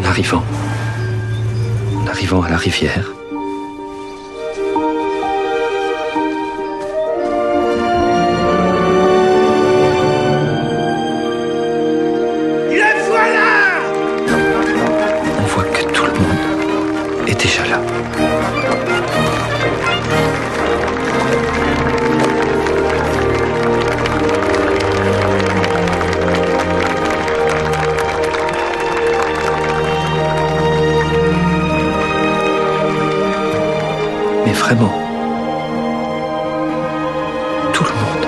En arrivant à la rivière, on voit que tout le monde est déjà là. Mais vraiment, tout le monde.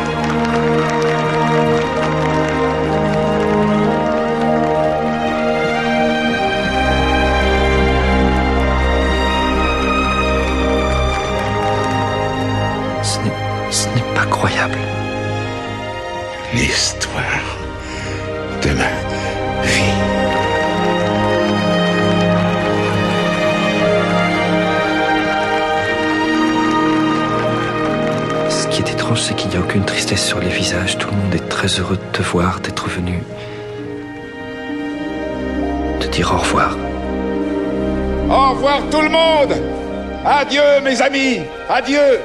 Ce n'est pas croyable. L'histoire de ma vie. Ce qui est étrange, c'est qu'il n'y a aucune tristesse sur les visages. Tout le monde est très heureux de te voir, d'être venu. De dire au revoir. Au revoir tout le monde. Adieu mes amis. Adieu.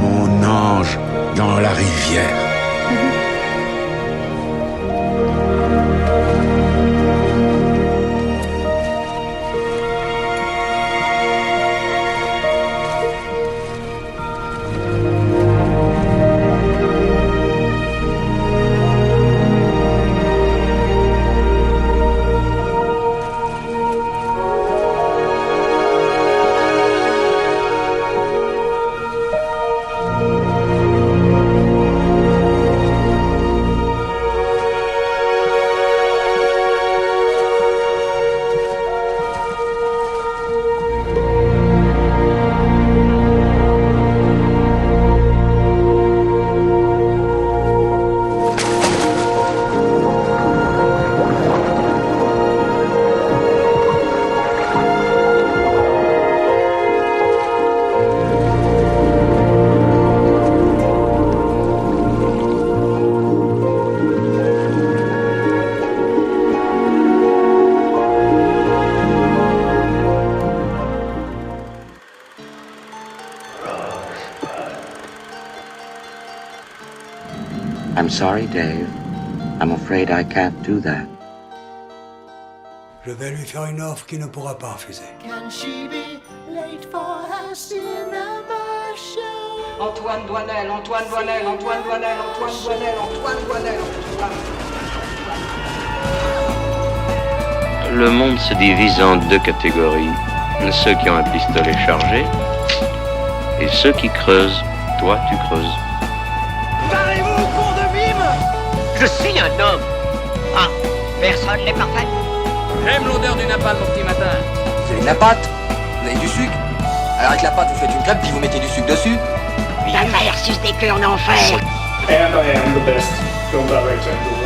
Mon ange dans la rivière. I'm sorry, Dave. I'm afraid I can't do that. Je vais lui faire une offre qu'il ne pourra pas refuser. Can she be late for her cinema show? Antoine Doinel, Antoine Doinel, Antoine Doinel, Antoine Doinel, Antoine Doinel, Le monde se divise en deux catégories. Ceux qui ont un pistolet chargé et ceux qui creusent. Toi, tu creuses. Parlez-vous, con de mime! Je suis un homme. Ah, personne n'est parfait. J'aime l'odeur du napalm au petit matin. Vous avez de la pâte? Vous avez du sucre? Alors avec la pâte, vous faites une crêpe, puis vous mettez du sucre dessus? La mer suce des queues en enfer. And I am the best film director in the world.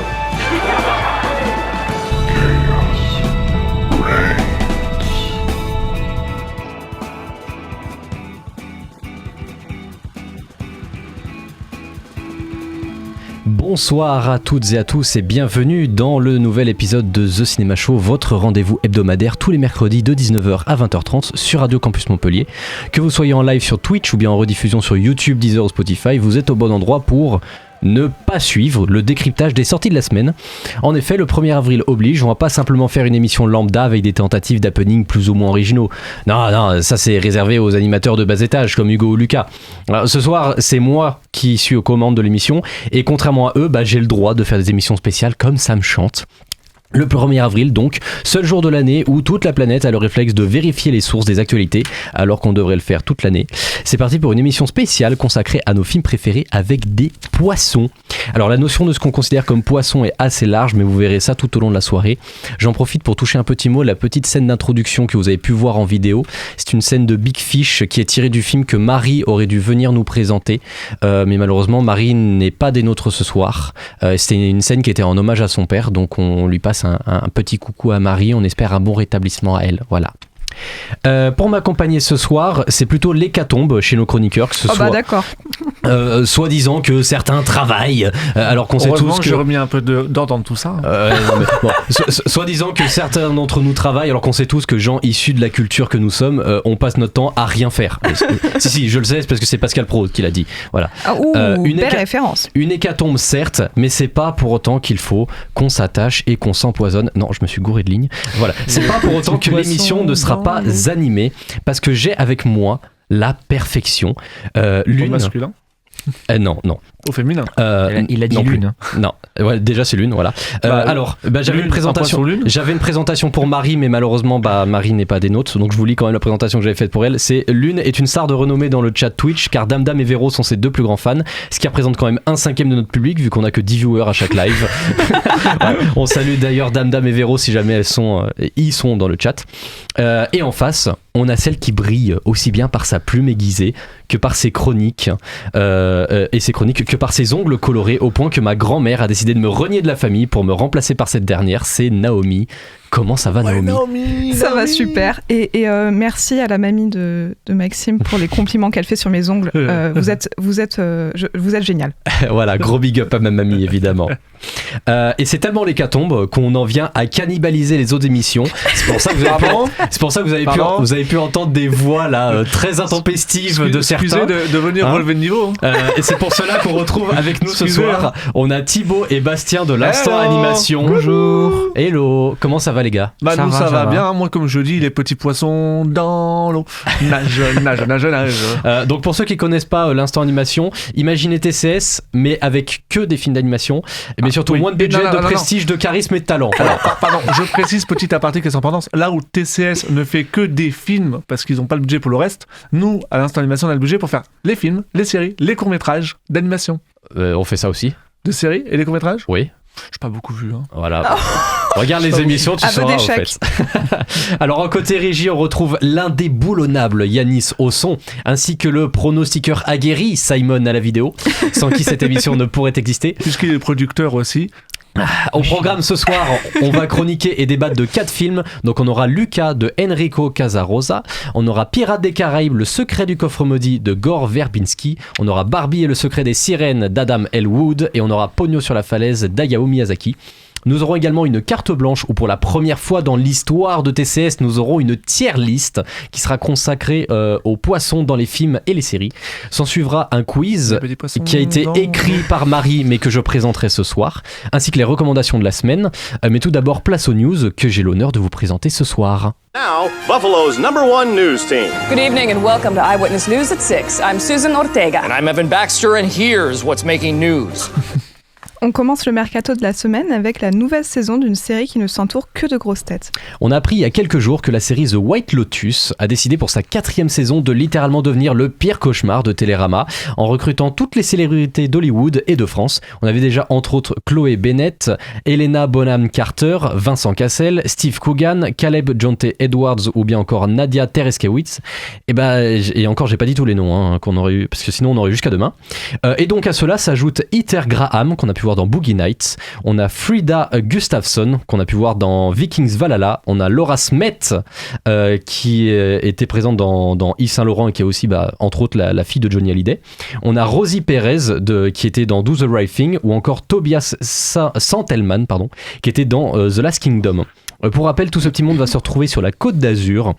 Bonsoir à toutes et à tous et bienvenue dans le nouvel épisode de The Cinema Show, votre rendez-vous hebdomadaire tous les mercredis de 19h à 20h30 sur Radio Campus Montpellier. Que vous soyez en live sur Twitch ou bien en rediffusion sur YouTube, Deezer ou Spotify, vous êtes au bon endroit pour ne pas suivre le décryptage des sorties de la semaine. En effet, le 1er avril oblige, on va pas simplement faire une émission lambda avec des tentatives d'happening plus ou moins originaux. Non, ça c'est réservé aux animateurs de bas étage comme Hugo ou Lucas. Alors, ce soir, c'est moi qui suis aux commandes de l'émission et contrairement à eux, j'ai le droit de faire des émissions spéciales comme ça me chante. Le 1er avril, donc, seul jour de l'année où toute la planète a le réflexe de vérifier les sources des actualités, alors qu'on devrait le faire toute l'année. C'est parti pour une émission spéciale consacrée à nos films préférés avec des poissons. Alors la notion de ce qu'on considère comme poisson est assez large, mais vous verrez ça tout au long de la soirée. J'en profite pour toucher un petit mot, la petite scène d'introduction que vous avez pu voir en vidéo. C'est une scène de Big Fish qui est tirée du film que Marie aurait dû venir nous présenter. Mais malheureusement, Marie n'est pas des nôtres ce soir. C'était une scène qui était en hommage à son père, donc on lui passe un petit coucou à Marie, on espère un bon rétablissement à elle, voilà. Pour m'accompagner ce soir, c'est plutôt l'hécatombe chez nos chroniqueurs, que ce soit d'accord. Soi-disant que certains travaillent, alors qu'on sait tous que... j'ai remis un peu d'ordre dans tout ça. Soi-disant que certains d'entre nous travaillent, alors qu'on sait tous que gens issus de la culture que nous sommes, on passe notre temps à rien faire. si, je le sais, c'est parce que c'est Pascal Praud qui l'a dit. Voilà. Belle référence. Une hécatombe, certes, mais c'est pas pour autant qu'il faut qu'on s'attache et qu'on s'empoisonne. Non, je me suis gouré de ligne. Voilà. C'est pas pour autant que l'émission ne sera pas animée, parce que j'ai avec moi la perfection. L'une. Au masculin. Non. Au féminin. Il a dit lune. Non, ouais, déjà c'est lune, voilà. J'avais une présentation pour Marie, mais malheureusement, Marie n'est pas des nôtres, donc je vous lis quand même la présentation que j'avais faite pour elle. C'est Lune est une star de renommée dans le chat Twitch, car Dame et Véro sont ses deux plus grands fans, ce qui représente quand même 1/5 de notre public, vu qu'on a que 10 viewers à chaque live. Ouais, on salue d'ailleurs Dame et Véro si jamais ils sont dans le chat. Et en face, on a celle qui brille aussi bien par sa plume aiguisée que par ses chroniques, que par ses ongles colorés, au point que ma grand-mère a décidé de me renier de la famille pour me remplacer par cette dernière. C'est Naomi. Comment ça va, Naomi? Ça va super. Et merci à la mamie de Maxime pour les compliments qu'elle fait sur mes ongles. Vous êtes génial. Voilà, gros big up à ma mamie, évidemment. Et c'est tellement l'hécatombe qu'on en vient à cannibaliser les autres émissions. C'est pour ça que vous avez pu entendre des voix là très intempestives de certains. Excusez de venir relever le niveau. Et c'est pour cela qu'on retrouve avec nous ce soir. On a Thibaut et Bastien de l'Instant Animation. Bonjour. Hello. Comment ça va, les gars? Ça va bien. Moi, comme je dis, les petits poissons dans l'eau. Nage. Donc pour ceux qui connaissent pas l'Instant Animation, imaginez TCS mais avec que des films d'animation, mais surtout moins de budget, de prestige, de charisme et de talent. Alors, pardon, je précise, petit aparté qui est sans importance, là où TCS ne fait que des films parce qu'ils n'ont pas le budget pour le reste, nous à l'Instant Animation on a le budget pour faire les films, les séries, les courts-métrages d'animation. On fait ça aussi. De séries et les courts-métrages? Oui. J'ai pas beaucoup vu. Voilà. Regarde les émissions, tu sauras en fait. Alors en côté régie, on retrouve l'indéboulonnable Yanis au son, ainsi que le pronostiqueur aguerri Simon à la vidéo, sans qui cette émission ne pourrait exister. Puisqu'il est producteur aussi. Au programme ce soir, on va chroniquer et débattre de 4 films. Donc on aura Lucas de Enrico Casarosa, on aura Pirates des Caraïbes, le secret du coffre maudit de Gore Verbinski, on aura Barbie et le secret des sirènes d'Adam Elwood, et on aura Pogno sur la falaise d'Hayao Miyazaki. Nous aurons également une carte blanche où pour la première fois dans l'histoire de TCS, nous aurons une tier list qui sera consacrée aux poissons dans les films et les séries. S'en suivra un quiz qui a été écrit par Marie mais que je présenterai ce soir, ainsi que les recommandations de la semaine. Mais tout d'abord, place aux news que j'ai l'honneur de vous présenter ce soir. Now, Buffalo's #1 news team. Good evening and welcome to Eyewitness News at 6. I'm Susan Ortega. And I'm Evan Baxter and here's what's making news. On commence le mercato de la semaine avec la nouvelle saison d'une série qui ne s'entoure que de grosses têtes. On a appris il y a quelques jours que la série The White Lotus a décidé pour sa 4e saison de littéralement devenir le pire cauchemar de Télérama en recrutant toutes les célébrités d'Hollywood et de France. On avait déjà entre autres Chloé Bennett, Helena Bonham Carter, Vincent Cassel, Steve Coogan, Caleb Jonte Edwards ou bien encore Nadia Tereskewicz. Et encore j'ai pas dit tous les noms qu'on aurait eu parce que sinon on aurait eu jusqu'à demain. Et donc à cela s'ajoute Heather Graham qu'on a pu voir dans Boogie Nights, on a Frida Gustafsson qu'on a pu voir dans Vikings Valhalla, on a Laura Smet qui était présente dans Yves Saint Laurent et qui est aussi entre autres la fille de Johnny Hallyday, on a Rosie Perez qui était dans Do the Right Thing, ou encore Tobias Santelman qui était dans The Last Kingdom. Pour rappel, tout ce petit monde va se retrouver sur la Côte d'Azur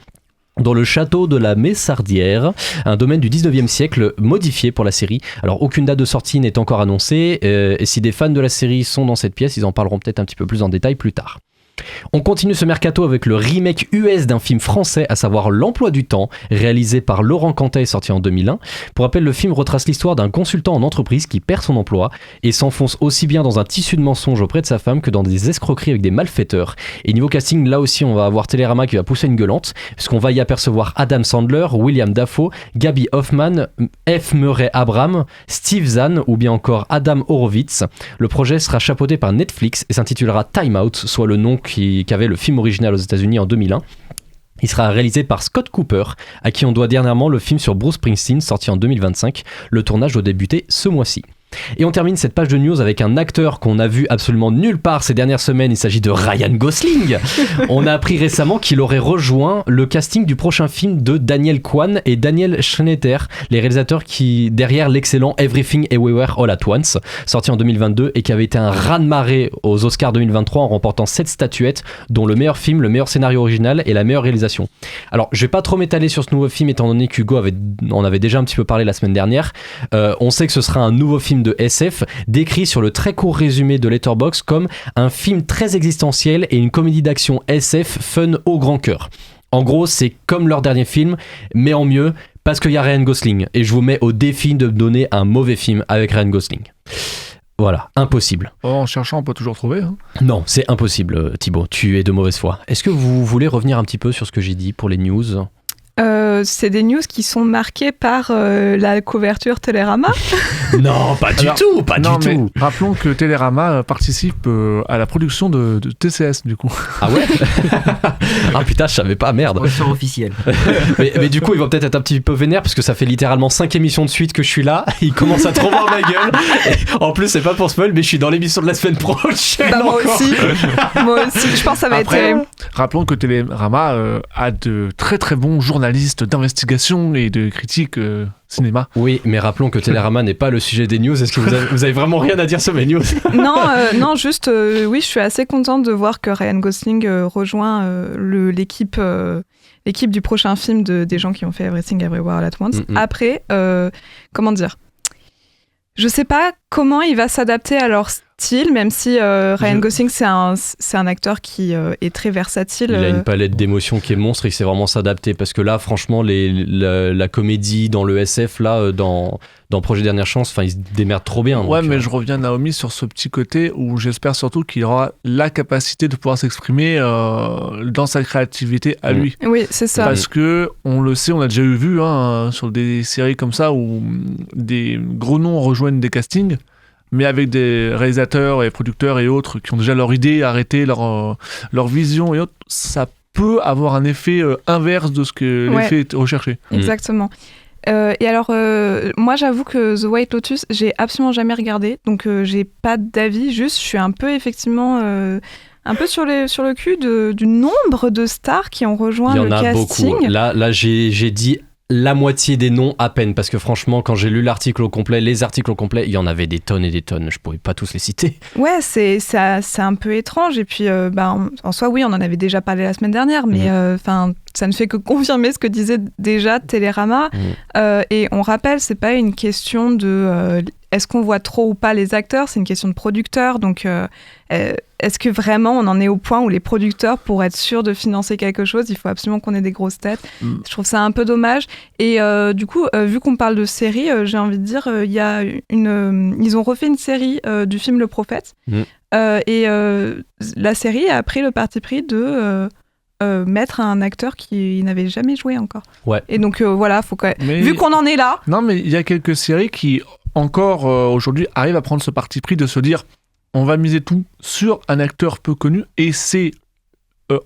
dans le château de la Messardière, un domaine du 19e siècle modifié pour la série. Alors aucune date de sortie n'est encore annoncée, et si des fans de la série sont dans cette pièce, ils en parleront peut-être un petit peu plus en détail plus tard. On continue ce mercato avec le remake US d'un film français, à savoir L'Emploi du Temps, réalisé par Laurent Cantet, sorti en 2001. Pour rappel, le film retrace l'histoire d'un consultant en entreprise qui perd son emploi et s'enfonce aussi bien dans un tissu de mensonges auprès de sa femme que dans des escroqueries avec des malfaiteurs. Et niveau casting, là aussi on va avoir Télérama qui va pousser une gueulante, puisqu'on va y apercevoir Adam Sandler, William Dafoe, Gaby Hoffman, F. Murray Abraham, Steve Zahn ou bien encore Adam Horowitz. Le projet sera chapeauté par Netflix et s'intitulera Time Out, soit le nom qu'avait le film original aux États-Unis en 2001. Il sera réalisé par Scott Cooper, à qui on doit dernièrement le film sur Bruce Springsteen, sorti en 2025. Le tournage doit débuter ce mois-ci. Et on termine cette page de news avec un acteur qu'on a vu absolument nulle part ces dernières semaines. Il s'agit de Ryan Gosling. On a appris récemment qu'il aurait rejoint le casting du prochain film de Daniel Kwan et Daniel Schneiter, les réalisateurs qui derrière l'excellent Everything Everywhere All at Once, sorti en 2022 et qui avait été un raz-de-marée aux Oscars 2023 en remportant 7 statuettes, dont le meilleur film, le meilleur scénario original et la meilleure réalisation. Alors, je vais pas trop m'étaler sur ce nouveau film étant donné qu'Hugo en avait déjà un petit peu parlé la semaine dernière. On sait que ce sera un nouveau film de SF décrit sur le très court résumé de Letterboxd comme un film très existentiel et une comédie d'action SF fun au grand cœur. En gros, c'est comme leur dernier film, mais en mieux, parce qu'il y a Ryan Gosling. Et je vous mets au défi de me donner un mauvais film avec Ryan Gosling. Voilà, impossible. En cherchant, on peut toujours trouver. Hein. Non, c'est impossible, Thibaut. Tu es de mauvaise foi. Est-ce que vous voulez revenir un petit peu sur ce que j'ai dit pour les news ? C'est des news qui sont marquées par la couverture Télérama. Non, pas du tout. Rappelons que Télérama participe à la production de TCS, du coup. Ah ouais. Ah putain, je savais pas, merde. Ressort officiel. mais du coup, ils vont peut-être être un petit peu vénères parce que ça fait littéralement 5 émissions de suite que je suis là. Ils commencent à trop voir ma gueule. Et en plus, c'est pas pour spoil, mais je suis dans l'émission de la semaine prochaine. Bah, moi aussi, je pense que ça va être. Rappelons que Télérama a de très très bons journalistes d'investigation et de critique cinéma. Oui, mais rappelons que Télérama n'est pas le sujet des news. Est-ce que vous avez vraiment rien à dire sur mes news ? Non, juste, oui, je suis assez contente de voir que Ryan Gosling rejoint l'équipe du prochain film des gens qui ont fait Everything Everywhere All at Once. Après, comment dire ? Je sais pas comment il va s'adapter à leur style, même si Ryan Gosling, c'est un acteur qui est très versatile. Il a une palette d'émotions qui est monstre, il sait vraiment s'adapter. Parce que là, franchement, la comédie dans le SF, là, dans Projet Dernière Chance, il se démerde trop bien. Ouais, mais je reviens, Naomi, sur ce petit côté où j'espère surtout qu'il aura la capacité de pouvoir s'exprimer dans sa créativité à lui. Oui, c'est ça. Parce que, on le sait, on a déjà vu sur des séries comme ça où des gros noms rejoignent des castings, mais avec des réalisateurs et producteurs et autres qui ont déjà leur idée, arrêté leur vision et autres, ça peut avoir un effet inverse de ce que l'effet est recherché. Exactement. Et alors, moi j'avoue que The White Lotus, j'ai absolument jamais regardé, donc j'ai pas d'avis, juste je suis un peu effectivement... un peu sur le cul du nombre de stars qui ont rejoint le casting. Il y en a beaucoup. Là j'ai dit la moitié des noms à peine, parce que franchement, quand j'ai lu les articles au complet, il y en avait des tonnes et des tonnes. Je pourrais pas tous les citer. Ouais, c'est un peu étrange. Et puis, en soi, oui, on en avait déjà parlé la semaine dernière, mais ça ne fait que confirmer ce que disait déjà Télérama. Et on rappelle, c'est pas une question de est-ce qu'on voit trop ou pas les acteurs, c'est une question de producteurs. Donc, est-ce que vraiment on en est au point où les producteurs, pour être sûrs de financer quelque chose, il faut absolument qu'on ait des grosses têtes. Je trouve ça un peu dommage. Et du coup, vu qu'on parle de série, j'ai envie de dire, ils ont refait une série du film Le Prophète. Et la série a pris le parti pris de... mettre un acteur qui n'avait jamais joué encore. Ouais. Et donc voilà, faut quand même... vu qu'on en est là. Non, mais il y a quelques séries qui encore aujourd'hui arrivent à prendre ce parti pris de se dire on va miser tout sur un acteur peu connu et c'est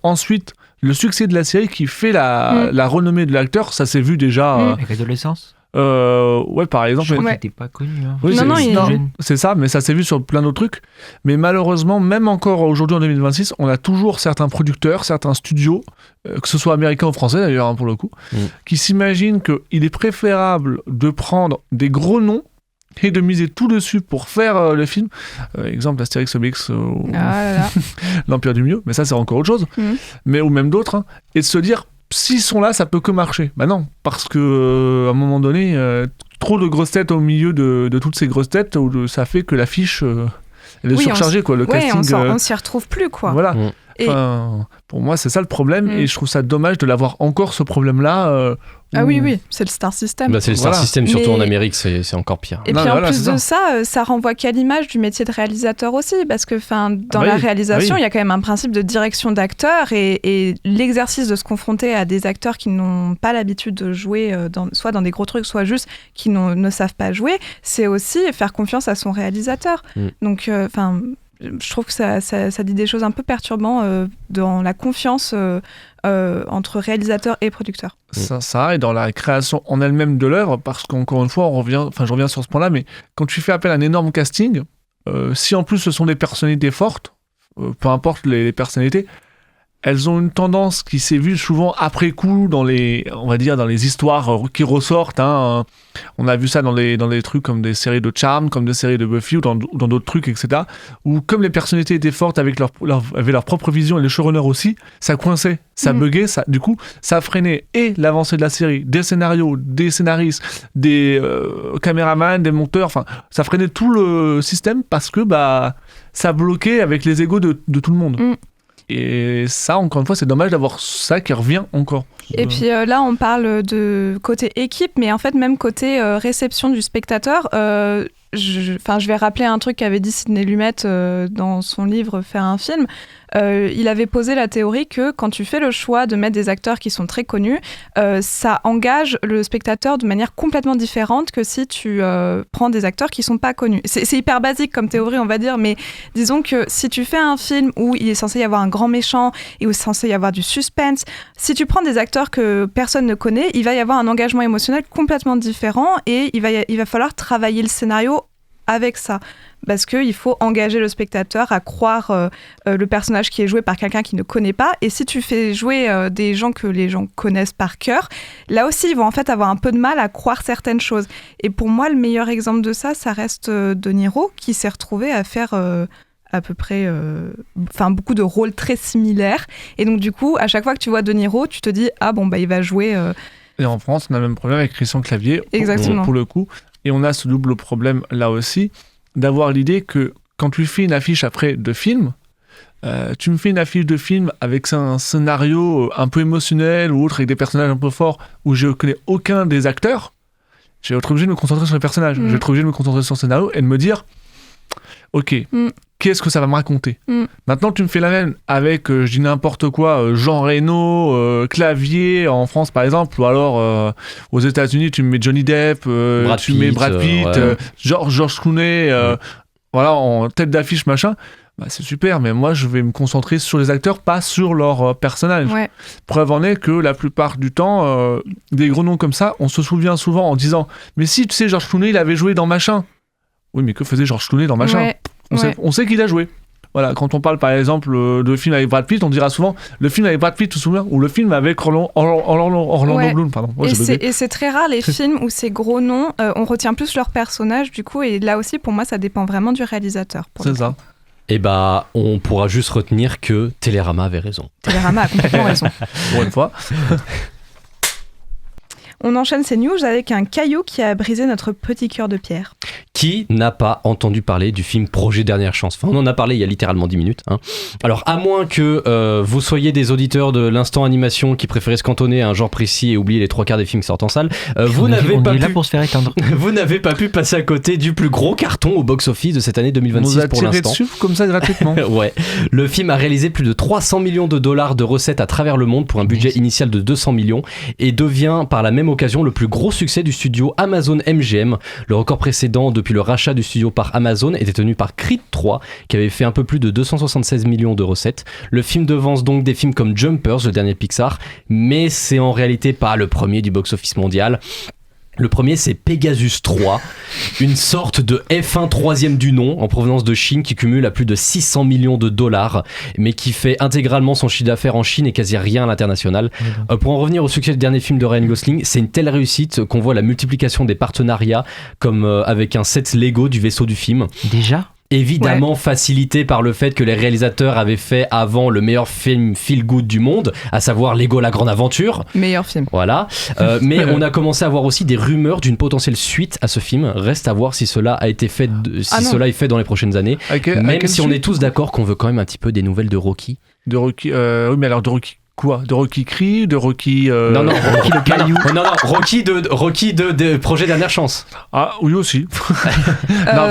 ensuite le succès de la série qui fait la renommée de l'acteur. Ça s'est vu déjà. Avec Adolescence. Ouais, par exemple. Je crois qu'il n'était pas connu. Hein. Oui, c'est ça, mais ça s'est vu sur plein d'autres trucs. Mais malheureusement, même encore aujourd'hui en 2026, on a toujours certains producteurs, certains studios, que ce soit américains ou français d'ailleurs, pour le coup, qui s'imaginent qu'il est préférable de prendre des gros noms et de miser tout dessus pour faire le film. Exemple, Astérix Obélix ou l'Empire du Milieu, mais ça c'est encore autre chose. Mais ou même d'autres, et de se dire s'ils sont là, ça peut que marcher. Bah non, parce que à un moment donné, trop de grosses têtes au milieu de toutes ces grosses têtes, ça fait que l'affiche elle est surchargée, quoi. Le casting, on s'y retrouve plus, quoi. Voilà. Enfin, pour moi, c'est ça le problème, et je trouve ça dommage de l'avoir encore ce problème-là. Oui, c'est le Star System. C'est le Star System, surtout en Amérique, c'est encore pire. Et puis en plus de ça, ça renvoie qu'à l'image du métier de réalisateur aussi, parce que dans la réalisation, il y a quand même un principe de direction d'acteurs, et l'exercice de se confronter à des acteurs qui n'ont pas l'habitude de jouer, soit dans des gros trucs, soit juste qui ne savent pas jouer, c'est aussi faire confiance à son réalisateur. Donc, je trouve que ça dit des choses un peu perturbantes dans la confiance entre réalisateur et producteur. Ça, et dans la création en elle-même de l'œuvre, parce qu'encore une fois, je reviens sur ce point-là, mais quand tu fais appel à un énorme casting, si en plus ce sont des personnalités fortes, peu importe les personnalités, elles ont une tendance qui s'est vue souvent après coup dans les histoires qui ressortent. Hein. On a vu ça dans des trucs comme des séries de Charmed, comme des séries de Buffy ou dans d'autres trucs, etc. Où comme les personnalités étaient fortes avec leur propre vision et les showrunners aussi, ça coinçait, ça buguait, du coup, ça freinait et l'avancée de la série, des scénarios, des scénaristes, des caméramans, des monteurs, enfin, ça freinait tout le système parce que ça bloquait avec les égos de tout le monde. Et ça, encore une fois, c'est dommage d'avoir ça qui revient encore. Et puis là, on parle de côté équipe, mais en fait, même côté réception du spectateur, je vais rappeler un truc qu'avait dit Sidney Lumet dans son livre « Faire un film ». Il avait posé la théorie que quand tu fais le choix de mettre des acteurs qui sont très connus, ça engage le spectateur de manière complètement différente que si tu prends des acteurs qui sont pas connus. C'est hyper basique comme théorie, on va dire, mais disons que si tu fais un film où il est censé y avoir un grand méchant et où il est censé y avoir du suspense, si tu prends des acteurs que personne ne connaît, il va y avoir un engagement émotionnel complètement différent et il va falloir travailler le scénario avec ça. Parce qu'il faut engager le spectateur à croire le personnage qui est joué par quelqu'un qui ne connaît pas. Et si tu fais jouer des gens que les gens connaissent par cœur, là aussi, ils vont en fait avoir un peu de mal à croire certaines choses. Et pour moi, le meilleur exemple de ça, ça reste De Niro, qui s'est retrouvé à faire à peu près beaucoup de rôles très similaires. Et donc, du coup, à chaque fois que tu vois De Niro, tu te dis « Ah bon, il va jouer... Et en France, on a le même problème avec Christian Clavier, pour le coup. Et on a ce double problème là aussi, d'avoir l'idée que quand tu fais une affiche après de film, tu me fais une affiche de film avec un scénario un peu émotionnel ou autre, avec des personnages un peu forts, où je ne connais aucun des acteurs, je vais être obligé de me concentrer sur les personnages. Je vais être obligé de me concentrer sur le scénario et de me dire, ok, qu'est-ce que ça va me raconter ? Maintenant, tu me fais la même avec, je dis n'importe quoi, Jean Reno, Clavier en France par exemple, ou alors aux États-Unis, tu me mets Johnny Depp, tu mets Brad Pitt, George Clooney, voilà, en tête d'affiche, machin. C'est super, mais moi je vais me concentrer sur les acteurs, pas sur leurs personnages. Preuve en est que la plupart du temps, des gros noms comme ça, on se souvient souvent en disant mais si, tu sais, George Clooney, il avait joué dans machin. Oui, mais que faisait George Clooney dans machin ? On sait qu'il a joué. Voilà, quand on parle par exemple de film avec Brad Pitt, on dira souvent le film avec Brad Pitt, tu te souviens ? Ou le film avec Orlando Bloom, pardon. Et c'est très rare les films où ces gros noms, on retient plus leurs personnages du coup, et là aussi pour moi ça dépend vraiment du réalisateur. C'est ça. Et on pourra juste retenir que Télérama avait raison. Télérama a complètement raison. Pour une fois. On enchaîne ces news avec un caillou qui a brisé notre petit cœur de pierre. Qui n'a pas entendu parler du film Projet Dernière Chance ? Enfin, on en a parlé il y a littéralement 10 minutes. Hein. Alors, à moins que vous soyez des auditeurs de l'instant animation qui préféraient se cantonner à un genre précis et oublier les 3/4 des films qui sortent en salle, vous n'avez pas pu passer à côté du plus gros carton au box-office de cette année 2026 pour l'instant. On nous a tiré dessus comme ça gratuitement. Ouais. Le film a réalisé plus de 300 millions de dollars de recettes à travers le monde pour un budget initial de 200 millions et devient par la même occasion le plus gros succès du studio Amazon MGM. Le record précédent depuis le rachat du studio par Amazon était tenu par Creed 3 qui avait fait un peu plus de 276 millions de recettes. Le film devance donc des films comme Jumpers, le dernier Pixar, mais c'est en réalité pas le premier du box-office mondial. Le premier, c'est Pegasus 3, une sorte de F1 troisième du nom en provenance de Chine qui cumule à plus de 600 millions de dollars, mais qui fait intégralement son chiffre d'affaires en Chine et quasi rien à l'international. Pour en revenir au succès du dernier film de Ryan Gosling, c'est une telle réussite qu'on voit la multiplication des partenariats, comme avec un set Lego du vaisseau du film. Déjà ? Évidemment facilité par le fait que les réalisateurs avaient fait avant le meilleur film feel good du monde, à savoir Lego la grande aventure. Meilleur film. Voilà. Mais on a commencé à avoir aussi des rumeurs d'une potentielle suite à ce film. Reste à voir si cela a été fait, cela est fait dans les prochaines années. Même si on est tous d'accord qu'on veut quand même un petit peu des nouvelles de Rocky. Oui, mais alors de Rocky quoi ? De Rocky Cree, de Rocky... Non, Rocky le caillou. Non, Rocky de Projet Dernière Chance. Ah, oui aussi.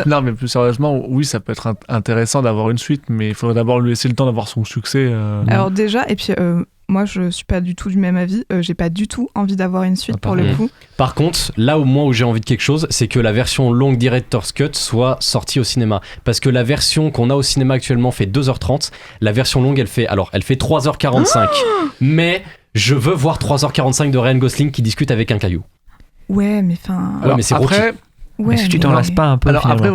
non, mais plus sérieusement, oui, ça peut être intéressant d'avoir une suite, mais il faudrait d'abord lui laisser le temps d'avoir son succès. Alors déjà, et puis moi je suis pas du tout du même avis. J'ai pas du tout envie d'avoir une suite pour le coup. Par contre, là au moins où j'ai envie de quelque chose, c'est que la version longue Director's Cut soit sortie au cinéma. Parce que la version qu'on a au cinéma actuellement fait 2h30. La version longue, elle fait 3h45. Mais je veux voir 3h45 de Ryan Gosling qui discute avec un caillou. Ouais, mais enfin. Alors, mais c'est après, ouais, est-ce que tu t'en lasses pas un peu? Alors après,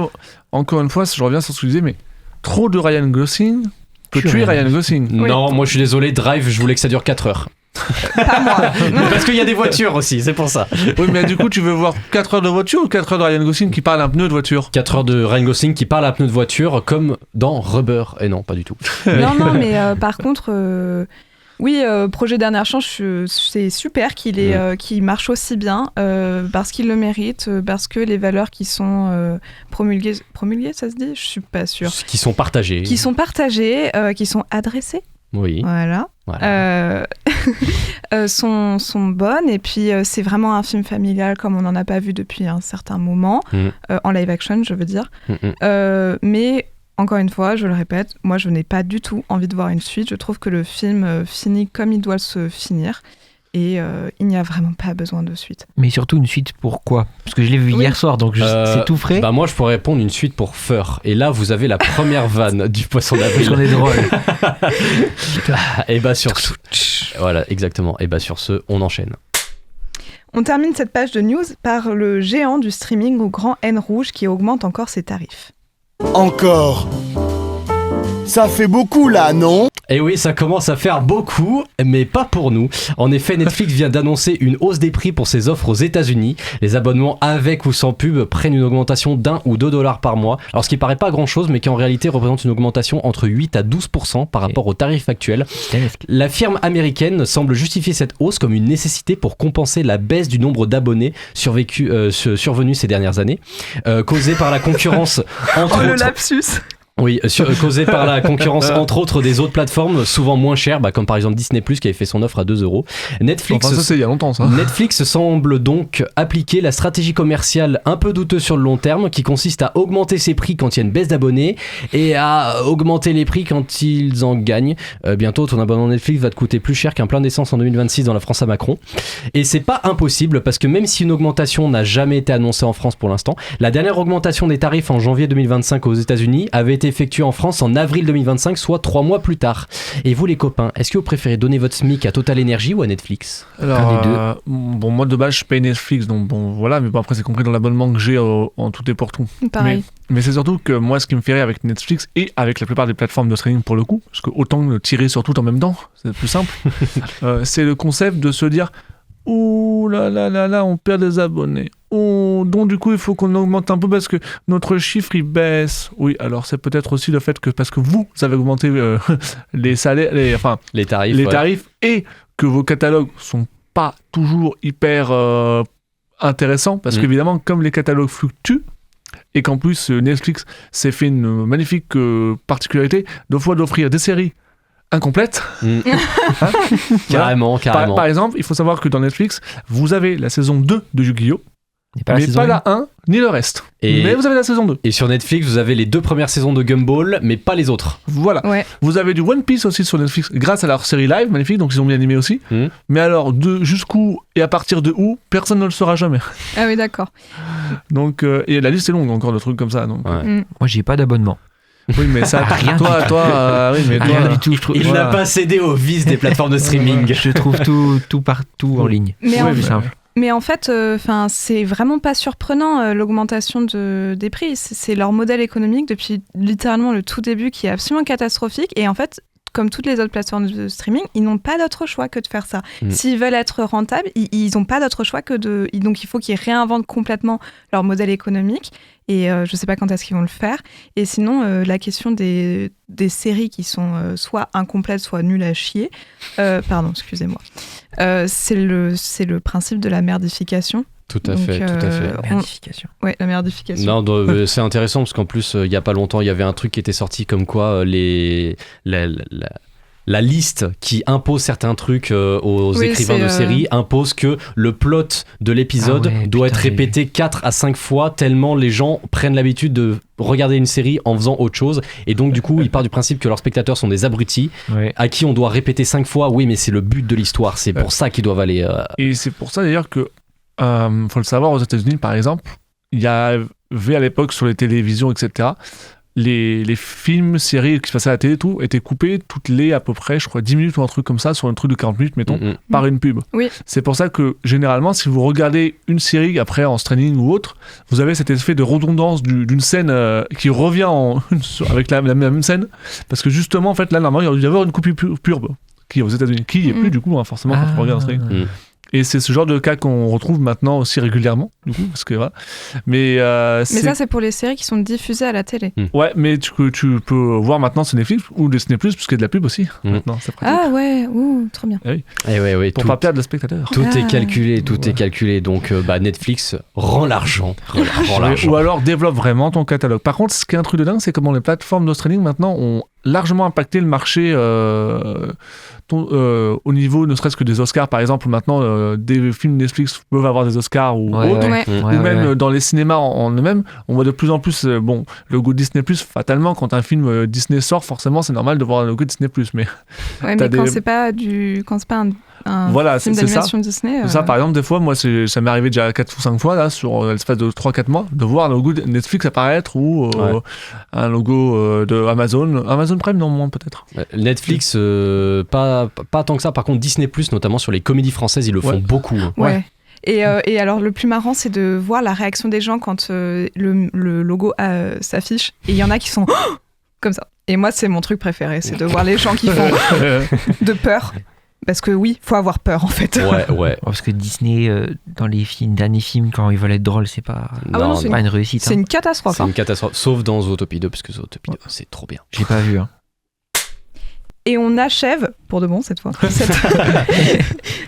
encore une fois, je reviens sur ce que tu disais, mais trop de Ryan Gosling peut tuer Ryan Gosling. Non, moi je suis désolé, Drive, je voulais que ça dure 4 heures. Pas moi. Parce qu'il y a des voitures aussi, c'est pour ça. Oui, mais du coup, tu veux voir 4 heures de voiture ou 4 heures de Ryan Gosling qui parle un pneu de voiture? 4 heures de Ryan Gosling qui parle un pneu de voiture comme dans Rubber. Et non, pas du tout. Non, mais par contre, oui, Projet Dernière Chance, c'est super qu'il marche aussi bien parce qu'il le mérite, parce que les valeurs qui sont promulguées, ça se dit? Je suis pas sûre. Qui sont partagées. Qui sont adressées. Oui. Voilà. sont bonnes, et puis c'est vraiment un film familial comme on n'en a pas vu depuis un certain moment, en live action je veux dire. Mais encore une fois, je le répète, moi je n'ai pas du tout envie de voir une suite. Je trouve que le film finit comme il doit se finir. Et il n'y a vraiment pas besoin de suite. Mais surtout une suite pourquoi? Parce que je l'ai vu hier soir, donc c'est tout frais. Bah moi je pourrais répondre une suite pour Fur. Et là vous avez la première vanne du Poisson d'avril. Parce qu'on est drôle. Et bah sur ce... Voilà, exactement. Et bah sur ce, on enchaîne. On termine cette page de news par le géant du streaming au grand N rouge qui augmente encore ses tarifs. Encore? Ça fait beaucoup là, non? Et oui, ça commence à faire beaucoup, mais pas pour nous. En effet, Netflix vient d'annoncer une hausse des prix pour ses offres aux États-Unis. Les abonnements avec ou sans pub prennent une augmentation d'1 ou 2 $ par mois. Alors ce qui paraît pas grand-chose, mais qui en réalité représente une augmentation entre 8 à 12% par rapport au tarif actuel. La firme américaine semble justifier cette hausse comme une nécessité pour compenser la baisse du nombre d'abonnés survenue ces dernières années, causée par la concurrence entre le lapsus. Oui, causé par la concurrence entre autres des autres plateformes souvent moins chères, comme par exemple Disney+, qui avait fait son offre à 2 €. Netflix, enfin, ça c'est il y a longtemps ça. Netflix semble donc appliquer la stratégie commerciale un peu douteuse sur le long terme qui consiste à augmenter ses prix quand il y a une baisse d'abonnés et à augmenter les prix quand ils en gagnent. Bientôt ton abonnement Netflix va te coûter plus cher qu'un plein d'essence en 2026 dans la France à Macron. Et c'est pas impossible parce que même si une augmentation n'a jamais été annoncée en France pour l'instant, la dernière augmentation des tarifs en janvier 2025 aux États-Unis avait été effectué en France en avril 2025, soit 3 mois plus tard. Et vous les copains, est-ce que vous préférez donner votre SMIC à Total Energy ou à Netflix? Alors, un des deux. Bon, moi de base je paye Netflix, donc bon voilà, mais bon après c'est compris dans l'abonnement que j'ai en tout et pour tout. Pareil. Mais c'est surtout que moi ce qui me fait rire avec Netflix et avec la plupart des plateformes de streaming pour le coup, parce que autant tirer sur tout en même temps, c'est plus simple, c'est le concept de se dire ouh là là là là, on perd des abonnés. Donc du coup il faut qu'on augmente un peu parce que notre chiffre il baisse. Oui, alors c'est peut-être aussi le fait que parce que vous avez augmenté les salaires, les tarifs et que vos catalogues sont pas toujours hyper intéressants parce qu'évidemment comme les catalogues fluctuent et qu'en plus Netflix s'est fait une magnifique particularité d'offrir des séries incomplète. Carrément. Par exemple, il faut savoir que dans Netflix, vous avez la saison 2 de Yu-Gi-Oh! Mais pas la 1, ni le reste. Mais vous avez la saison 2. Et sur Netflix, vous avez les 2 premières saisons de Gumball, mais pas les autres. Voilà. Ouais. Vous avez du One Piece aussi sur Netflix, grâce à leur série live, magnifique, donc ils ont bien animé aussi. Mais alors, jusqu'où et à partir de où, personne ne le saura jamais. Ah oui, d'accord. Donc, et la liste est longue encore de trucs comme ça. Donc, Moi, j'ai pas d'abonnement. Oui, mais ça, rien oui, mais toi, rien du tout. Il n'a pas cédé au vice des plateformes de streaming. Je trouve tout partout en ligne. Mais en fait, c'est vraiment pas surprenant l'augmentation des prix. C'est leur modèle économique depuis littéralement le tout début qui est absolument catastrophique. Et en fait, comme toutes les autres plateformes de streaming, ils n'ont pas d'autre choix que de faire ça. S'ils veulent être rentables, ils n'ont pas d'autre choix que de... Donc il faut qu'ils réinventent complètement leur modèle économique. Et je ne sais pas quand est-ce qu'ils vont le faire. Et sinon, la question des séries qui sont soit incomplètes, soit nulles à chier. Pardon, excusez-moi. C'est le principe de la merdification. Tout à fait. Merdification. Ouais, la merdification. Non, c'est intéressant parce qu'en plus, il n'y a pas longtemps, il y avait un truc qui était sorti comme quoi la liste qui impose certains trucs aux écrivains de séries impose que le plot de l'épisode doit être répété 4 à 5 fois tellement les gens prennent l'habitude de regarder une série en faisant autre chose et donc du coup il part du principe que leurs spectateurs sont des abrutis à qui on doit répéter 5 fois oui mais c'est le but de l'histoire, c'est pour ça qu'ils doivent aller et c'est pour ça d'ailleurs que faut le savoir, aux États-Unis par exemple il y avait à l'époque sur les télévisions etc les films, séries qui se passaient à la télé, tout, étaient coupés toutes les à peu près, je crois, 10 minutes ou un truc comme ça, sur un truc de 40 minutes, mettons, par une pub. Oui. C'est pour ça que, généralement, si vous regardez une série après en streaming ou autre, vous avez cet effet de redondance d'une scène qui revient avec la même scène, parce que justement, en fait, là, normalement, il y avoir une coupure pure qui est aux États-Unis, qui est plus, du coup, forcément, quand on regarde un streaming. Et c'est ce genre de cas qu'on retrouve maintenant aussi régulièrement, du coup, parce que voilà. Mais ça, c'est pour les séries qui sont diffusées à la télé. Ouais, mais tu peux voir maintenant sur Netflix ou Disney+, puisqu'il y a de la pub aussi. Maintenant, c'est pratique. Ah ouais, trop bien. Oui. Et pour pas perdre le spectateur. Tout est calculé. Donc, Netflix rend l'argent. Ou alors développe vraiment ton catalogue. Par contre, ce qui est un truc de dingue, c'est comment les plateformes de streaming maintenant ont largement impacté le marché au niveau ne serait-ce que des Oscars par exemple. Maintenant des films Netflix peuvent avoir des Oscars ou autres ou même dans les cinémas en eux-mêmes on voit de plus en plus le logo Disney+, fatalement quand un film Disney sort forcément c'est normal de voir un logo Disney+, mais quand c'est pas un film d'animation Disney ça par exemple des fois moi ça m'est arrivé déjà 4 ou 5 fois là sur l'espace de 3-4 mois de voir un logo de Netflix apparaître ou un logo de Amazon Prime non moins peut-être Netflix pas tant que ça par contre Disney+, notamment sur les comédies françaises ils le font beaucoup Et alors le plus marrant c'est de voir la réaction des gens quand le logo s'affiche et il y en a qui sont comme ça et moi c'est mon truc préféré c'est de voir les gens qui font de peur. Parce que oui, faut avoir peur en fait. Ouais. Parce que Disney, dans les derniers films, quand ils veulent être drôles, c'est pas une réussite. C'est une catastrophe. C'est une catastrophe, sauf dans Zootopie 2, parce que Zootopie 2, c'est trop bien. J'ai pas vu. Et on achève, pour de bon cette fois,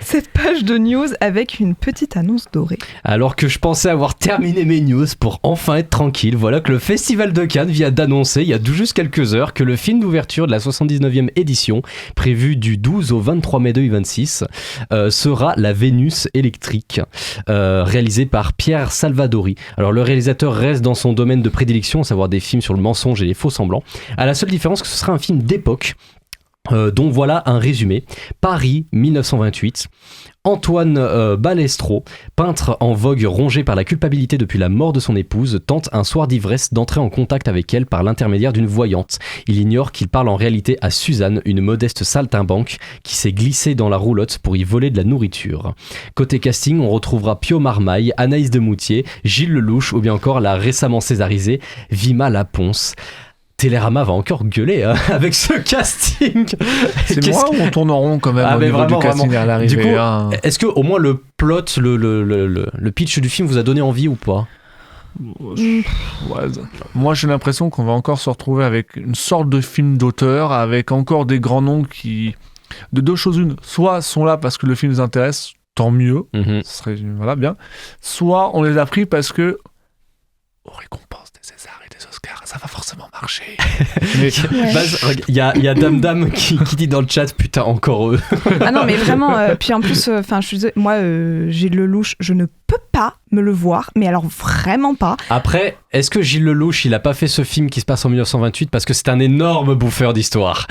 cette page de news avec une petite annonce dorée. Alors que je pensais avoir terminé mes news pour enfin être tranquille, voilà que le Festival de Cannes vient d'annoncer, il y a tout juste quelques heures, que le film d'ouverture de la 79e édition, prévu du 12 au 23 mai 2026, sera La Vénus électrique, réalisé par Pierre Salvadori. Alors le réalisateur reste dans son domaine de prédilection, à savoir des films sur le mensonge et les faux semblants, à la seule différence que ce sera un film d'époque, dont voilà un résumé. Paris 1928. Antoine Balestro, peintre en vogue rongé par la culpabilité depuis la mort de son épouse, tente un soir d'ivresse d'entrer en contact avec elle par l'intermédiaire d'une voyante. Il ignore qu'il parle en réalité à Suzanne, une modeste saltimbanque qui s'est glissée dans la roulotte pour y voler de la nourriture. Côté casting, on retrouvera Pio Marmaille, Anaïs Demoutier, Gilles Lelouch ou bien encore la récemment césarisée Vima Laponce. Télérama va encore gueuler avec ce casting. C'est moi ou on tourne en rond quand même au niveau du casting à l'arrivée. Du coup, est-ce que au moins le plot, le pitch du film vous a donné envie ou pas? Moi j'ai l'impression qu'on va encore se retrouver avec une sorte de film d'auteur avec encore des grands noms qui, de deux choses une, soit sont là parce que le film les intéresse, tant mieux, ce serait bien, soit on les a pris parce que aux récompenses des Césars et des Oscars, ça va forcément marcher. Il y a Dame Dame qui dit dans le chat, putain, encore eux. Ah non, mais vraiment, puis en plus, moi, Gilles Lelouch, je ne peux pas me le voir, mais alors vraiment pas. Après, est-ce que Gilles Lelouch, il a pas fait ce film qui se passe en 1928 parce que c'est un énorme bouffeur d'histoire?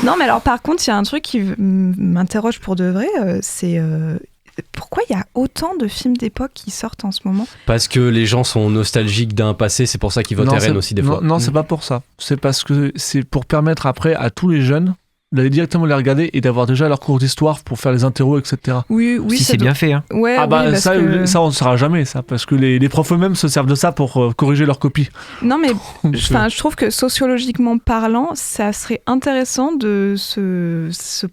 Non, mais alors par contre, il y a un truc qui m'interroge pour de vrai, c'est... pourquoi il y a autant de films d'époque qui sortent en ce moment? Parce que les gens sont nostalgiques d'un passé, c'est pour ça qu'ils votent RN aussi des fois. Non, c'est pas pour ça. C'est parce que c'est pour permettre après à tous les jeunes d'aller directement les regarder et d'avoir déjà leur cours d'histoire pour faire les interros, etc. Oui, si c'est bien fait. Hein. Ouais, ça on ne saura jamais, ça, parce que les profs eux-mêmes se servent de ça pour corriger leur copie. Non, mais je trouve que sociologiquement parlant, ça serait intéressant de se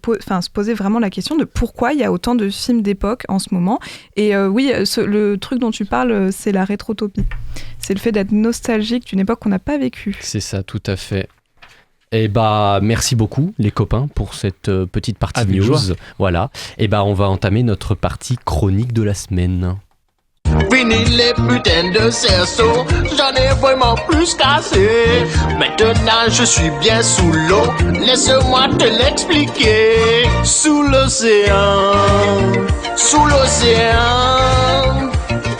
poser vraiment la question de pourquoi il y a autant de films d'époque en ce moment. Et le truc dont tu parles, c'est la rétrotopie. C'est le fait d'être nostalgique d'une époque qu'on n'a pas vécue. C'est ça, tout à fait. Et merci beaucoup les copains pour cette petite partie news. Voilà. Et on va entamer notre partie chronique de la semaine. Fini les putains de cerceaux, j'en ai vraiment plus qu'assez. Maintenant je suis bien sous l'eau, laisse-moi te l'expliquer. Sous l'océan,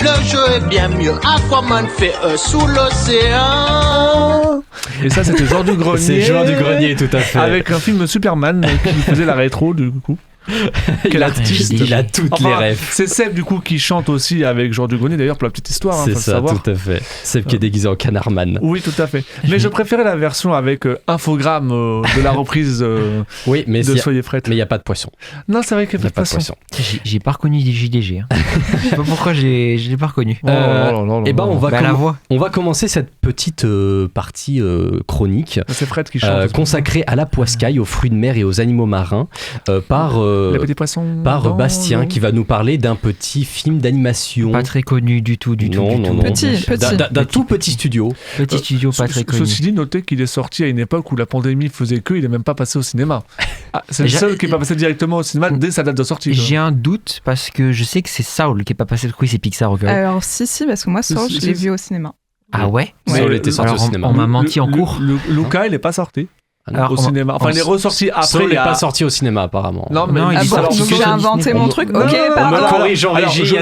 le jeu est bien mieux. Aquaman fait sous l'océan. Et ça, c'était Jean du Grenier. C'est Jean du Grenier, tout à fait. Avec un film Superman qui faisait la rétro, du coup. Il a toutes les rêves. C'est Seb du coup qui chante aussi avec Jean du Grenier d'ailleurs pour la petite histoire. C'est faut ça, savoir. tout à fait. Seb qui est déguisé en Canardman. Oui, tout à fait. Mais je préférais la version avec infogramme de la reprise oui, mais de Soyez Prêtes. Mais il n'y a pas de poisson. Non, c'est vrai qu'il n'y a pas de poisson. J'ai pas reconnu des JDG. Hein. Je sais pas pourquoi je l'ai pas reconnu. Et ben on va commencer cette petite partie chronique. C'est Fred qui chante. Consacrée à la poiscaille, aux fruits de mer et aux animaux marins par Bastien qui va nous parler d'un petit film d'animation. Pas très connu du tout. Non. D'un tout petit studio. Petit studio pas très connu. Ceci dit, notez qu'il est sorti à une époque où la pandémie faisait il est même pas passé au cinéma. C'est le seul qui est pas passé directement au cinéma dès sa date de sortie. J'ai un doute parce que je sais que c'est Saul qui est pas passé. Oui, c'est Pixar. Okay. Alors si, parce que moi Saul, je l'ai vu au cinéma. Ah ouais. Saul était sorti au cinéma. On m'a menti en cours. Luca, il est pas sorti. Alors, au cinéma. Enfin, il est ressorti après. Saul n'est pas sorti au cinéma, apparemment. Non, mais donc j'ai inventé mon truc. Ok, pardon. On me corrige en régie.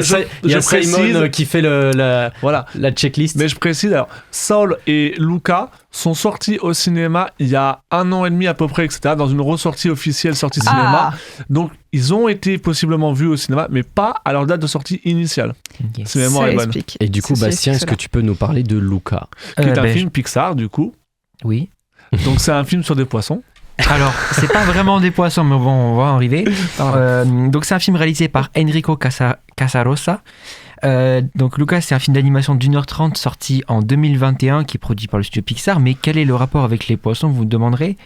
Il y a Simon qui fait la checklist. Mais je précise, alors, Saul et Luca sont sortis au cinéma il y a 1 an et demi à peu près, etc., dans une ressortie officielle sortie cinéma. Donc, ils ont été possiblement vus au cinéma, mais pas à leur date de sortie initiale. Okay. Si ma mémoire est bonne. Et du coup, Bastien, est-ce que tu peux nous parler de Luca, qui est un film Pixar, du coup. Oui. Donc c'est un film sur des poissons. Alors, c'est pas vraiment des poissons, mais bon, on va en arriver. Donc c'est un film réalisé par Enrico Casarosa. Donc Luca, c'est un film d'animation d'1h30 sorti en 2021 qui est produit par le studio Pixar. Mais quel est le rapport avec les poissons, vous me demanderez?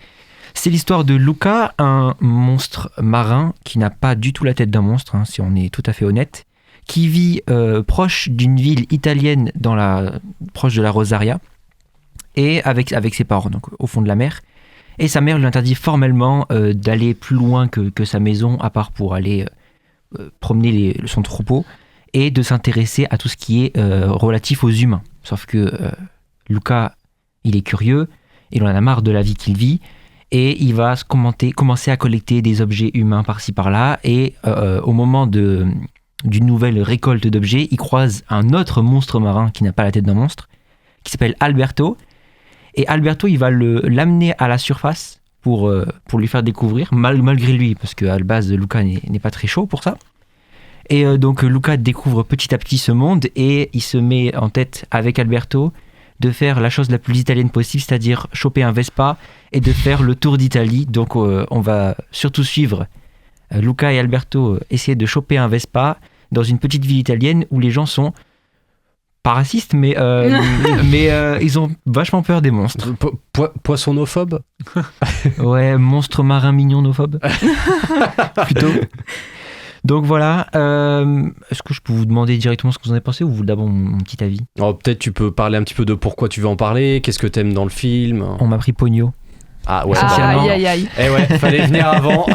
C'est l'histoire de Luca, un monstre marin qui n'a pas du tout la tête d'un monstre, hein, si on est tout à fait honnête, qui vit proche d'une ville italienne proche de la Rosaria, et avec ses parents, donc au fond de la mer. Et sa mère lui interdit formellement d'aller plus loin que sa maison, à part pour aller promener son troupeau, et de s'intéresser à tout ce qui est relatif aux humains. Sauf que Luca, il est curieux, il en a marre de la vie qu'il vit, et il va commencer à collecter des objets humains par-ci par-là, et au moment d'une nouvelle récolte d'objets, il croise un autre monstre marin qui n'a pas la tête d'un monstre, qui s'appelle Alberto. Et Alberto, il va l'amener à la surface pour lui faire découvrir, malgré lui, parce qu'à la base, Luca n'est pas très chaud pour ça. Et donc, Luca découvre petit à petit ce monde et il se met en tête, avec Alberto, de faire la chose la plus italienne possible, c'est-à-dire choper un Vespa et de faire le tour d'Italie. Donc, on va surtout suivre Luca et Alberto essayer de choper un Vespa dans une petite ville italienne où les gens sont pas racistes, mais ils ont vachement peur des monstres. Poissonophobe. Ouais, monstre marin mignonophobe. Plutôt. Donc voilà, est-ce que je peux vous demander directement ce que vous en avez pensé ou vous voulez d'abord mon petit avis? Peut-être tu peux parler un petit peu de pourquoi tu veux en parler, qu'est-ce que t'aimes dans le film. On m'a pris pogno. Ah ouais, aïe. Eh ouais, fallait venir avant.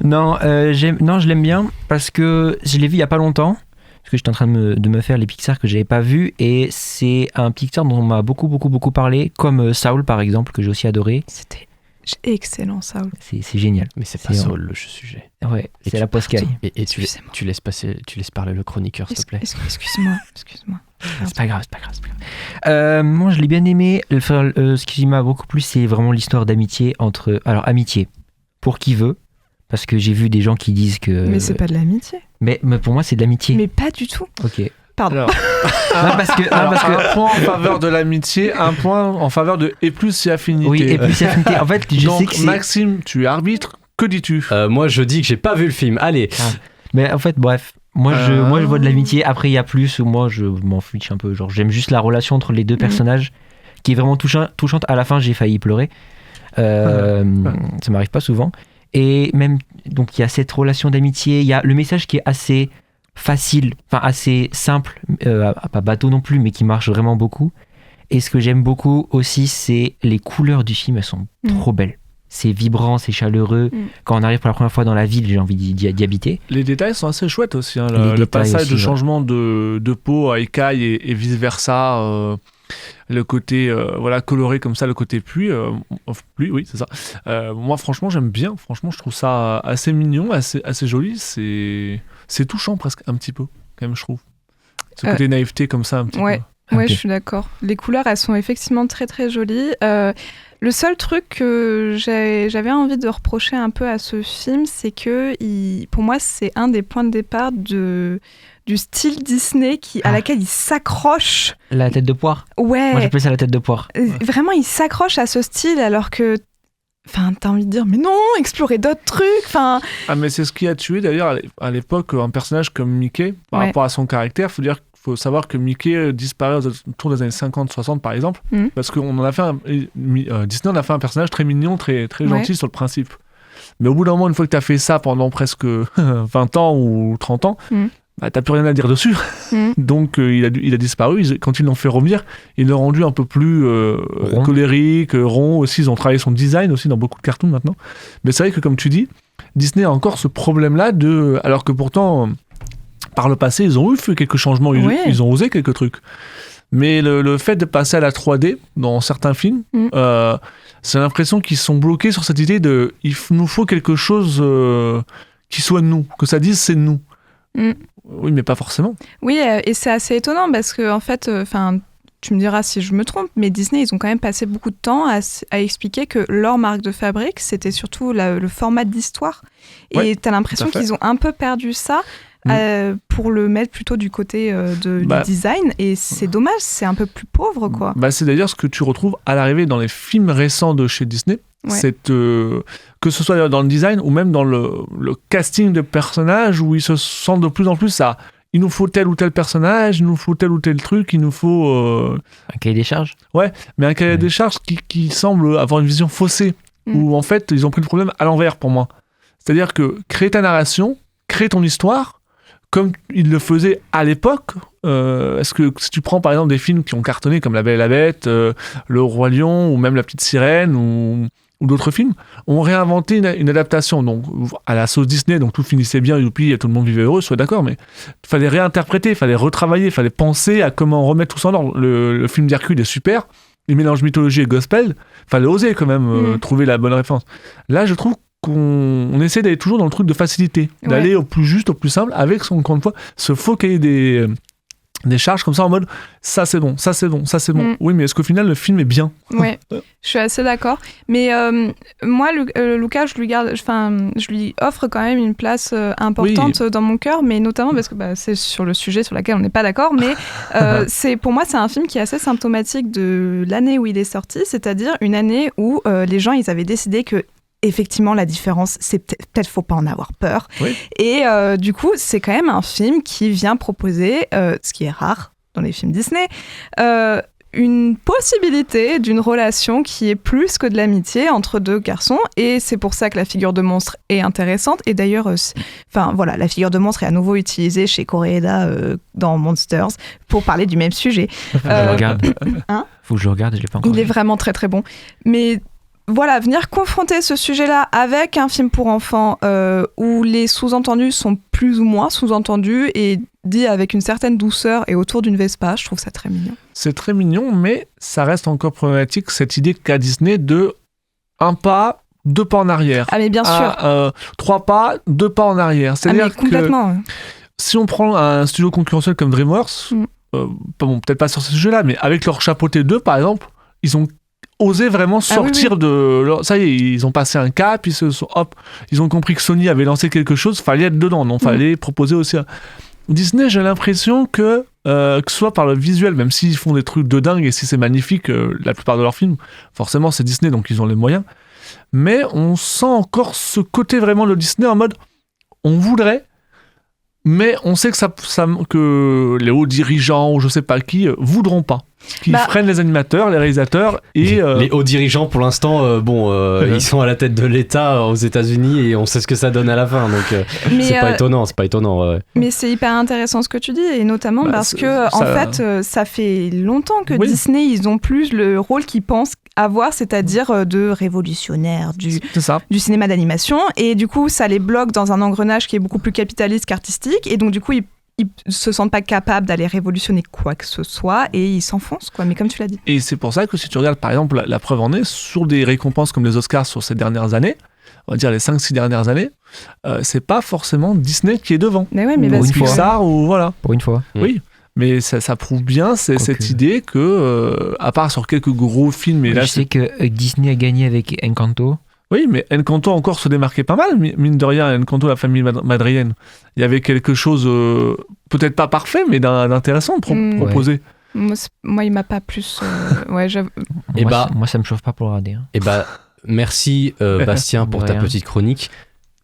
Non, je l'aime bien parce que je l'ai vu il y a pas longtemps. Parce que j'étais en train de me faire les Pixar que j'avais pas vus, et c'est un Pixar dont on m'a beaucoup parlé, comme Saul par exemple, que j'ai aussi adoré. C'était excellent, Saul. C'est génial. Mais c'est pas Saul le sujet. Ouais, c'est la poiscaille. Et tu laisses parler le chroniqueur, s'il te plaît. Excuse-moi. C'est pas grave. Moi, je l'ai bien aimé. Ce qui m'a beaucoup plu, c'est vraiment l'histoire d'amitié amitié pour qui veut. Parce que j'ai vu des gens qui disent que... Mais c'est pas de l'amitié. Mais pour moi, c'est de l'amitié. Mais pas du tout. Ok. Pardon. Parce que un point en faveur de l'amitié, un point en faveur de et plus si affinité. Oui, et plus si affinité. En fait, je sais que Maxime, tu es arbitre. Que dis-tu? Moi, je dis que j'ai pas vu le film. Allez. Mais en fait, bref. Moi, je vois de l'amitié. Après, il y a plus. Moi, je m'en fiche un peu. Genre, j'aime juste la relation entre les deux personnages, qui est vraiment touchante. À la fin, j'ai failli pleurer. Ça m'arrive pas souvent. Et même, donc il y a cette relation d'amitié, il y a le message qui est assez facile, enfin assez simple, pas bateau non plus, mais qui marche vraiment beaucoup. Et ce que j'aime beaucoup aussi, c'est les couleurs du film, elles sont trop belles. c'est vibrant, c'est chaleureux. Quand on arrive pour la première fois dans la ville, j'ai envie d'y habiter. Les détails sont assez chouettes aussi. Hein. Le passage aussi, de changement de peau à écaille et vice-versa. Le côté coloré comme ça, le côté pluie, oui, c'est ça. Moi, franchement, j'aime bien. Franchement, je trouve ça assez mignon, assez joli. C'est touchant presque, un petit peu, quand même, je trouve. Ce côté naïveté comme ça, un petit peu. Ouais, okay. Je suis d'accord. Les couleurs, elles sont effectivement très, très jolies. Le seul truc que j'avais envie de reprocher un peu à ce film, c'est que, pour moi, c'est un des points de départ du style Disney à laquelle il s'accroche. La tête de poire. Ouais. Moi, j'appelle ça la tête de poire. Vraiment, il s'accroche à ce style alors que... Enfin, t'as envie de dire, mais non, explorer d'autres trucs. Enfin... Ah, mais c'est ce qui a tué d'ailleurs à l'époque un personnage comme Mickey par rapport à son caractère. Faut savoir que Mickey disparaît autour des années 50-60 par exemple, parce qu'on en a fait Disney en a fait un personnage très mignon, très, très gentil sur le principe. Mais au bout d'un moment, une fois que t'as fait ça pendant presque 20 ans ou 30 ans, t'as plus rien à dire dessus. Donc il a disparu. Quand ils l'ont fait revenir, ils l'ont rendu un peu plus colérique, rond aussi. Ils ont travaillé son design aussi dans beaucoup de cartoons maintenant. Mais c'est vrai que comme tu dis, Disney a encore ce problème-là alors que pourtant, par le passé, ils ont fait quelques changements, ils ont osé quelques trucs. Mais le fait de passer à la 3D dans certains films, c'est l'impression qu'ils sont bloqués sur cette idée de il nous faut quelque chose qui soit de nous, que ça dise c'est de nous. Oui, mais pas forcément. Oui, et c'est assez étonnant parce que en fait, tu me diras si je me trompe, mais Disney, ils ont quand même passé beaucoup de temps à expliquer que leur marque de fabrique, c'était surtout le format d'histoire. Et t'as l'impression qu'ils ont un peu perdu ça. Pour le mettre plutôt du côté du design, et c'est dommage, c'est un peu plus pauvre, quoi. C'est d'ailleurs ce que tu retrouves à l'arrivée dans les films récents de chez Disney, que ce soit dans le design ou même dans le casting de personnages, où ils se sentent de plus en plus à il nous faut tel ou tel personnage, il nous faut tel ou tel truc, il nous faut... Un cahier des charges. Ouais, mais un cahier des charges qui semble avoir une vision faussée, où en fait ils ont pris le problème à l'envers pour moi. C'est-à-dire que créer ta narration, créer ton histoire, comme ils le faisaient à l'époque. Est-ce que si tu prends par exemple des films qui ont cartonné comme La Belle et la Bête, Le Roi Lion ou même La Petite Sirène ou d'autres films, ont réinventé une adaptation donc à la sauce Disney, donc tout finissait bien, youpi, tout le monde vivait heureux, soit d'accord, mais il fallait réinterpréter, il fallait retravailler, il fallait penser à comment remettre tout ça en ordre. Le film d'Hercule est super, il mélange mythologie et gospel, il fallait oser quand même trouver la bonne référence. Là, je trouve qu'on essaie d'aller toujours dans le truc de facilité, d'aller au plus juste, au plus simple, avec, encore une fois, ce faux cahier des charges comme ça en mode ça c'est bon, ça c'est bon, ça c'est bon. Oui, mais est-ce qu'au final le film est bien? Ouais, je suis assez d'accord. Mais moi, Lucas, je lui offre quand même une place importante dans mon cœur, mais notamment parce que c'est sur le sujet sur lequel on n'est pas d'accord. Mais pour moi, c'est un film qui est assez symptomatique de l'année où il est sorti, c'est-à-dire une année où les gens ils avaient décidé que effectivement, la différence, c'est peut-être faut pas en avoir peur. Oui. Et du coup, c'est quand même un film qui vient proposer, ce qui est rare dans les films Disney, une possibilité d'une relation qui est plus que de l'amitié entre deux garçons. Et c'est pour ça que la figure de monstre est intéressante. Et d'ailleurs, la figure de monstre est à nouveau utilisée chez Koreeda dans Monsters pour parler du même sujet. Faut que je regarde. Faut que je regarde, je l'ai pas encore vu. Il est vraiment très très bon. Mais voilà, venir confronter ce sujet-là avec un film pour enfants où les sous-entendus sont plus ou moins sous-entendus et dit avec une certaine douceur et autour d'une Vespa, je trouve ça très mignon. C'est très mignon, mais ça reste encore problématique, cette idée qu'a Disney de un pas, 2 pas en arrière. Ah mais bien sûr. 3 pas, 2 pas en arrière. C'est-à-dire mais complètement. Que si on prend un studio concurrentiel comme DreamWorks, peut-être pas sur ce sujet-là, mais avec leur chapeauté 2 par exemple, ils ont osé vraiment sortir de... Ça y est, ils ont passé un cap, ils ont compris que Sony avait lancé quelque chose, fallait être dedans, non, fallait proposer aussi... Disney, j'ai l'impression que ce soit par le visuel, même s'ils font des trucs de dingue et si c'est magnifique, la plupart de leurs films, forcément c'est Disney, donc ils ont les moyens, mais on sent encore ce côté vraiment de Disney en mode, on voudrait, mais on sait que les hauts dirigeants ou je sais pas qui voudront pas. Qui freinent les animateurs, les réalisateurs et... Les hauts dirigeants, pour l'instant, ils sont à la tête de l'État aux États-Unis et on sait ce que ça donne à la fin, donc c'est pas étonnant. Ouais. Mais c'est hyper intéressant ce que tu dis, et notamment parce que, en fait, ça fait longtemps que Disney, ils ont plus le rôle qu'ils pensent à voir, c'est-à-dire de révolutionnaires du cinéma d'animation. Et du coup, ça les bloque dans un engrenage qui est beaucoup plus capitaliste qu'artistique. Et donc, du coup, ils se sentent pas capables d'aller révolutionner quoi que ce soit et ils s'enfoncent, quoi. Mais comme tu l'as dit. Et c'est pour ça que si tu regardes, par exemple, la preuve en est, sur des récompenses comme les Oscars sur ces dernières années, on va dire les 5-6 dernières années, c'est pas forcément Disney qui est devant. Mais ouais, mais ou Pixar, ou voilà. Pour une fois. Oui. Mais ça prouve bien cette idée que, à part sur quelques gros films... Je sais que Disney a gagné avec Encanto. Oui, mais Encanto encore se démarquait pas mal, mine de rien, Encanto, la famille madrienne. Il y avait quelque chose, peut-être pas parfait, mais d'intéressant proposé. Moi, il m'a pas plus... moi, ça me chauffe pas pour regarder. Et merci Bastien pour ta petite chronique.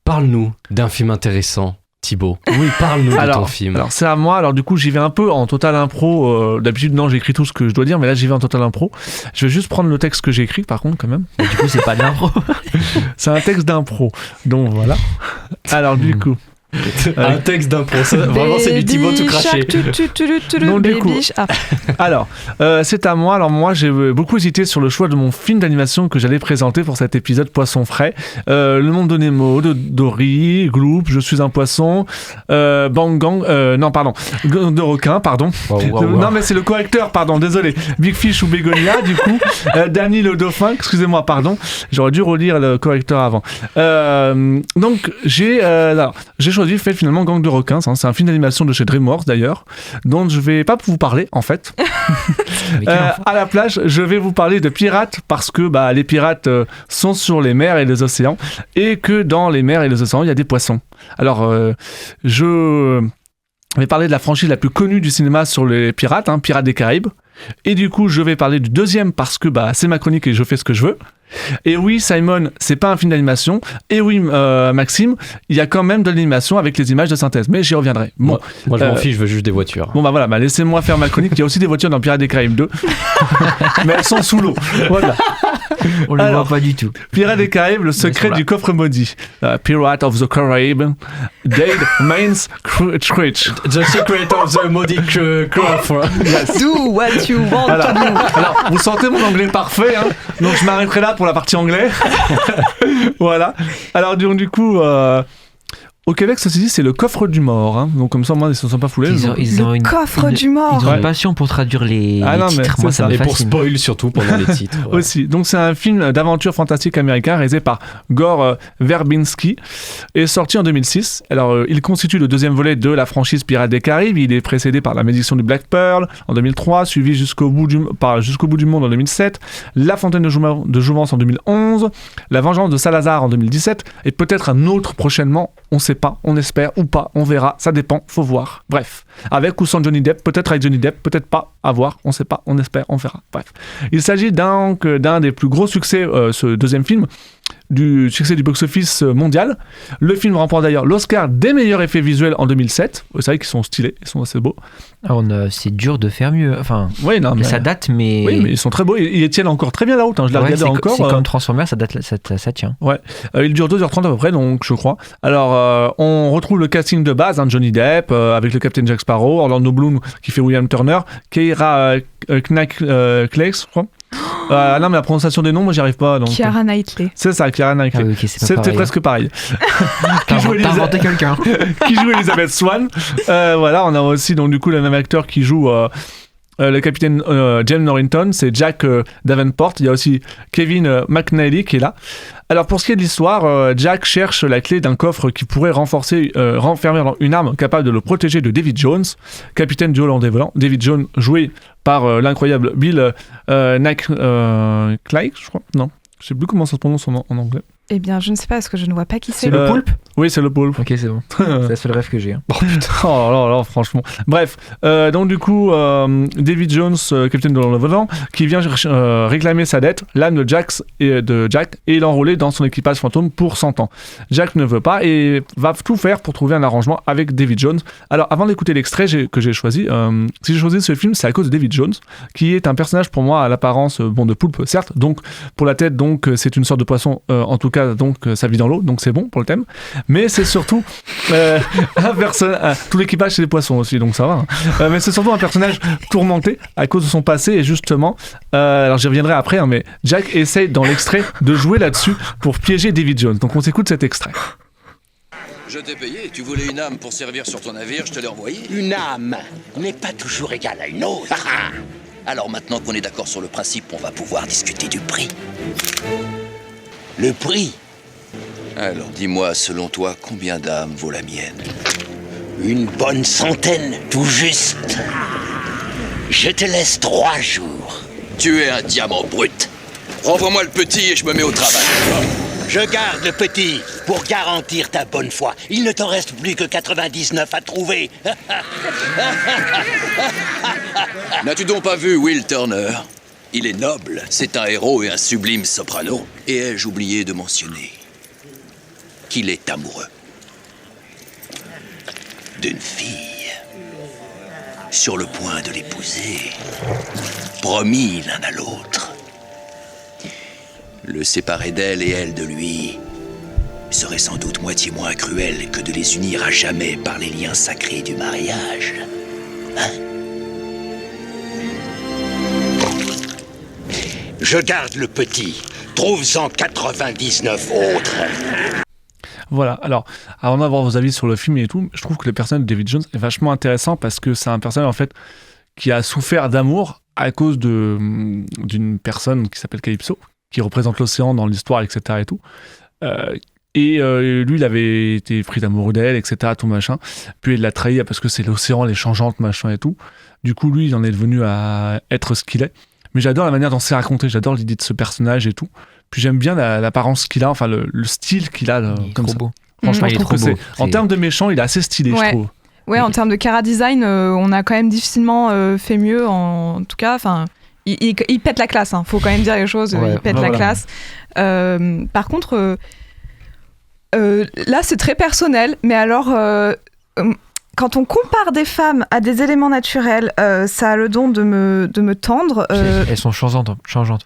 Parle-nous d'un film intéressant. Thibaut, oui, parle-nous de ton film. Alors c'est à moi, alors du coup j'y vais un peu en total impro, d'habitude non j'écris tout ce que je dois dire, mais là j'y vais en total impro. Je vais juste prendre le texte que j'ai écrit par contre quand même. Et du coup c'est pas de l'impro. C'est un texte d'impro, donc voilà. Alors du coup... un texte d'impro, vraiment c'est du Thibaut tout craché. Donc du coup, alors c'est à moi. Alors moi j'ai beaucoup hésité sur le choix de mon film d'animation que j'allais présenter pour cet épisode Poisson frais. Le monde de Nemo, de Dory, Gloop, Je suis un poisson, Bang Gang, Gang de requin, pardon. Wow. Non mais c'est le correcteur, pardon, désolé. Big Fish ou Bégonia, du coup. Danny le dauphin, excusez-moi, pardon. J'aurais dû relire le correcteur avant. Donc j'ai choisi finalement Gang de requins, c'est un film d'animation de chez DreamWorks d'ailleurs, dont je vais pas vous parler en fait. À la place, je vais vous parler de pirates parce que les pirates sont sur les mers et les océans et que dans les mers et les océans il y a des poissons. Alors je vais parler de la franchise la plus connue du cinéma sur les pirates, Pirates des Caraïbes. Et du coup, je vais parler du deuxième parce que c'est ma chronique et je fais ce que je veux. Et oui, Simon, c'est pas un film d'animation. Et oui, Maxime, il y a quand même de l'animation avec les images de synthèse. Mais j'y reviendrai. Bon, moi je m'en fiche, je veux juste des voitures. Bon, voilà, laissez-moi faire ma chronique. Il y a aussi des voitures dans Pirates des Caraïbes 2. Mais elles sont sous l'eau. Voilà. On ne le voit pas du tout. Pirates des Caraïbes, le secret du coffre maudit. Pirate of the Caribbean, Dade Mains Screech. The secret of the maudit coffre. Yes. Do what you want to do. Alors, vous sentez mon anglais parfait, donc je m'arrêterai là pour la partie anglais. Voilà. Alors, du coup... Au Québec, ceci dit, c'est le coffre du mort. Donc comme ça, moi, ils ne se sont pas foulés. Ils ont une coffre du mort. Ils ont une passion pour traduire les titres. Moi, ça me fascine. Et pour spoil surtout pendant les titres. Ouais. Aussi. Donc c'est un film d'aventure fantastique américain réalisé par Gore Verbinski et sorti en 2006. Alors il constitue le deuxième volet de la franchise Pirates des Caraïbes. Il est précédé par La Malédiction du Black Pearl en 2003, suivi Jusqu'au bout du monde en 2007, La Fontaine de Jouvence en 2011, La Vengeance de Salazar en 2017 et peut-être un autre prochainement. On sait pas, on espère ou pas, on verra, ça dépend, faut voir. Bref, avec ou sans Johnny Depp, peut-être avec Johnny Depp, peut-être pas, à voir, on sait pas, on espère, on verra. Bref, il s'agit d'un des plus gros succès, ce deuxième film, du succès du box-office mondial. Le film remporte d'ailleurs l'Oscar des meilleurs effets visuels en 2007. Vous savez qu'ils sont stylés, ils sont assez beaux. C'est dur de faire mieux. Enfin, oui, non, mais ça date, mais... Oui, mais ils sont très beaux. Ils tiennent encore très bien la route. Je l'ai regardé encore. C'est comme Transformers, ça tient. Ouais. Il dure 2h30 à peu près, donc je crois. Alors, on retrouve le casting de base, Johnny Depp, avec le Captain Jack Sparrow, Orlando Bloom qui fait William Turner, Keira Knightley, je crois. Non, mais la prononciation des noms, moi j'y arrive pas. Keira Knightley. C'est ça, Keira Knightley. Okay, c'est presque pareil. T'as inventé quelqu'un. Qui joue Elizabeth Swann. Voilà, on a aussi donc du coup le même acteur qui joue le capitaine James Norrington, c'est Jack Davenport. Il y a aussi Kevin McNally qui est là. Alors pour ce qui est de l'histoire, Jack cherche la clé d'un coffre qui pourrait renfermer une arme capable de le protéger de David Jones, capitaine du Hollandais volant. David Jones joué par l'incroyable Bill Nighy, je crois. Non, je sais plus comment ça se prononce en anglais. Eh bien, je ne sais pas, parce que je ne vois pas qui c'est. C'est le poulpe ? Oui, c'est le poulpe. Ok, c'est bon. C'est le seul rêve que j'ai. Oh putain, oh là, franchement. Bref, donc du coup, David Jones, capitaine de l'Envolant, qui vient réclamer sa dette, l'âme de Jack et l'enrôler dans son équipage fantôme pour 100 ans. Jack ne veut pas et va tout faire pour trouver un arrangement avec David Jones. Alors, avant d'écouter l'extrait que j'ai choisi, si j'ai choisi ce film, c'est à cause de David Jones, qui est un personnage pour moi à l'apparence de poulpe, certes. Donc, pour la tête, c'est une sorte de poisson, en tout cas cas, donc ça vit dans l'eau, donc c'est bon pour le thème. Mais c'est surtout tout l'équipage c'est des poissons aussi, donc ça va. Hein. Mais c'est surtout un personnage tourmenté à cause de son passé et justement, alors j'y reviendrai après, hein, mais Jack essaye dans l'extrait de jouer là-dessus pour piéger Davy Jones. Donc on s'écoute cet extrait. Je t'ai payé, tu voulais une âme pour servir sur ton navire, je te l'ai envoyée. Une âme n'est pas toujours égale à une autre. Alors maintenant qu'on est d'accord sur le principe, on va pouvoir discuter du prix. Le prix? Alors dis-moi, selon toi, combien d'âmes vaut la mienne? Une bonne centaine, tout juste. Je te laisse 3 jours. Tu es un diamant brut. Renvoie-moi le petit et je me mets au travail. Je garde le petit pour garantir ta bonne foi. Il ne t'en reste plus que 99 à trouver. N'as-tu donc pas vu Will Turner? Il est noble, c'est un héros et un sublime soprano. Et ai-je oublié de mentionner qu'il est amoureux d'une fille, sur le point de l'épouser, promis l'un à l'autre. Le séparer d'elle et elle de lui serait sans doute moitié moins cruel que de les unir à jamais par les liens sacrés du mariage. Hein? Je garde le petit. Trouve-en 99 autres. Voilà, alors, avant d'avoir vos avis sur le film et tout, je trouve que le personnage de Davy Jones est vachement intéressant parce que c'est un personnage, en fait, qui a souffert d'amour à cause d'une personne qui s'appelle Calypso, qui représente l'océan dans l'histoire, etc. et tout. Lui, il avait été pris d'amour d'elle, etc., tout machin. Puis il l'a trahi parce que c'est l'océan, les changeantes, machin et tout. Du coup, lui, il en est devenu à être ce qu'il est. Mais j'adore la manière dont c'est raconté, j'adore l'idée de ce personnage et tout. Puis j'aime bien l'apparence qu'il a, enfin le style qu'il a. Comme ça. Beau. Franchement, je il est trouve que trop beau. en termes de méchant, il est assez stylé, je trouve. Ouais, en termes de chara-design, on a quand même difficilement fait mieux, en tout cas. Enfin, il pète la classe, faut quand même dire les choses, il pète la classe. Par contre, là, c'est très personnel, mais alors... quand on compare des femmes à des éléments naturels, ça a le don de me tendre. Elles sont changeantes,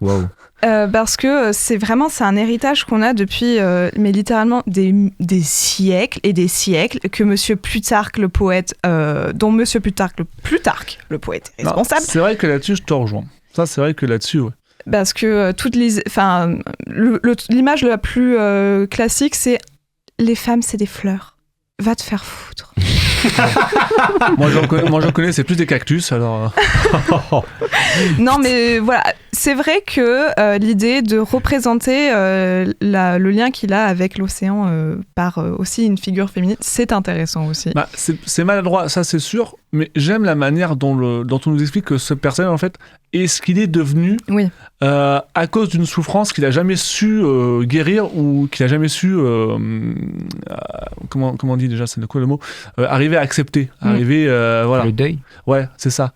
waouh. Parce que c'est un héritage qu'on a depuis, mais littéralement des siècles et des siècles, que Monsieur Plutarque, le poète, dont Monsieur Plutarque, le poète est responsable. Non, c'est vrai que là-dessus, je te rejoins. Ça, c'est vrai que là-dessus, ouais. Parce que l'image la plus classique, c'est les femmes, c'est des fleurs. Va te faire foutre. Moi j'en connais, c'est plus des cactus alors. Non mais voilà, c'est vrai que l'idée de représenter le lien qu'il a avec l'océan par aussi une figure féminine, c'est intéressant aussi. Bah, c'est maladroit, ça c'est sûr, mais j'aime la manière dont on nous explique que ce personnage en fait est ce qu'il est devenu à cause d'une souffrance qu'il a jamais su guérir ou qu'il a jamais su comment on dit déjà, c'est quoi le mot, arriver à accepter, voilà. Le deuil. Ouais, c'est ça.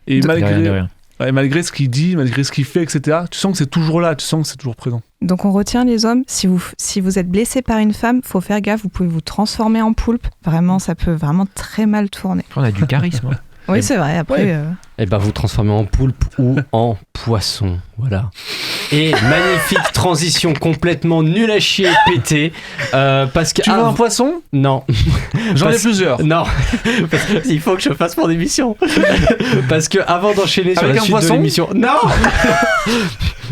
Et malgré ce qu'il dit, malgré ce qu'il fait, etc., tu sens que c'est toujours là, tu sens que c'est toujours présent. Donc on retient les hommes, si vous êtes blessé par une femme, faut faire gaffe, vous pouvez vous transformer en poulpe. Vraiment, ça peut vraiment très mal tourner. On a du charisme. Oui, c'est vrai, après... Et bah vous transformez en poulpe ou en poisson, voilà. Et magnifique transition complètement nulle à chier, pété. Parce que tu veux un poisson ? Non. J'en ai plusieurs. Non. Il faut que je fasse mon émission. Parce que avant d'enchaîner sur la suite de l'émission... Non.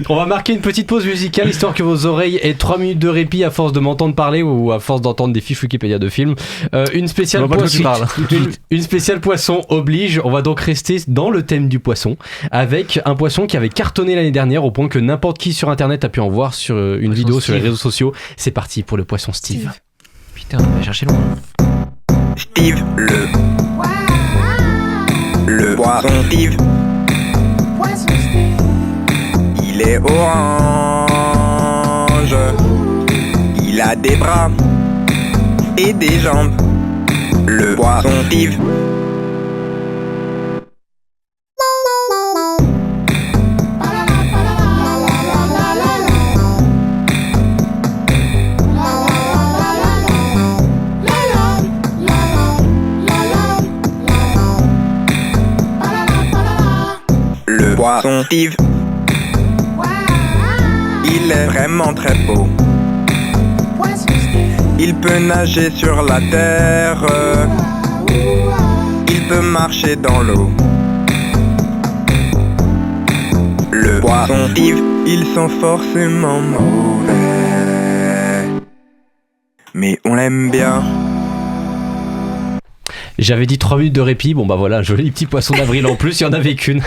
On va marquer une petite pause musicale, histoire que vos oreilles aient 3 minutes de répit à force de m'entendre parler ou à force d'entendre des fiches Wikipédia de films. Une spéciale poisson oblige. On va donc rester dans le thème du poisson, avec un poisson qui avait cartonné l'année dernière au point que n'importe qui sur internet a pu en voir sur une vidéo sur les réseaux sociaux. C'est parti pour le poisson Steve. Putain, on va chercher loin. Steve, le poisson Steve. Il est orange, il a des bras et des jambes. Le poisson Steve. Le poisson Steve. Il est vraiment très beau. Il peut nager sur la terre. Il peut marcher dans l'eau. Le poisson Yves, ils sont forcément mauvais. Mais on l'aime bien. J'avais dit 3 minutes de répit, bon bah voilà, joli petit poisson d'avril en plus, il y en avait qu'une,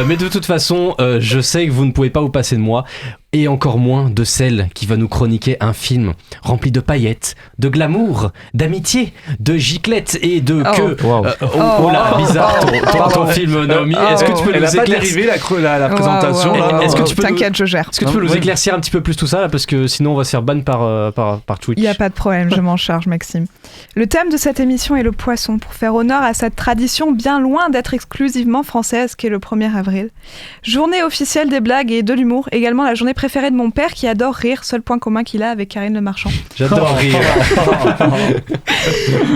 mais de toute façon, je sais que vous ne pouvez pas vous passer de moi, et encore moins de celle qui va nous chroniquer un film rempli de paillettes, de glamour, d'amitié, de giclettes et de queue. Bizarre ton film, Naomi. Est-ce que tu peux nous éclaircir la présentation là, Est-ce que tu peux T'inquiète, je gère. Est-ce que tu peux nous éclaircir un petit peu plus tout ça là, parce que sinon on va se faire ban par Twitch. Il n'y a pas de problème, je m'en charge, Maxime. Le thème de cette émission est le poisson, pour faire honneur à cette tradition bien loin d'être exclusivement française qu'est le 1er avril. Journée officielle des blagues et de l'humour, également la journée préférée de mon père qui adore rire, seul point commun qu'il a avec Karine Le Marchand. J'adore rire.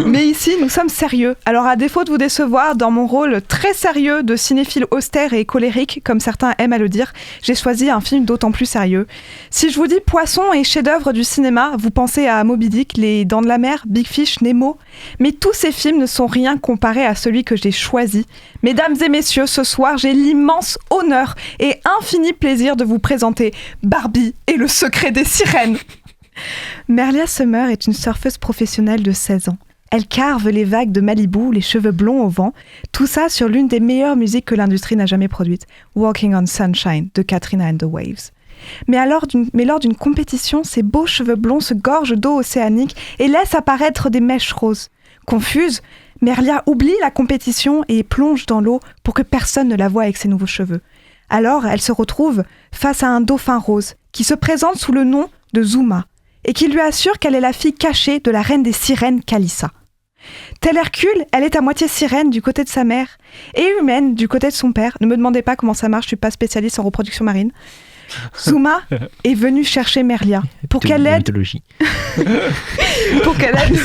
Mais ici, nous sommes sérieux. Alors à défaut de vous décevoir, dans mon rôle très sérieux de cinéphile austère et colérique, comme certains aiment à le dire, j'ai choisi un film d'autant plus sérieux. Si je vous dis poisson et chef-d'œuvre du cinéma, vous pensez à Moby Dick, Les Dents de la Mer, Big Fish, Nemo. Mais tous ces films ne sont rien comparés à celui que j'ai choisi. Mesdames et messieurs, ce soir, j'ai l'immense honneur et infini plaisir de vous présenter Barbie et le secret des sirènes. Merlia Summer est une surfeuse professionnelle de 16 ans. Elle carve les vagues de Malibu, les cheveux blonds au vent, tout ça sur l'une des meilleures musiques que l'industrie n'a jamais produites, Walking on Sunshine de Katrina and the Waves. Mais lors d'une compétition, ses beaux cheveux blonds se gorgent d'eau océanique et laissent apparaître des mèches roses. Confuse, Merlia oublie la compétition et plonge dans l'eau pour que personne ne la voie avec ses nouveaux cheveux. Alors, elle se retrouve face à un dauphin rose qui se présente sous le nom de Zuma et qui lui assure qu'elle est la fille cachée de la reine des sirènes Kalissa. Tel Hercule, elle est à moitié sirène du côté de sa mère et humaine du côté de son père. Ne me demandez pas comment ça marche, je suis pas spécialiste en reproduction marine. Zuma est venue chercher Merlia pour qu'elle aide. Pour qu'elle aide.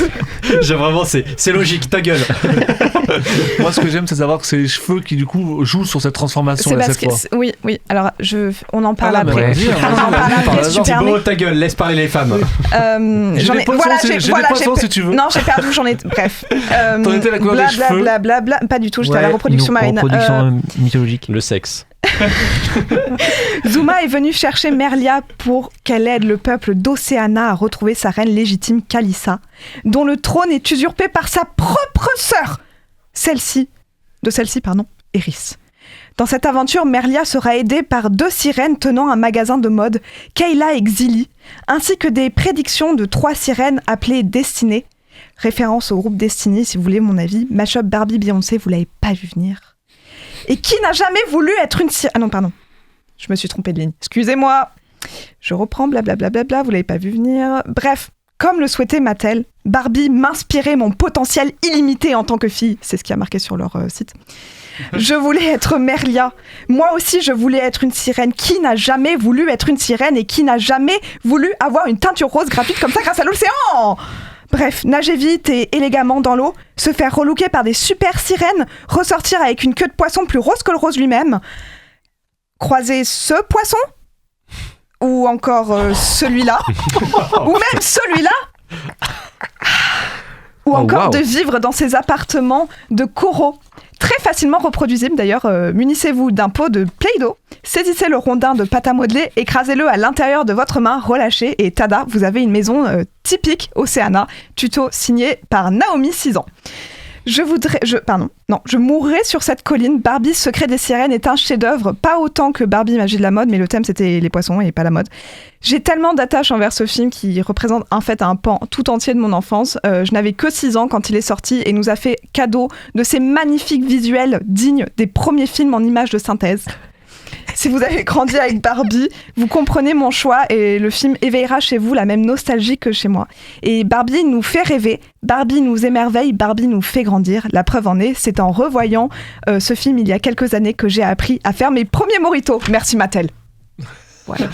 J'aime vraiment, c'est logique, ta gueule. Moi, ce que j'aime, c'est savoir que c'est les cheveux qui, du coup, jouent sur cette transformation là, cette fois. Oui. Alors, on en parle après. Thibaut, ta gueule, laisse parler les femmes. J'ai des poissons si tu veux. Non, j'ai perdu, j'en ai. Bref. T'en étais la couleur des cheveux. Blablabla. Pas du tout, j'étais à la reproduction marine. Reproduction mythologique. Le sexe. Zuma est venue chercher Merlia pour qu'elle aide le peuple d'Océana à retrouver sa reine légitime Kalissa, dont le trône est usurpé par sa propre sœur, celle-ci, Eris. Dans cette aventure, Merlia sera aidée par 2 sirènes tenant un magasin de mode, Kayla et Xili, ainsi que des prédictions de 3 sirènes appelées Destinées, référence au groupe Destiny si vous voulez mon avis. Mashup Barbie Beyoncé, vous l'avez pas vu venir. Et qui n'a jamais voulu être une sirène... Ah non, pardon. Je me suis trompée de ligne. Excusez-moi. Je reprends, blablabla, vous l'avez pas vu venir. Bref, comme le souhaitait Mattel, Barbie m'inspirait mon potentiel illimité en tant que fille. C'est ce qui a marqué sur leur site. Je voulais être Merlia. Moi aussi, je voulais être une sirène. Qui n'a jamais voulu être une sirène et qui n'a jamais voulu avoir une teinture rose gratuite comme ça grâce à l'océan ? Bref, nager vite et élégamment dans l'eau, se faire relooker par des super sirènes, ressortir avec une queue de poisson plus rose que le rose lui-même, croiser ce poisson, ou encore celui-là, ou même celui-là, ou encore de vivre dans ces appartements de coraux, très facilement reproduisibles d'ailleurs. Munissez-vous d'un pot de Play-Doh, saisissez le rondin de pâte à modeler, écrasez-le à l'intérieur de votre main, relâchez et tada, vous avez une maison typique Océana. Tuto signé par Naomi 6 ans. Je mourrais sur cette colline. Barbie, secret des sirènes est un chef-d'œuvre, pas autant que Barbie, magie de la mode, mais le thème c'était les poissons et pas la mode. J'ai tellement d'attache envers ce film qui représente en fait un pan tout entier de mon enfance. Je n'avais que 6 ans quand il est sorti et nous a fait cadeau de ces magnifiques visuels dignes des premiers films en images de synthèse. Si vous avez grandi avec Barbie, vous comprenez mon choix et le film éveillera chez vous la même nostalgie que chez moi. Et Barbie nous fait rêver, Barbie nous émerveille, Barbie nous fait grandir. La preuve en est, c'est en revoyant ce film il y a quelques années que j'ai appris à faire mes premiers mojitos. Merci Mattel. Voilà.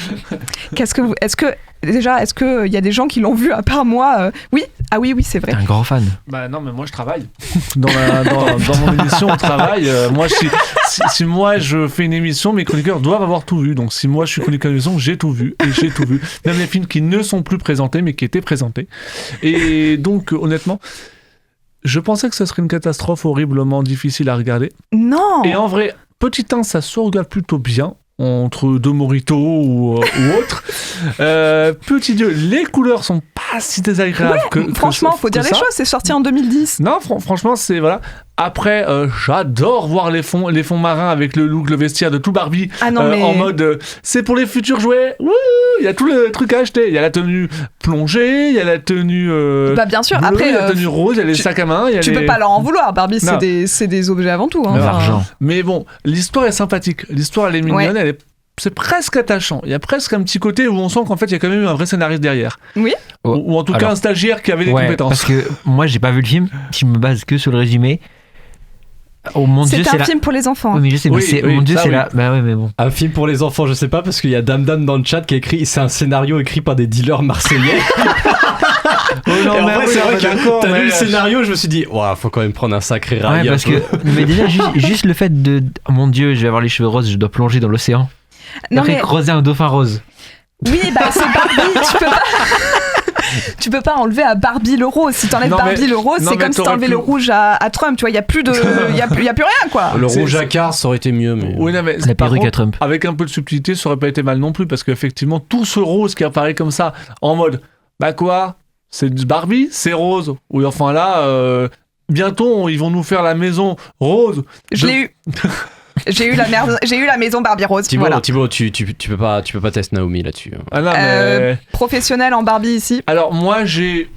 Est-ce qu'il y a des gens qui l'ont vu à part moi Oui. Ah oui, c'est vrai. T'es un grand fan. Bah non, mais moi je travaille. Dans mon émission, on travaille. Moi, si moi je fais une émission, mes chroniqueurs doivent avoir tout vu. Donc si moi je suis chroniqueur d'émission, j'ai tout vu. Et j'ai tout vu. Même les films qui ne sont plus présentés, mais qui étaient présentés. Et donc, honnêtement, je pensais que ce serait une catastrophe horriblement difficile à regarder. Non. Et en vrai, petit 1, ça se regarde plutôt bien. Entre deux mojitos ou autre. Petit 2, les couleurs sont pas si désagréables franchement, faut dire les choses, c'est sorti en 2010. Non, franchement, c'est voilà. Après, j'adore voir les fonds marins avec le look, le vestiaire de tout Barbie. Ah non, mais... En mode, c'est pour les futurs jouets. Il y a tout le truc à acheter. Il y a la tenue plongée, il y a la tenue bien sûr. bleue, Après, il y a la tenue rose, il y a les sacs à main. Tu peux pas leur en vouloir. Barbie, c'est des objets avant tout. Hein. L'argent. Mais bon, l'histoire est sympathique. L'histoire, elle est mignonne. C'est presque attachant. Il y a presque un petit côté où on sent qu'en fait, il y a quand même eu un vrai scénariste derrière. Oui. Ou en tout cas, un stagiaire qui avait des compétences. Parce que moi, j'ai pas vu le film. Je me base que sur le résumé. Oh mon Dieu, c'est un film pour les enfants. Oui, mais je sais, mon Dieu, c'est là. Bah ouais, mais bon. Un film pour les enfants, je sais pas, parce qu'il y a Dame dans le chat qui a écrit. C'est un scénario écrit par des dealers marseillais. Non, et en vrai, c'est vrai que t'as lu le mais... scénario, je me suis dit, faut quand même prendre un sacré rail. Ouais, parce que. Mais déjà, juste le fait de. Oh mon Dieu, je vais avoir les cheveux roses, je dois plonger dans l'océan. Et après, creuser un dauphin rose. Oui, bah c'est Barbie, tu peux pas enlever à Barbie le rose. Si t'enlèves Barbie le rose, c'est comme si t'enlevais le rouge à Trump. Tu vois, il y a plus rien, quoi. Le rouge à quart, ça aurait été mieux. Mais... Oui, non, mais la perruque à Trump. Avec un peu de subtilité, ça aurait pas été mal non plus, parce qu'effectivement, tout ce rose qui apparaît comme ça, en mode, bah quoi, c'est Barbie, c'est rose. Oui, enfin là, bientôt, ils vont nous faire la maison rose. Je l'ai eu. J'ai eu la maison Barbie rose. Thibaut, voilà. Thibaut, tu peux pas tester Naomi là-dessus. Ah non, mais... Professionnel en Barbie ici. Alors moi, j'ai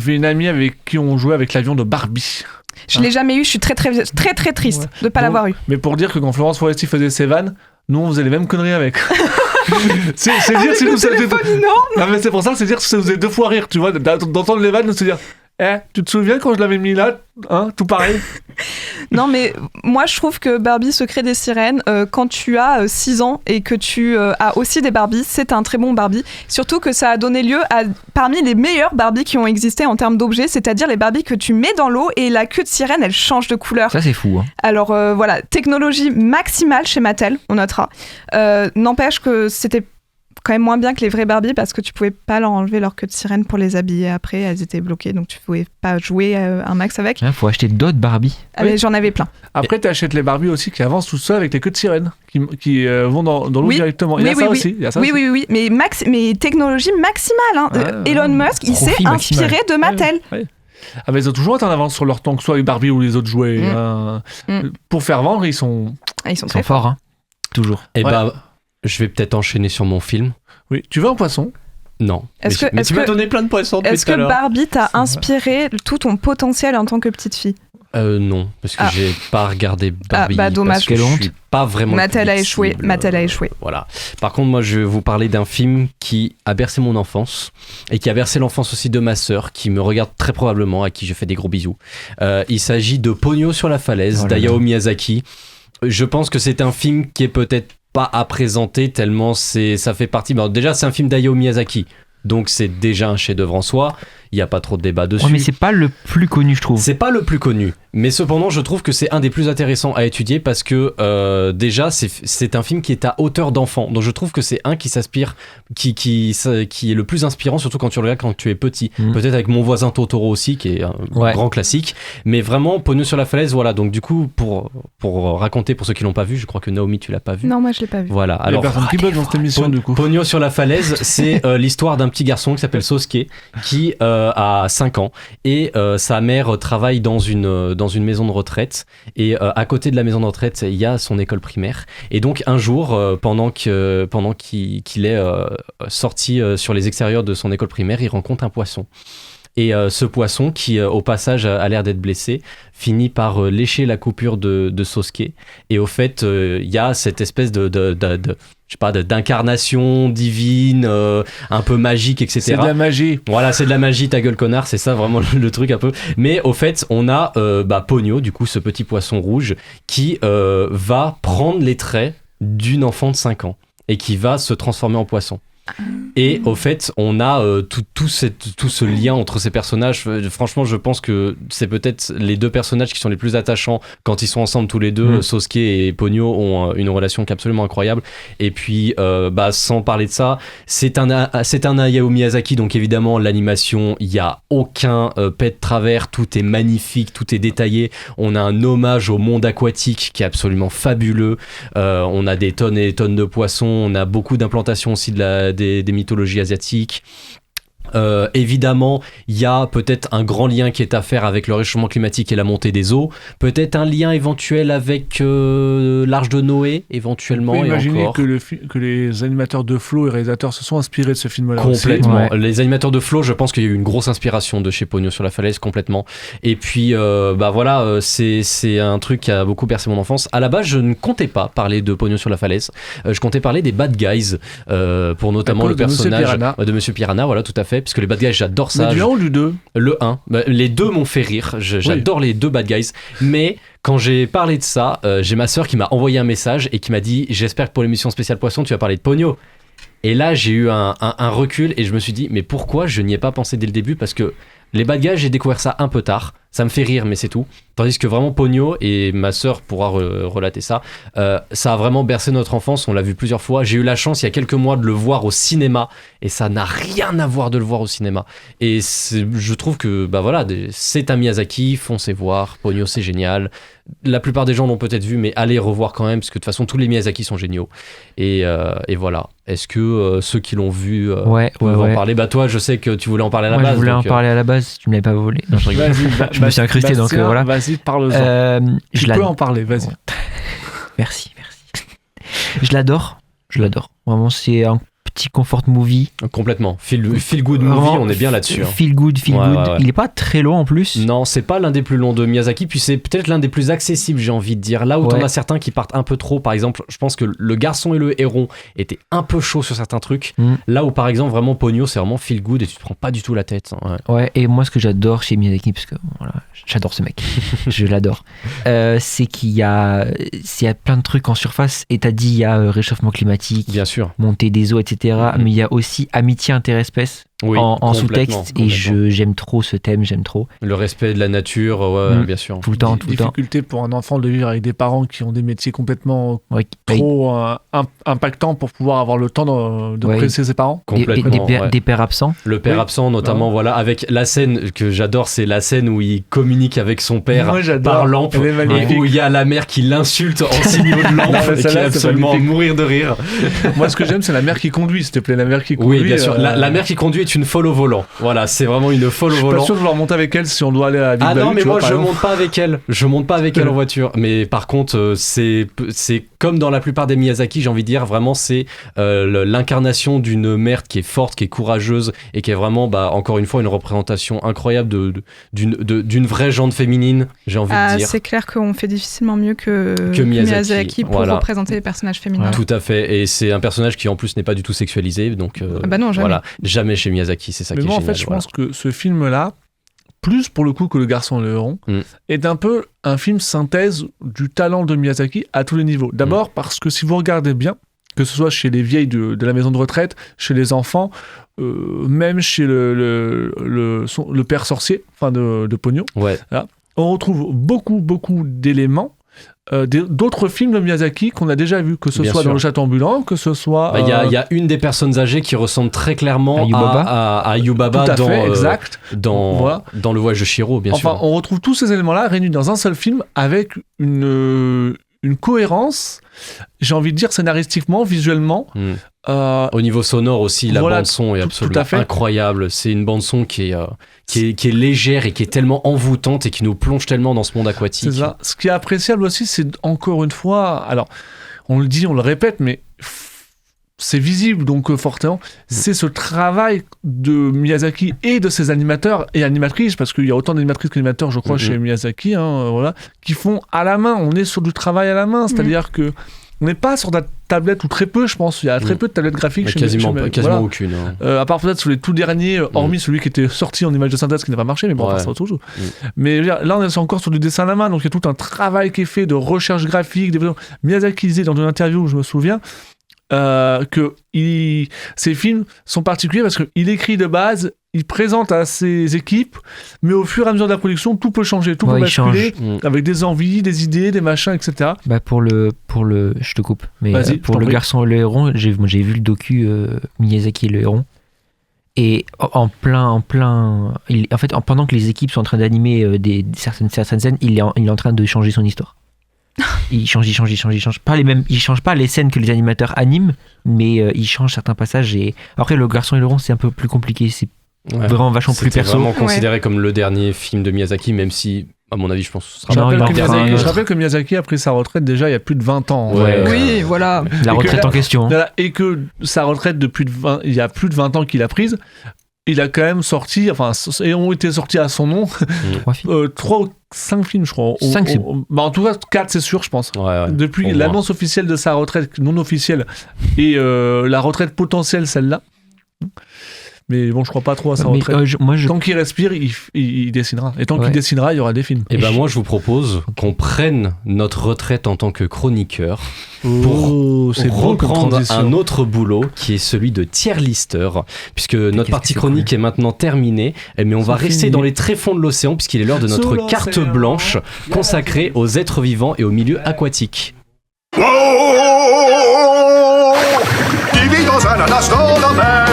une amie avec qui on jouait avec l'avion de Barbie. Je l'ai jamais eu. Je suis très triste de pas l'avoir eu. Mais pour dire que quand Florence Foresti faisait ses vannes, nous on faisait les mêmes conneries avec. c'est dire si nous non, mais c'est pour ça, c'est dire que ça faisait 2 fois rire, tu vois, d'entendre les vannes, de se dire. Tu te souviens quand je l'avais mis là, tout pareil. Non, mais moi je trouve que Barbie Secret des Sirènes, quand tu as 6 ans et que tu as aussi des Barbies, c'est un très bon Barbie. Surtout que ça a donné lieu à parmi les meilleurs Barbies qui ont existé en termes d'objets, c'est-à-dire les Barbies que tu mets dans l'eau et la queue de sirène, elle change de couleur. Ça c'est fou. Hein. Alors voilà, technologie maximale chez Mattel, on notera. N'empêche que c'était quand même moins bien que les vraies Barbie parce que tu pouvais pas leur enlever leur queue de sirène pour les habiller après, elles étaient bloquées donc tu pouvais pas jouer un max avec. Faut acheter d'autres Barbie. Mais j'en avais plein. Après t'achètes les Barbie aussi qui avancent tout seuls avec les queues de sirène qui vont dans l'eau directement. Il y a ça aussi. Oui, mais technologie maximale. Elon Musk il s'est inspiré de Mattel. Ouais. Ah mais ils ont toujours été en avance sur leur temps, que ce soit les Barbie ou les autres jouets. Pour faire vendre, ils sont très forts. Hein. Toujours. Et je vais peut-être enchaîner sur mon film. Oui, tu veux un poisson ? Non. Mais tu m'as donné plein de poissons depuis tout à l'heure. Est-ce que Barbie t'a inspiré tout ton potentiel en tant que petite fille ? Non, parce que j'ai pas regardé Barbie. Dommage. Parce que je suis pas vraiment. Mattel a échoué. Voilà. Par contre, moi, je vais vous parler d'un film qui a bercé mon enfance et qui a bercé l'enfance aussi de ma sœur, qui me regarde très probablement, à qui je fais des gros bisous. Il s'agit de Pogno sur la falaise d'Hayao Miyazaki. Je pense que c'est un film qui est peut-être pas à présenter tellement ça fait partie. Alors déjà, c'est un film d'Hayao Miyazaki. Donc c'est déjà un chef-d'œuvre en soi, il n'y a pas trop de débat dessus. Mais c'est pas le plus connu, je trouve. C'est pas le plus connu, mais cependant je trouve que c'est un des plus intéressants à étudier parce que déjà c'est un film qui est à hauteur d'enfant. Donc je trouve que c'est un qui s'inspire, qui est le plus inspirant, surtout quand tu le regardes quand tu es petit. Peut-être avec Mon voisin Totoro aussi, qui est un grand classique. Mais vraiment, Pogno sur la falaise, voilà. Donc du coup, pour raconter pour ceux qui l'ont pas vu, je crois que Naomi tu l'as pas vu. Non, moi je l'ai pas vu. Voilà. Alors, il y a personne qui bug dans cette émission du coup. Pogno sur la falaise, c'est l'histoire d'un petit garçon qui s'appelle Sosuke qui a 5 ans et sa mère travaille dans une maison de retraite et à côté de la maison de retraite il y a son école primaire et donc un jour pendant qu'il est sorti sur les extérieurs de son école primaire, il rencontre un poisson. Et ce poisson qui au passage a l'air d'être blessé finit par lécher la coupure de Sosuke et au fait il y a cette espèce je sais pas, d'incarnation divine, un peu magique, etc. C'est de la magie. Voilà, c'est de la magie, ta gueule connard, c'est ça vraiment le truc un peu. Mais au fait, on a Pogno, du coup, ce petit poisson rouge, qui va prendre les traits d'une enfant de 5 ans et qui va se transformer en poisson. Et au fait, on a tout ce lien entre ces personnages. Franchement, je pense que c'est peut-être les deux personnages qui sont les plus attachants quand ils sont ensemble tous les deux. Sosuke et Ponyo ont une relation qui est absolument incroyable. Et puis, sans parler de ça, c'est un Hayao Miyazaki, donc évidemment, l'animation, il n'y a aucun pet de travers. Tout est magnifique, tout est détaillé. On a un hommage au monde aquatique qui est absolument fabuleux. On a des tonnes et des tonnes de poissons. On a beaucoup d'implantations aussi des mythologies asiatiques. Évidemment, il y a peut-être un grand lien qui est à faire avec le réchauffement climatique et la montée des eaux. Peut-être un lien éventuel avec l'Arche de Noé, éventuellement. On peut imaginer encore. que les animateurs de Flow et réalisateurs se sont inspirés de ce film-là. Complètement. Aussi. Les animateurs de Flow, je pense qu'il y a eu une grosse inspiration de chez Ponyo sur la falaise, complètement. Et puis, c'est un truc qui a beaucoup bercé mon enfance. À la base, je ne comptais pas parler de Ponyo sur la falaise. Je comptais parler des Bad Guys, pour notamment le personnage de Monsieur Piranha, voilà, tout à fait. Puisque les Bad Guys, j'adore ça. Mais du 1 ou du 2 Le 1. Les deux m'ont fait rire. J'adore les deux Bad Guys. Mais quand j'ai parlé de ça, j'ai ma sœur qui m'a envoyé un message et qui m'a dit « J'espère que pour l'émission spéciale Poisson, tu vas parler de Ponyo ». Et là, j'ai eu un recul et je me suis dit « Mais pourquoi je n'y ai pas pensé dès le début ?» Parce que les Bad Guys, j'ai découvert ça un peu tard. Ça me fait rire, mais c'est tout. Tandis que vraiment Ponyo, et ma sœur pourra relater ça, ça a vraiment bercé notre enfance. On l'a vu plusieurs fois. J'ai eu la chance, il y a quelques mois, de le voir au cinéma. Et ça n'a rien à voir de le voir au cinéma. Et je trouve que, c'est un Miyazaki, foncez voir. Ponyo, c'est génial. La plupart des gens l'ont peut-être vu, mais allez revoir quand même, parce que de toute façon, tous les Miyazaki sont géniaux. Et voilà. Est-ce que ceux qui l'ont vu peuvent en parler ? Toi, je sais que tu voulais en parler à la base. Je voulais en parler à la base, tu me l'avais pas volé. Non, je rigole. Je me suis incrusté, donc voilà. Vas-y, parle-en. Tu peux en parler, vas-y. Merci. Je l'adore. Vraiment, c'est un petit comfort movie. Complètement. Feel good movie, vraiment, on est bien là-dessus. Feel good. Ouais. Il est pas très long en plus. Non, c'est pas l'un des plus longs de Miyazaki, puis c'est peut-être l'un des plus accessibles, j'ai envie de dire. Là où t'en as certains qui partent un peu trop, par exemple, je pense que Le Garçon et le Héron était un peu chaud sur certains trucs. Là où par exemple vraiment Ponyo, c'est vraiment feel good et tu te prends pas du tout la tête. Ouais, et moi ce que j'adore chez Miyazaki, parce que voilà, j'adore ce mec, je l'adore, c'est qu'il y a plein de trucs en surface. Et t'as dit il y a réchauffement climatique, bien sûr, montée des eaux, etc. Mais il y a aussi amitié interespèce en sous-texte. Et j'aime trop ce thème, j'aime trop. Le respect de la nature, bien sûr. Tout le temps. Difficulté pour un enfant de vivre avec des parents qui ont des métiers complètement trop impactants pour pouvoir avoir le temps de presser ses parents. Complètement. Des pères absents. Le père absent, notamment, avec la scène que j'adore, c'est la scène où il communique avec son père par lampe, et où il y a la mère qui l'insulte en signaux de lampe, et qui est absolument à mourir de rire. Moi, ce que j'aime, c'est la mère qui conduit, s'il te plaît. La mère qui conduit. Oui, bien sûr. La mère qui conduit est une folle au volant. Voilà, c'est vraiment une folle au volant. Je suis pas sûr de vouloir monter avec elle si on doit aller à la ville. Ah non, mais moi je monte pas avec elle. Je monte pas avec elle en voiture. Mais par contre, c'est comme dans la plupart des Miyazaki, j'ai envie de dire, vraiment c'est l'incarnation d'une mère qui est forte, qui est courageuse et qui est vraiment, encore une fois, une représentation incroyable d'une vraie gente féminine, j'ai envie de dire. C'est clair qu'on fait difficilement mieux que Miyazaki pour représenter les personnages féminins. Tout à fait. Et c'est un personnage qui en plus n'est pas du tout sexualisé. Donc non, jamais. Voilà, jamais chez Miyazaki, c'est ça qui est génial. En fait, je pense que ce film-là, plus pour le coup que Le Garçon et le Héron, est un peu un film synthèse du talent de Miyazaki à tous les niveaux. D'abord parce que si vous regardez bien, que ce soit chez les vieilles de la maison de retraite, chez les enfants, même chez le père sorcier, de Ponyo, là, on retrouve beaucoup d'éléments d'autres films de Miyazaki qu'on a déjà vus, que ce soit dans Le Château Ambulant, que ce soit... Il y a une des personnes âgées qui ressemble très clairement à Yubaba dans Le Voyage de Chihiro, bien sûr. Enfin, on retrouve tous ces éléments-là réunis dans un seul film avec une cohérence, j'ai envie de dire scénaristiquement, visuellement. Au niveau sonore aussi, la bande-son est absolument incroyable. C'est une bande-son qui est légère et qui est tellement envoûtante et qui nous plonge tellement dans ce monde aquatique. C'est ça. Ce qui est appréciable aussi, c'est encore une fois, alors on le dit, on le répète, mais c'est visible donc fortement, c'est ce travail de Miyazaki et de ses animateurs et animatrices, parce qu'il y a autant d'animatrices qu'animateurs, je crois, chez Miyazaki, qui font à la main. On est sur du travail à la main, c'est-à-dire que on n'est pas sur la tablette, ou très peu, je pense. Il y a très peu de tablettes graphiques. Quasiment aucune. À part peut-être sur les tout derniers, hormis celui qui était sorti en image de synthèse qui n'a pas marché, mais bon, c'est autre chose. Mais là, on est encore sur du dessin à la main, donc il y a tout un travail qui est fait de recherche graphique. Miyazaki disait dans une interview, je me souviens, que ces films sont particuliers parce qu'il écrit de base, il présente à ses équipes, mais au fur et à mesure de la production, tout peut changer, tout peut basculer, avec des envies, des idées, des machins, etc. Pour le, je te coupe, mais pour Le prie. Garçon et le Héron, j'ai vu le docu Miyazaki et le Héron. Et pendant que les équipes sont en train d'animer certaines scènes, il est en train de changer son histoire. Il change. Il change pas les scènes que les animateurs animent, mais il change certains passages. Et après, Le Garçon et le Héron, c'est un peu plus compliqué. C'est vraiment vachement plus perso. C'est vraiment considéré comme le dernier film de Miyazaki, même si, à mon avis, je pense que ce sera je rappelle que Miyazaki a pris sa retraite déjà il y a plus de 20 ans. Oui, voilà. La retraite en question. Et que sa retraite il y a plus de 20 ans qu'il a prise. Il a quand même sorti, et ont été sortis à son nom, 3 ou 5 films, je crois. 5, c'est en tout cas, 4, c'est sûr, je pense. Depuis l'annonce officielle de sa retraite, non officielle, et la retraite potentielle, celle-là. Mais bon, je crois pas trop à sa retraite. Tant qu'il respire, il dessinera. Et tant qu'il dessinera, il y aura des films. Et moi, je vous propose qu'on prenne notre retraite en tant que chroniqueur pour reprendre un autre boulot qui est celui de tier-lister, puisque notre partie chronique est maintenant terminée. Mais on va rester dans les tréfonds de l'océan, puisqu'il est l'heure de notre carte blanche consacrée aux êtres vivants et aux milieux aquatiques. Qui vit dans un instant de mer.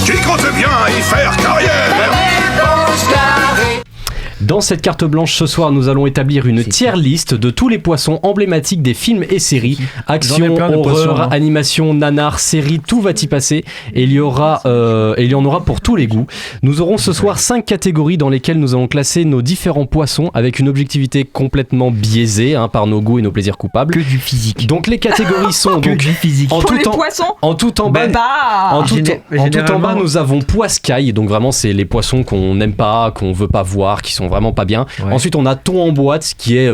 Qui compte bien y faire carrière. Dans cette carte blanche ce soir, nous allons établir une tier list de tous les poissons emblématiques des films et séries. Action, horreur, animation, nanar, série, tout va y passer. Et il y en aura pour tous les goûts. Nous aurons ce soir 5 catégories dans lesquelles nous allons classer nos différents poissons avec une objectivité complètement biaisée par nos goûts et nos plaisirs coupables. Que du physique. Donc les catégories sont du physique. Pour les poissons. En tout en bas, nous avons poiscaille. Donc vraiment, c'est les poissons qu'on n'aime pas, qu'on veut pas voir, qui sont vraiment pas bien. Ensuite, on a thon en boîte, qui est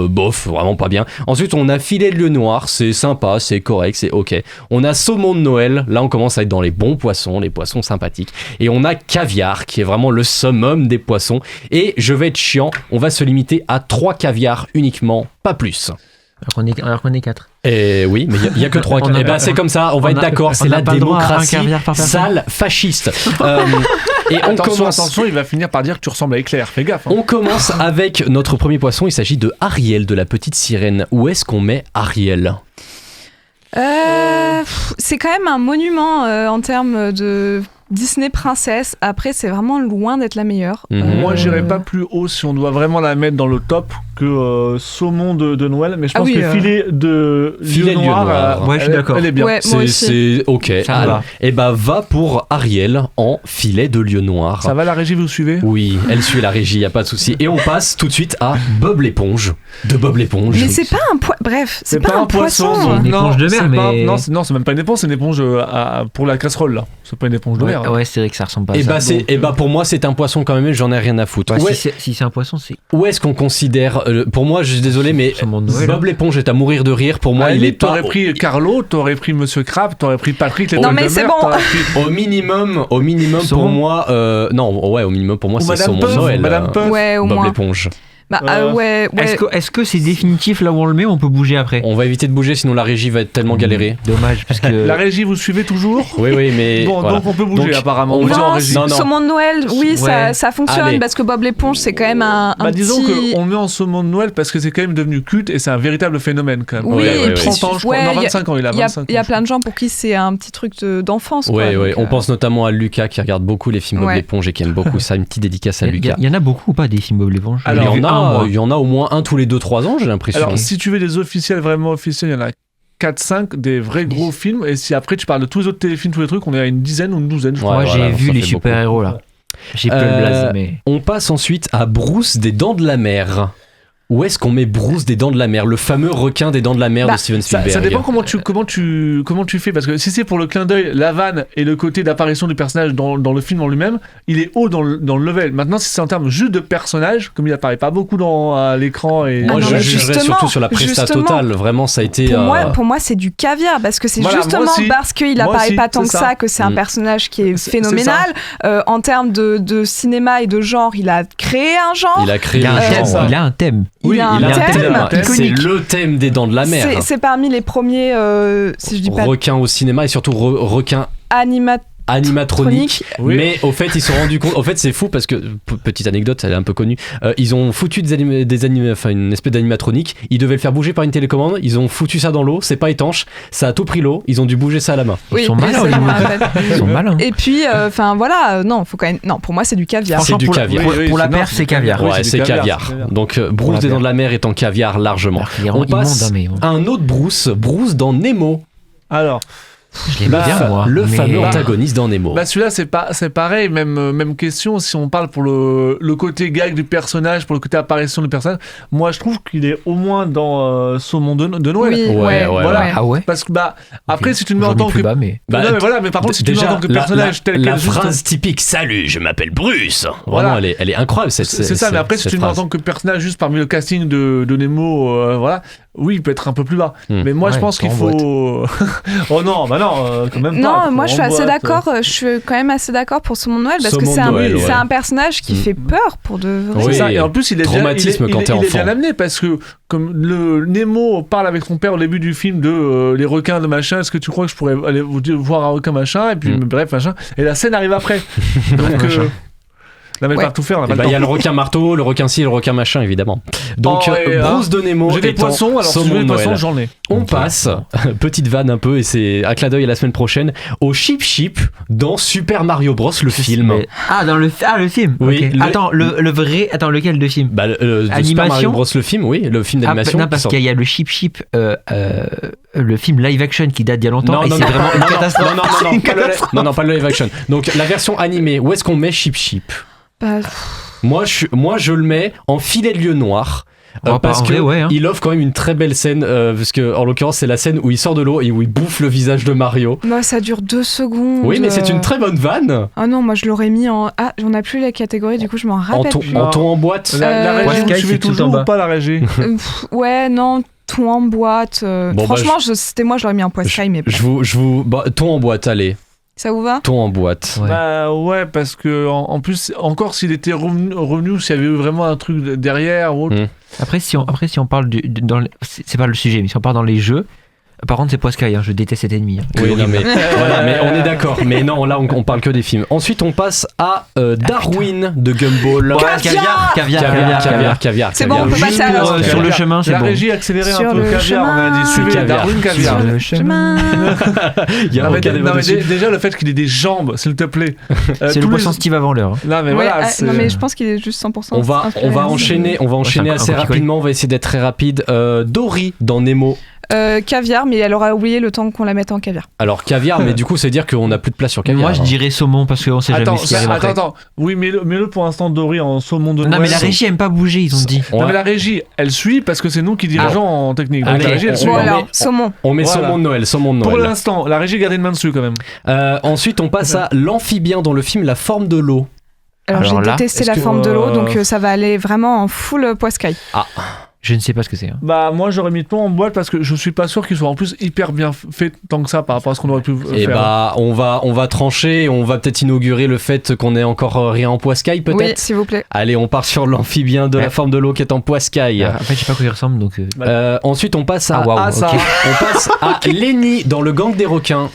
bof, vraiment pas bien. Ensuite, on a filet de lieu noir, c'est sympa, c'est correct, c'est ok. On a saumon de Noël, là on commence à être dans les bons poissons, les poissons sympathiques. Et on a caviar, qui est vraiment le summum des poissons. Et je vais être chiant, on va se limiter à 3 caviars uniquement, pas plus. Alors qu'on est 4. Et oui, mais il n'y a que 3. Et ben c'est comme ça, on va être d'accord, c'est la démocratie sale fasciste. Et attention, il va finir par dire que tu ressembles à Éclair, fais gaffe. On commence avec notre premier poisson, il s'agit de Ariel, de la petite sirène. Où est-ce qu'on met Ariel ? C'est quand même un monument en termes de Disney princesse. Après, c'est vraiment loin d'être la meilleure. Moi, j'irais pas plus haut si on doit vraiment la mettre dans le top que saumon de Noël, mais je pense que filet de lieu noir, je suis d'accord. Elle est bien. Ouais, c'est ok. Et va pour Ariel en filet de lieu noir. Ça va, la régie, vous suivez ? Oui, elle suit la régie, y a pas de souci. Et on passe tout de suite à Bob l'éponge, de Bob l'éponge. Mais c'est pas un bref, c'est pas un poisson. C'est une éponge de mer, mais non, c'est même pas une éponge, c'est une éponge pour la casserole là. C'est pas une éponge de mer. Ouais, c'est vrai que ça ressemble pas à ça. Pour moi, c'est un poisson quand même, j'en ai rien à foutre. Si c'est un poisson, c'est. Où est-ce qu'on considère pour moi, je suis désolé, mais Bob l'éponge est à mourir de rire. Pour moi, il est pas. T'aurais pris Carlo, t'aurais pris Monsieur Crab, t'aurais pris Patrick. Non, mais c'est bon. Au minimum pour moi, au minimum pour moi, c'est saumon Noël. Madame Puff. Ouais, au Bob moins. l'éponge. Est-ce que c'est définitif là où on le met ou on peut bouger après ? On va éviter de bouger, sinon la régie va être tellement galérée. Dommage, parce que. La régie, vous suivez toujours ? Oui, mais. Bon, donc on peut bouger apparemment. Saumon de Noël, oui, ça fonctionne. Allez. Parce que Bob l'éponge, c'est quand même un disons petit... qu'on met en saumon de Noël parce que c'est quand même devenu culte et c'est un véritable phénomène quand même. Oui, il a 30 ans, je crois. Non, 25 ans, il a 25 ans. Il y a plein de gens pour qui c'est un petit truc d'enfance. Oui, on pense notamment à Lucas qui regarde beaucoup les films Bob l'éponge et qui aime beaucoup ça. Une petite dédicace à Lucas. Il y en a beaucoup ou pas des films Bob l'éponge ? Il y en a au moins un tous les 2-3 ans, j'ai l'impression. Alors, si tu veux des officiels, vraiment officiels, il y en a 4-5 des vrais gros films. Et si après tu parles de tous les autres téléfilms, tous les trucs, on est à une dizaine ou une douzaine. Moi, j'ai vu les super-héros là. J'ai plein de blagues, mais. On passe ensuite à Bruce des Dents de la Mer. Où est-ce qu'on met Bruce des Dents de la Mer, le fameux requin des Dents de la Mer de Steven Spielberg? Ça dépend comment tu fais, parce que si c'est pour le clin d'œil, la vanne et le côté d'apparition du personnage dans le film en lui-même, il est haut dans le level. Maintenant, si c'est en termes juste de personnage, comme il apparaît pas beaucoup à l'écran, et moi je jugerais surtout sur la presta totale. Vraiment, ça a été. Pour moi, c'est du caviar, parce que c'est justement parce qu'il apparaît pas tant que ça que c'est un personnage qui est phénoménal. En termes de cinéma et de genre, il a créé un genre. Il a créé il a un thème. il a un thème. C'est iconique. le thème des Dents de la Mer. C'est parmi les premiers, si je dis pas, requins au cinéma et surtout requins animatronique, oui. Mais au fait ils se sont rendus compte, au fait c'est fou parce que petite anecdote, elle est un peu connue, ils ont foutu une espèce d'animatronique, ils devaient le faire bouger par une télécommande, ils ont foutu ça dans l'eau, c'est pas étanche, ça a tout pris l'eau, ils ont dû bouger ça à la main. Oui, ils sont malins, ils sont malins. Et puis voilà, non, faut quand même, non, pour moi c'est du caviar. C'est du caviar. Pour la mer, c'est caviar. Ouais, c'est caviar. Donc Bruce des Dents de la Mer est en caviar largement. On passe à un autre Bruce dans Nemo. Alors je l'aime bien, moi. Le fameux antagoniste dans Nemo. Celui-là, c'est pareil, même question. Si on parle pour le côté gag du personnage, pour le côté apparition du personnage, moi je trouve qu'il est au moins dans Saumon de Noël. Oui, voilà. Ah ouais. Parce que après, si tu me mets en tant que. Mais par contre, si tu me mets en tant que personnage tel la quel. phrase typique, salut, je m'appelle Bruce. Vraiment, elle est incroyable. C'est ça, mais après, si tu me mets en tant que personnage juste parmi le casting de Nemo, voilà. Oui, il peut être un peu plus bas. Mais moi, je pense qu'il faut. Oh non, quand même pas. Non, moi je suis assez d'accord. Je suis quand même assez d'accord pour Saumon de Noël parce que c'est un personnage qui fait peur pour de vrai. Oui, ça. Et en plus, il est traumatisme quand t'es enfant. Il est bien amené parce que comme le Nemo parle avec son père au début du film de les requins de machin. Est-ce que tu crois que je pourrais aller voir un requin machin? Et puis bref machin. Et la scène arrive après. Donc. Là, mais pas tout faire. Il y a le requin marteau, le requin ci, le requin machin, évidemment. Donc, Bruce de Nemo. J'ai des poissons, alors si tu veux des poissons, j'en ai. On passe, petite vanne un peu, et c'est un clin d'œil à la semaine prochaine, au Chip Chip dans Super Mario Bros, le film. Dans le film. Oui. Okay. Attends, le vrai. Attends, lequel de film? Super Mario Bros, le film, oui, le film d'animation. Non, parce qu'il y a le Chip Chip, le film live action qui date d'il y a longtemps, et c'est vraiment une catastrophe. Non, pas le live action. Donc, la version animée, où est-ce qu'on met Chip Chip? Moi, je le mets en filet de lieu noir. Parce que il offre quand même une très belle scène, parce que en l'occurrence c'est la scène où il sort de l'eau et où il bouffe le visage de Mario. Moi ça dure 2 secondes. Oui, mais c'est une très bonne vanne. Ah non, moi je l'aurais mis en on n'a plus la catégorie, du coup je m'en rappelle plus. En ton en boîte. La régie, vous suivez toujours ou pas la régie? Ouais, non. Ton en boîte. Franchement, c'était moi, je l'aurais mis en poiscaille, mais. Ton en boîte, allez. Ça vous va? Ton en boîte. Ouais, parce que en plus, encore s'il était revenu, s'il y avait eu vraiment un truc derrière ou autre. Après, si on parle c'est pas le sujet, mais si on parle dans les jeux. Par contre, c'est poiscaille, je déteste cet ennemi. Oui, non, mais, voilà, mais on est d'accord. Mais non, là, on parle que des films. Ensuite, on passe à Darwin de Gumball. Caviar. C'est bon, on peut passer à sur le chemin, c'est bon. La régie accélérée un peu. Caviar, on a dit suivez Darwin, caviar. Sur le chemin. Déjà, le fait qu'il ait des jambes, s'il te plaît. C'est le poisson Steve avant l'heure. Non, mais voilà. Non, mais je pense qu'il est juste 100%. On va enchaîner assez rapidement. On va essayer d'être très rapide. Dory dans Nemo. Caviar, mais elle aura oublié le temps qu'on la mette en caviar. Alors caviar, mais du coup c'est dire qu'on n'a plus de place sur caviar. Moi je dirais saumon parce qu'on sait jamais ce qui arrive après. Attends, oui, mets-le pour l'instant Dory en saumon de Noël. Non mais la régie aime pas bouger, ils ont dit. Non mais la régie, elle suit parce que c'est nous qui dirigeons en technique. Donc la régie, elle suit. Voilà, saumon. On met saumon de Noël. Pour l'instant, la régie garde une main dessus quand même. Ensuite, on passe à l'amphibien dans le film La Forme de l'eau. Alors j'ai détesté La Forme de l'eau, donc ça va aller vraiment en full poiscaille. Je ne sais pas ce que c'est. Moi j'aurais mis Ton en boîte parce que je suis pas sûr qu'il soit en plus hyper bien fait tant que ça par rapport à ce qu'on aurait pu faire. Et on va trancher, on va peut-être inaugurer le fait qu'on ait encore rien en poiscaille peut-être. Oui, s'il vous plaît. Allez, on part sur l'amphibien de La Forme de l'eau qui est en poiscaille. En fait, je sais pas à quoi il ressemble donc. Ensuite, on passe à on passe à Lenny dans Le Gang des requins.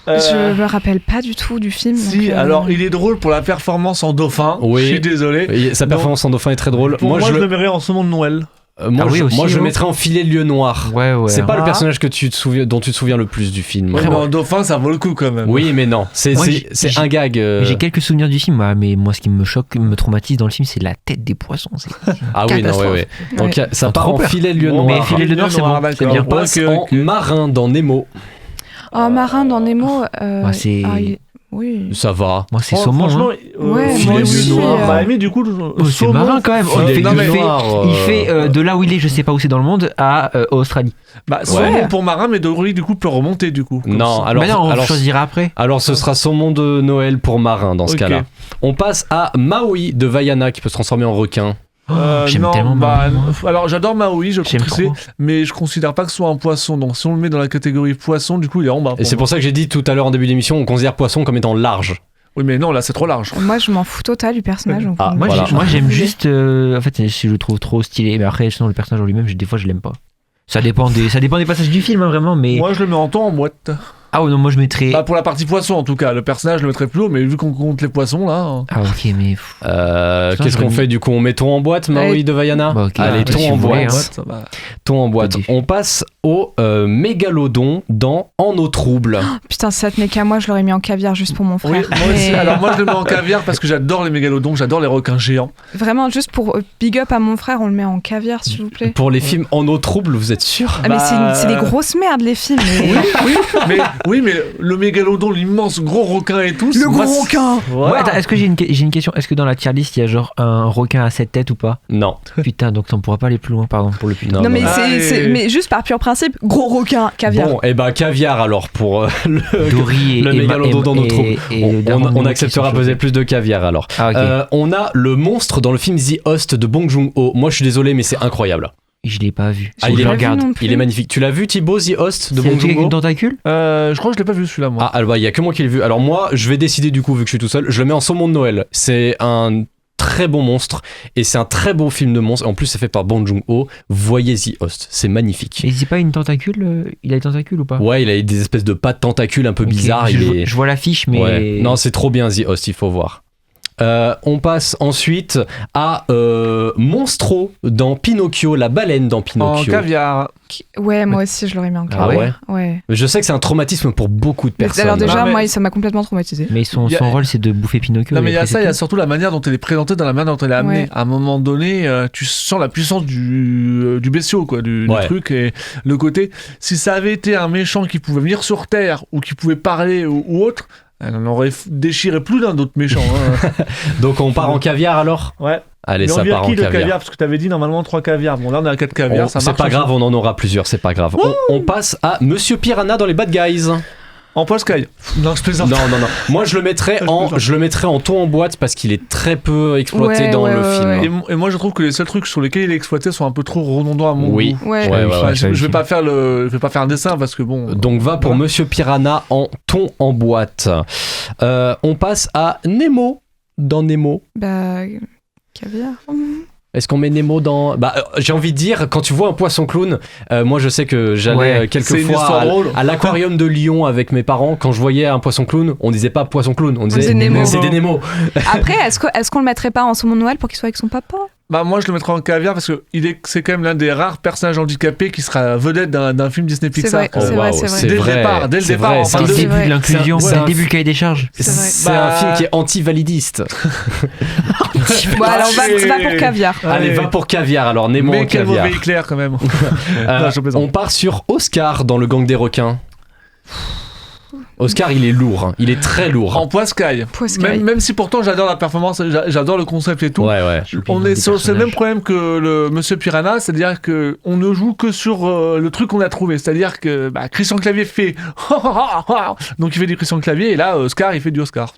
Je me rappelle pas du tout du film. Si, alors il est drôle pour la performance en dauphin. Oui. Je suis désolé. Sa performance en dauphin est très drôle. Moi je le verrais en saumon de Noël. Moi je le mettrais en filet de lieu noir. C'est pas le personnage dont tu te souviens le plus du film. En dauphin ça vaut le coup quand même. Oui mais non, c'est un gag. J'ai quelques souvenirs du film, mais moi ce qui me choque, me traumatise dans le film, c'est la tête des poissons. Ah oui, non, ouais. Donc ça part en filet de lieu noir. Mais filet de lieu noir c'est bon. C'est bien. On passe en marin dans Nemo. Marin dans Nemo. Oui. Ça va. Moi, c'est saumon. Franchement, filet de noir. Mais du coup, c'est marin quand même. Il fait de là où il est, je sais pas où c'est dans le monde, à Australie. Saumon pour marin, mais Dory du coup peut remonter du coup. Non, alors on choisira après. Alors ce sera saumon de Noël pour marin dans ce cas-là. On passe à Maui de Vaiana qui peut se transformer en requin. J'aime tellement Maui. Alors j'adore Maui, je trouve que c'est, mais je considère pas que ce soit un poisson. Donc si on le met dans la catégorie poisson, du coup il est en bas. Et c'est pour ça que j'ai dit tout à l'heure en début d'émission, on considère poisson comme étant large. Oui, mais non, là, c'est trop large. Moi, je m'en fous total du personnage. Donc Moi, j'aime juste. En fait, je le trouve trop stylé. Mais après, sinon, le personnage en lui-même, des fois, je l'aime pas. Ça dépend des passages du film, hein, vraiment. Mais... Moi, je le mets en temps en boîte. Ah non, moi je mettrais. Pour la partie poisson en tout cas, le personnage je le mettrais plus haut, mais vu qu'on compte les poissons là. Ah ok, mais. Qu'est-ce qu'on fait du coup? On met thon en boîte, Maui de Vaiana? Allez, thon en boîte. Thon en boîte. On passe au mégalodon dans En eau trouble. Putain, si ça tenait qu'à moi, je l'aurais mis en caviar juste pour mon frère. Oui, moi aussi. Alors moi je le mets en caviar parce que j'adore les mégalodons, j'adore les requins géants. Vraiment, juste pour big up à mon frère, on le met en caviar s'il vous plaît. Pour les films En eau trouble, vous êtes sûr? Mais c'est des grosses merdes les films. Oui, mais le mégalodon, l'immense gros requin et tout. Le gros requin. Ouais, attends, est-ce que j'ai une question? Est-ce que dans la tier list il y a genre un requin à 7 têtes ou pas? Non. Putain, donc on pourra pas aller plus loin, pardon pour le putain. Non, mais mais juste par pur principe, gros requin, caviar. Bon, et caviar alors pour Dory le mégalodon dans nos troubles. On acceptera peser plus de caviar alors. On a le monstre dans le film The Host de Bong Joon-ho. Moi je suis désolé, mais c'est incroyable. Je l'ai pas vu. Il est magnifique. Tu l'as vu Thibaut, The Host de Bong Joon-ho? Avec une tentacule? Je crois que je l'ai pas vu celui-là moi. Il y a que moi qui l'ai vu. Alors moi, je vais décider du coup vu que je suis tout seul. Je le mets en saumon de Noël. C'est un très bon monstre et c'est un très beau film de monstre. En plus, c'est fait par Bong Joon-ho. Voyez The Host, c'est magnifique. Et c'est pas une tentacule? Il a des tentacules ou pas? Ouais, il a des espèces de pattes tentacules un peu bizarres. Je vois l'affiche, mais ouais. Non, c'est trop bien The Host. Il faut voir. On passe ensuite à Monstro dans Pinocchio, la baleine dans Pinocchio. En caviar. Ouais, moi aussi je l'aurais mis en caviar. Ah ouais. Je sais que c'est un traumatisme pour beaucoup de personnes. Alors déjà, moi ça m'a complètement traumatisé. Mais son rôle c'est de bouffer Pinocchio. Non mais il y a ça, il y a surtout la manière dont elle est présentée, dans la manière dont elle est amenée. À un moment donné, tu sens la puissance du bestiau, quoi, du truc, et le côté. Si ça avait été un méchant qui pouvait venir sur Terre ou qui pouvait parler ou autre. Elle en aurait déchiré plus d'un d'autres méchants. Hein. Donc on part en caviar alors? Ouais. Allez, mais ça part en caviar. Parce que t'avais dit normalement 3 caviars. Bon, là on a 4 caviars. C'est pas grave, on en aura plusieurs, c'est pas grave. On passe à Monsieur Piranha dans les Bad Guys. En poiscaille. Non, je plaisante. Non. Moi, je le mettrais en thon en boîte parce qu'il est très peu exploité dans le film. Et moi, je trouve que les seuls trucs sur lesquels il est exploité sont un peu trop redondants à mon goût. Je vais pas faire un dessin parce que bon. Donc va pour Monsieur Piranha en thon en boîte. On passe à Nemo dans Nemo. Caviar. Est-ce qu'on met Nemo dans... j'ai envie de dire, quand tu vois un poisson clown, moi je sais que j'allais quelquefois à l'aquarium de Lyon avec mes parents. Quand je voyais un poisson clown, on disait pas poisson clown, on disait Nemo. C'est des Nemo. Après, est-ce qu'on le mettrait pas en saumon de Noël pour qu'il soit avec son papa? Moi je le mettrais en caviar parce que c'est quand même l'un des rares personnages handicapés qui sera vedette d'un film Disney Pixar. C'est vrai. Dès le départ. C'est le début de l'inclusion, c'est le début du cahier des charges. C'est un film qui est anti-validiste. Bon, alors va pour caviar. Allez, va pour caviar alors, Nemo en caviar. Mais quel mauvais éclair quand même. On part sur Oscar dans Le Gang des requins. Oscar, il est lourd, hein. Il est très lourd. En poiscaille. Même si pourtant j'adore la performance, j'adore le concept et tout. Ouais. C'est le même problème que le Monsieur Piranha, c'est-à-dire que on ne joue que sur le truc qu'on a trouvé. C'est-à-dire que Christian Clavier fait donc il fait du Christian Clavier et là Oscar il fait du Oscar.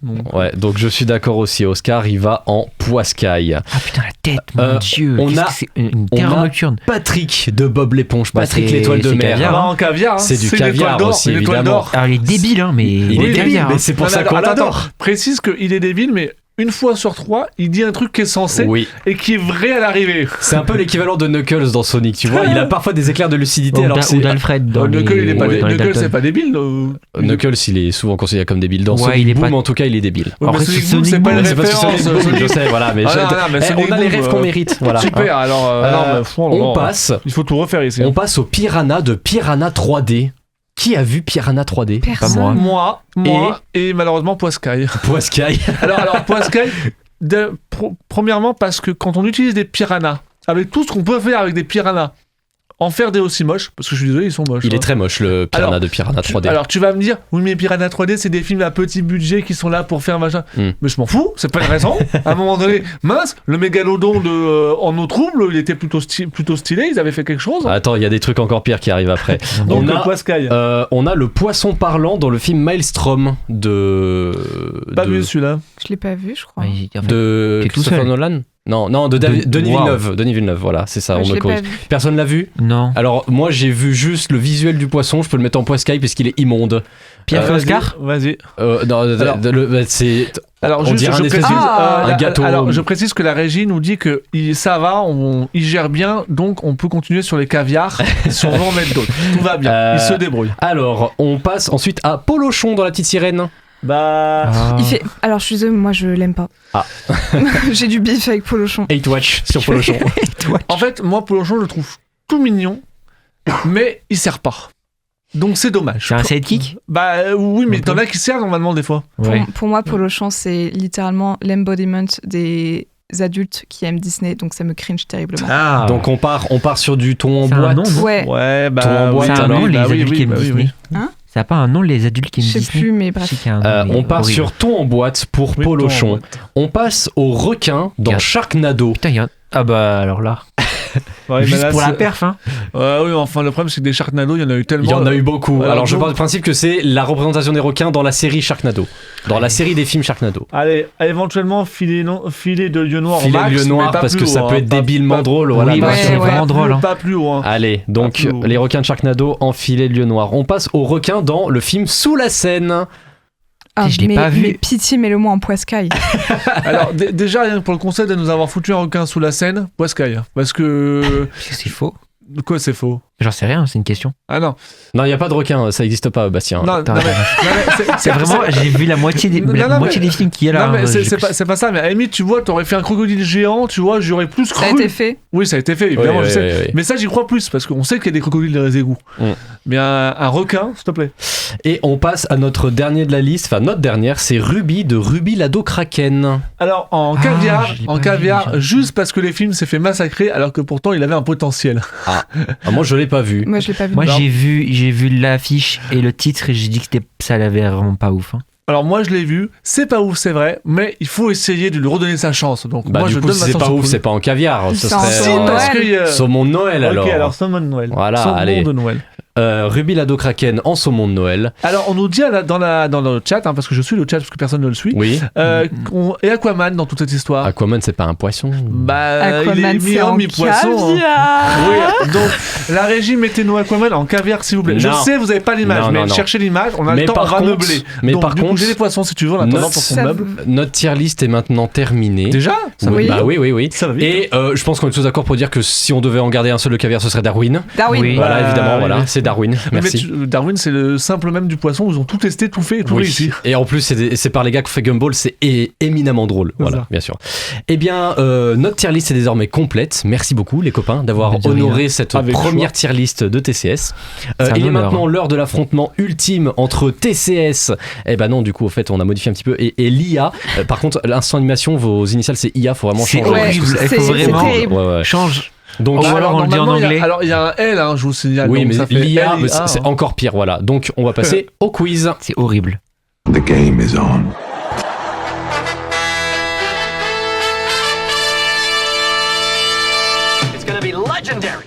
Donc je suis d'accord aussi. Oscar il va en poiscaille. Ah putain la tête, mon Dieu. On a Patrick de Bob l'éponge. Patrick l'étoile de mer. En caviar. C'est du caviar aussi évidemment. Alors il est débile hein. Mais il est débile, mais c'est pour ça qu'on l'adore. Précise qu'il est débile, mais une fois sur 3, il dit un truc qui est censé et qui est vrai à l'arrivée. C'est un peu l'équivalent de Knuckles dans Sonic, tu vois. Il a parfois des éclairs de lucidité. Ou d'Alfred dans Knuckles, c'est pas débile. Knuckles, il est souvent considéré comme débile. Dans Sonic Boom, en tout cas, il est débile. Après, Sonic c'est pas une référence. Je sais, voilà. Mais on a les rêves qu'on mérite. Super, alors on passe. Il faut tout refaire ici. On passe au Piranha de Piranha 3D. Qui a vu Piranha 3D? Personne. Moi et malheureusement Poiscaille. Alors Poiscaille, premièrement parce que quand on utilise des piranhas, avec tout ce qu'on peut faire avec des piranhas, en faire des aussi moches, parce que je suis désolé, ils sont moches. Il est très moche le Piranha de Piranha 3D. Alors tu vas me dire, oui mais Piranha 3D c'est des films à petit budget qui sont là pour faire machin. Mais je m'en fous, c'est pas une raison. À un moment donné, mince, le mégalodon de En eau trouble, il était plutôt stylé, ils avaient fait quelque chose. Attends, il y a des trucs encore pires qui arrivent après. Donc le Poiscaille. On a le poisson parlant dans le film Maelstrom de... Pas vu celui-là. Je l'ai pas vu, je crois. De Christopher Nolan. Non, Denis Villeneuve. Denis Villeneuve, voilà, c'est ça, on me corrige. Personne l'a vu ? Non. Alors, moi, j'ai vu juste le visuel du poisson, je peux le mettre en poiscaille parce qu'il est immonde. Pierre Oscar ? Vas-y. C'est... Alors, on dirait un gâteau. Alors, je précise que la régie nous dit que ça va, il gère bien, donc on peut continuer sur les caviars si on veut en mettre d'autres. Tout va bien, il se débrouille. Alors, on passe ensuite à Polochon dans La Petite Sirène. Il fait... Alors, je suis désolée, moi je l'aime pas. J'ai du bif avec Polochon. Hate Watch sur Polochon. En fait, moi, Polochon, je le trouve tout mignon, mais il sert pas. Donc c'est dommage. C'est un sidekick ? Oui, mais t'en as qui servent normalement des fois. Pour moi, Polochon, c'est littéralement l'embodiment des adultes qui aiment Disney, donc ça me cringe terriblement. Donc on part sur du ton en boîte. Ouais. Ton en boîte, c'est un nom, les adultes qui aiment Disney. Hein ? Ça n'a pas un nom, les adultes qui aiment Disney ? Je sais plus, mais bref. On part sur ton en boîte pour Polochon. On passe au requin dans Sharknado. Putain, ah bah alors là... Juste pour la perf, hein. Oui, enfin le problème c'est que des Sharknado, il y en a eu tellement. Il y en a eu beaucoup. Alors je pars du principe que c'est la représentation des requins dans la série Sharknado, dans la série des films Sharknado. Allez, éventuellement filet de lieu noir. Filet de lieu noir parce que ça peut être débilement drôle. Oui, c'est vraiment drôle. Pas plus haut. Allez, donc les requins de Sharknado en filet de lieu noir. On passe aux requins dans le film Sous la Seine. Je l'ai pas vu. Mais pitié, mets-le-moi en poiscaille. Alors déjà, rien que pour le concept de nous avoir foutu un requin sous la Seine, poiscaille. Parce que... C'est faux. Quoi, c'est faux ? J'en sais rien, c'est une question. Ah non. Non, il n'y a pas de requin, ça n'existe pas, Bastien. Non, c'est vraiment, j'ai vu la moitié des films qu'il y a là. Non, mais c'est pas ça, mais à la limite, tu vois, t'aurais fait un crocodile géant, tu vois, j'aurais plus cru. Ça a été fait. Oui, ça a été fait, évidemment, oui, je sais. Oui. Mais ça, j'y crois plus, parce qu'on sait qu'il y a des crocodiles dans les égouts. Mais un requin, s'il te plaît. Et on passe à notre dernier de la liste, enfin notre dernière, c'est Ruby de Ruby l'ado Kraken. Alors, en caviar, juste parce que les films s'est fait massacrer, alors que pourtant, il avait un potentiel. Moi, je l'ai pas vu. Moi, je l'ai pas vu. Moi, j'ai vu l'affiche et le titre et j'ai dit que ça l'avait vraiment pas ouf. Hein. Alors moi je l'ai vu, c'est pas ouf, c'est vrai, mais il faut essayer de lui redonner sa chance. Donc moi du je coup, donne ma chance. C'est pas ouf, c'est pas en caviar, ce serait saumon de Noël alors. Ok, alors saumon de Noël. Voilà, saumon allez. de Noël. Ruby l'ado Kraken en saumon de Noël. Alors on nous dit dans le chat, parce que je suis le chat parce que personne ne le suit. Oui. Et Aquaman dans toute cette histoire. Aquaman c'est pas un poisson. Aquaman, il est mi-homme mi-poisson. Caviar. Oui. Donc la régie mettez-nous Aquaman en caviar s'il vous plaît. Non. Je sais vous avez pas l'image, mais cherchez l'image. On a le temps, on va meubler. Mais donc, par contre, j'ai des poissons si tu veux en attendant pour qu'on meuble. Notre tier list est maintenant terminée. Déjà oui. Bah oui. Ça va vite. Et je pense qu'on est tous d'accord pour dire que si on devait en garder un seul le caviar, ce serait Darwin. Oui. Voilà, évidemment, voilà, c'est Darwin. Merci. Darwin, c'est le simple même du poisson. Ils ont tout testé, tout fait et tout réussi. Et en plus, c'est par les gars qui fait Gumball, c'est éminemment drôle. Voilà, bien sûr. Eh bien, notre tier list est désormais complète. Merci beaucoup, les copains, d'avoir honoré cette première tier list de TCS. Il est maintenant l'heure de l'affrontement ultime entre TCS. Eh ben non, du coup, au fait, on a modifié un petit peu. Et l'IA. Par contre, l'instant animation, vos initiales, c'est IA. Faut vraiment changer. C'est horrible. Il faut vraiment change. Donc, alors on le dit en anglais. Alors il y a un L, je vous signale. Oui, mais ça fait l'IA, c'est encore pire. Voilà. Donc on va passer au quiz. C'est horrible. The game is on. It's gonna be legendary.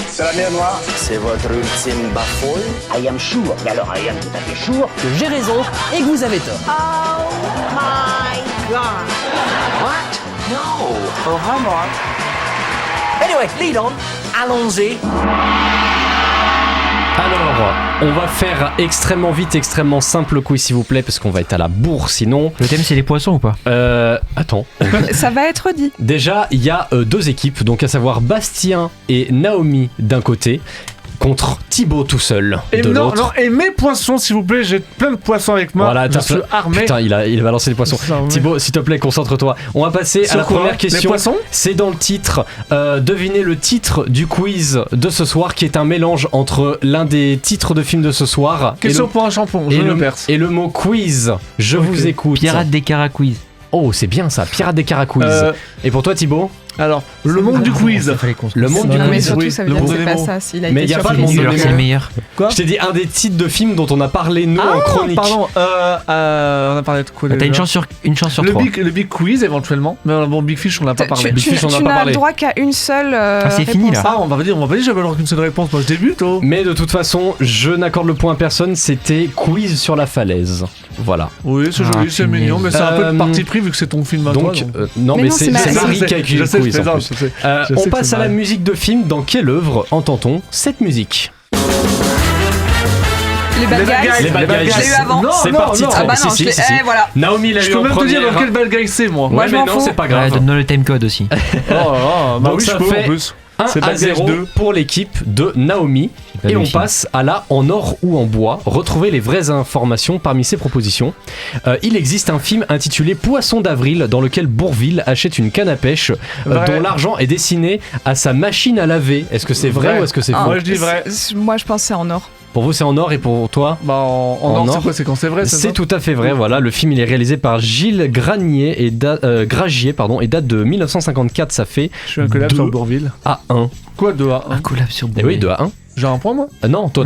C'est la mer Noire. C'est votre ultime bafouille. I am sure, mais alors I am tout à fait sure que j'ai raison et que vous avez tort. Oh my god. What? No. Oh, hi, Mark. Anyway, lead on. Allons-y. Alors, on va faire extrêmement vite, extrêmement simple le quiz s'il vous plaît, parce qu'on va être à la bourre sinon. Le thème c'est les poissons ou pas ? Attends. Ça va être dit. Déjà, il y a deux équipes, donc à savoir Bastien et Naomi d'un côté, contre Thibaut tout seul de l'autre. Et mes poissons s'il vous plaît, j'ai plein de poissons avec moi. Voilà, je suis armé. Putain, il va lancer les poissons. Thibaut, s'il te plaît, concentre-toi. On va passer à la première question. Les poissons ? C'est dans le titre. Devinez le titre du quiz de ce soir, qui est un mélange entre l'un des titres de films de ce soir. Question pour un champion, je le perce. Et le mot quiz. Je vous écoute. Pirates des Caraquiz. Oh, c'est bien ça, Pirates des Caraquiz. Et pour toi, Thibaut ? Alors, le monde du quiz. Le monde du Non, mais quiz. surtout, oui, ça veut le dire que monde c'est des pas mots. ça. S'il a Mais été y a sur pas le monde Philippe. des C'est le meilleur. Je t'ai dit un des titres de films dont on a parlé nous en chronique. Pardon, on a parlé de quoi T'as déjà une chance sur 3. Le Big Quiz éventuellement. Mais bon, Big Fish, on n'a pas parlé. Big Fish, on en a Tu pas n'as parlé. le droit qu'à une seule c'est fini, réponse. là. Ah, on va pas dire j'avais alors qu'une seule réponse. Moi, je débute, oh. Mais de toute façon, je n'accorde le point à personne, c'était quiz sur la falaise. Voilà. Oui, c'est joli, c'est mignon, mais c'est un peu de parti pris vu que c'est ton film à toi. Donc, non, mais c'est Marie qui a écrit le quiz en plus. On passe à la musique de film. Dans quelle œuvre entend-on cette musique? Les Bad Guys. Les Bad Guys. Je l'ai eu avant. C'est parti. Ah bah non, Si. voilà. Naomi l'a eu Je peux en même te dire première. dans quel Bad Guy c'est, moi. Moi, Ouais, je mais m'en non, fous. c'est pas grave. Donne-nous le timecode aussi. Bah Donc oui, ça je peux fait en plus. 1 C'est à Bad Guys 0 2. pour l'équipe de Naomi. pas Et on Michel. passe à la en or ou en bois. Retrouvez les vraies informations parmi ces propositions. Il existe un film intitulé Poisson d'avril dans lequel Bourvil achète une canne à pêche dont l'argent est destiné à sa machine à laver. Est-ce que c'est vrai ou est-ce que c'est faux? Moi je dis vrai. Moi je pense que c'est en or. Pour vous c'est en or et pour toi? Bah en or c'est quoi? C'est quand c'est vrai? C'est tout à fait vrai, voilà. Le film il est réalisé par Gilles Gragier et date de 1954, ça fait... Je suis un collab sur Bourvil. À 1. Quoi 2 à 1? Un collab sur Bourvil. Eh oui, 2 à 1. J'ai un point moi? Non, toi,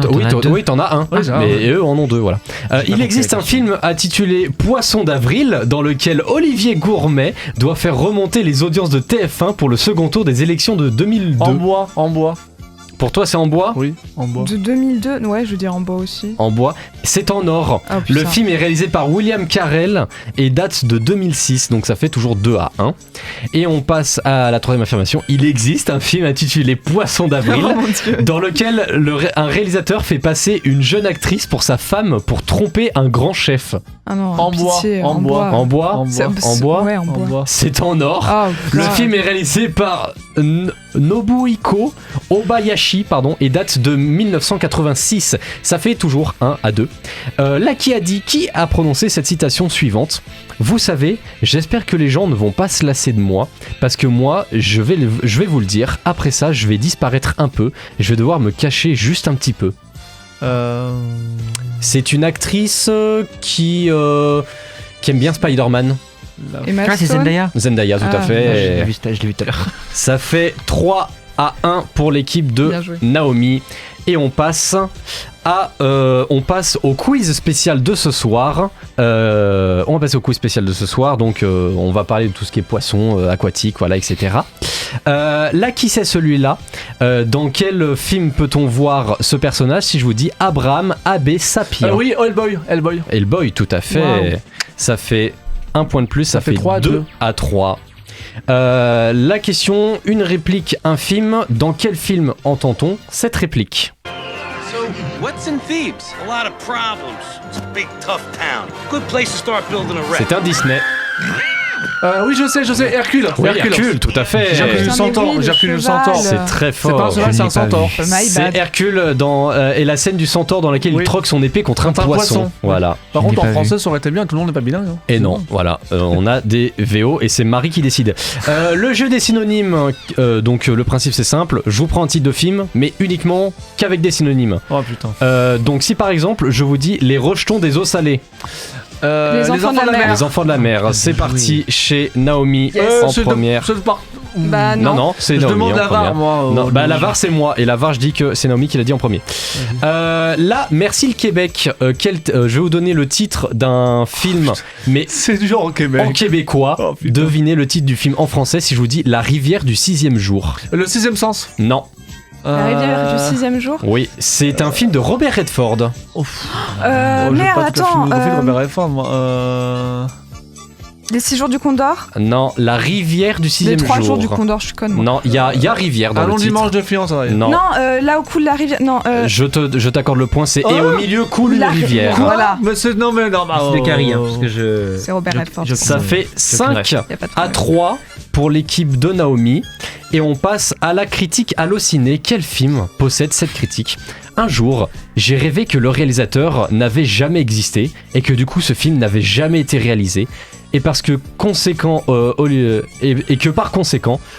oui, t'en as un. Oui, mais eux en ont 2, voilà. Il existe un film intitulé Poisson d'avril dans lequel Olivier Gourmet doit faire remonter les audiences de TF1 pour le second tour des élections de 2002. En bois. Pour toi, c'est en bois? Oui, en bois. De 2002, ouais, je veux dire en bois aussi. En bois. C'est en or. Oh, putain. Le film est réalisé par William Carell et date de 2006, donc ça fait toujours 2 à 1. Et on passe à la troisième affirmation. Il existe un film intitulé Poisson d'avril Oh, mon Dieu. dans lequel un réalisateur fait passer une jeune actrice pour sa femme pour tromper un grand chef. Ah non, En bois, pitié, en bois. En bois? En bois? Ouais, en bois. C'est en or. Oh, Le putain. film est réalisé par Nobuhiko Obayashi et date de 1986. Ça fait toujours 1 à 2. Là qui a prononcé cette citation suivante? Vous savez, j'espère que les gens ne vont pas se lasser de moi parce que moi, je vais vous le dire. Après ça, je vais disparaître un peu. Je vais devoir me cacher juste un petit peu. C'est une actrice qui aime bien Spider-Man. Emma Ah, c'est Stone. Zendaya. Zendaya, tout à fait. Je l'ai vu tout à l'heure. Ça fait 3 à 1 pour l'équipe de Bien joué. Naomi. Et on passe au quiz spécial de ce soir. On va passer au quiz spécial de ce soir. Donc, on va parler de tout ce qui est poisson, aquatique, voilà, etc. Là, qui c'est celui-là? Dans quel film peut-on voir ce personnage si je vous dis Abraham Abbé Sapir? Oui, Hellboy. Hellboy, tout à fait. Wow. Ça fait un point de plus, ça fait 3 à 2 à 3. La question, une réplique, un film. Dans quel film entend-on cette réplique? So, what's in Thebes? A lot of problems. It's a big, tough town. Good place to start building a wreck. C'est un Disney. Oui, je sais, Hercule. Oui, Hercule, tout à fait. J'ai reconnu le Putain, mais centaure. oui, le J'ai reconnu le cheval. centaure. C'est très C'est pas un fort. cheval, c'est un centaure. My C'est bad. Hercule et la scène du centaure dans laquelle il Oui. troque son épée contre un poisson. Voilà. Par Je contre, l'ai en pas français, ça aurait été bien, tout le monde n'est pas bilingue. hein. Et non, voilà, on a des VO et c'est Marie qui décide. Le jeu des synonymes, donc le principe c'est simple, je vous prends un titre de film, mais uniquement qu'avec des synonymes. Oh putain. Donc si par exemple je vous dis les rejetons des eaux salées. Les enfants de la mer. Les enfants de la mer, c'est parti chez Naomi en première. Bah Non, non. non, c'est Je Naomi demande en la première. VAR, moi. Non, bah la VAR c'est moi et la VAR je dis que c'est Naomi qui l'a dit en premier. Là, merci le Québec. Je vais vous donner le titre d'un film, mais C'est du genre au Québec. en québécois. Oh, putain. Devinez le titre du film en français si je vous dis La rivière du 6e jour. Le sixième sens. Non. La rivière du 6e jour. Oui, c'est un film de Robert Redford. Merde, attends. Robert Redford, moi. Les 6 jours du Condor. Non, La rivière du 6e Les jour. 3 jours du Condor, je suis conne. Moi. Non, il y a rivière dans Un le long titre. dimanche de fiançailles. Non. Non, là où coule la rivière. Non, Je t'accorde le point, c'est Et au milieu coule La la rivière. Voilà. Mais c'est non mais non. C'est des caries, parce que je. C'est Robert Redford. Ça fait 5 Y a pas de à problème. 3 pour l'équipe de Naomi. Et on passe à la critique hallucinée. Quel film possède cette critique? Un jour, j'ai rêvé que le réalisateur n'avait jamais existé et que du coup ce film n'avait jamais été réalisé. Et par conséquent,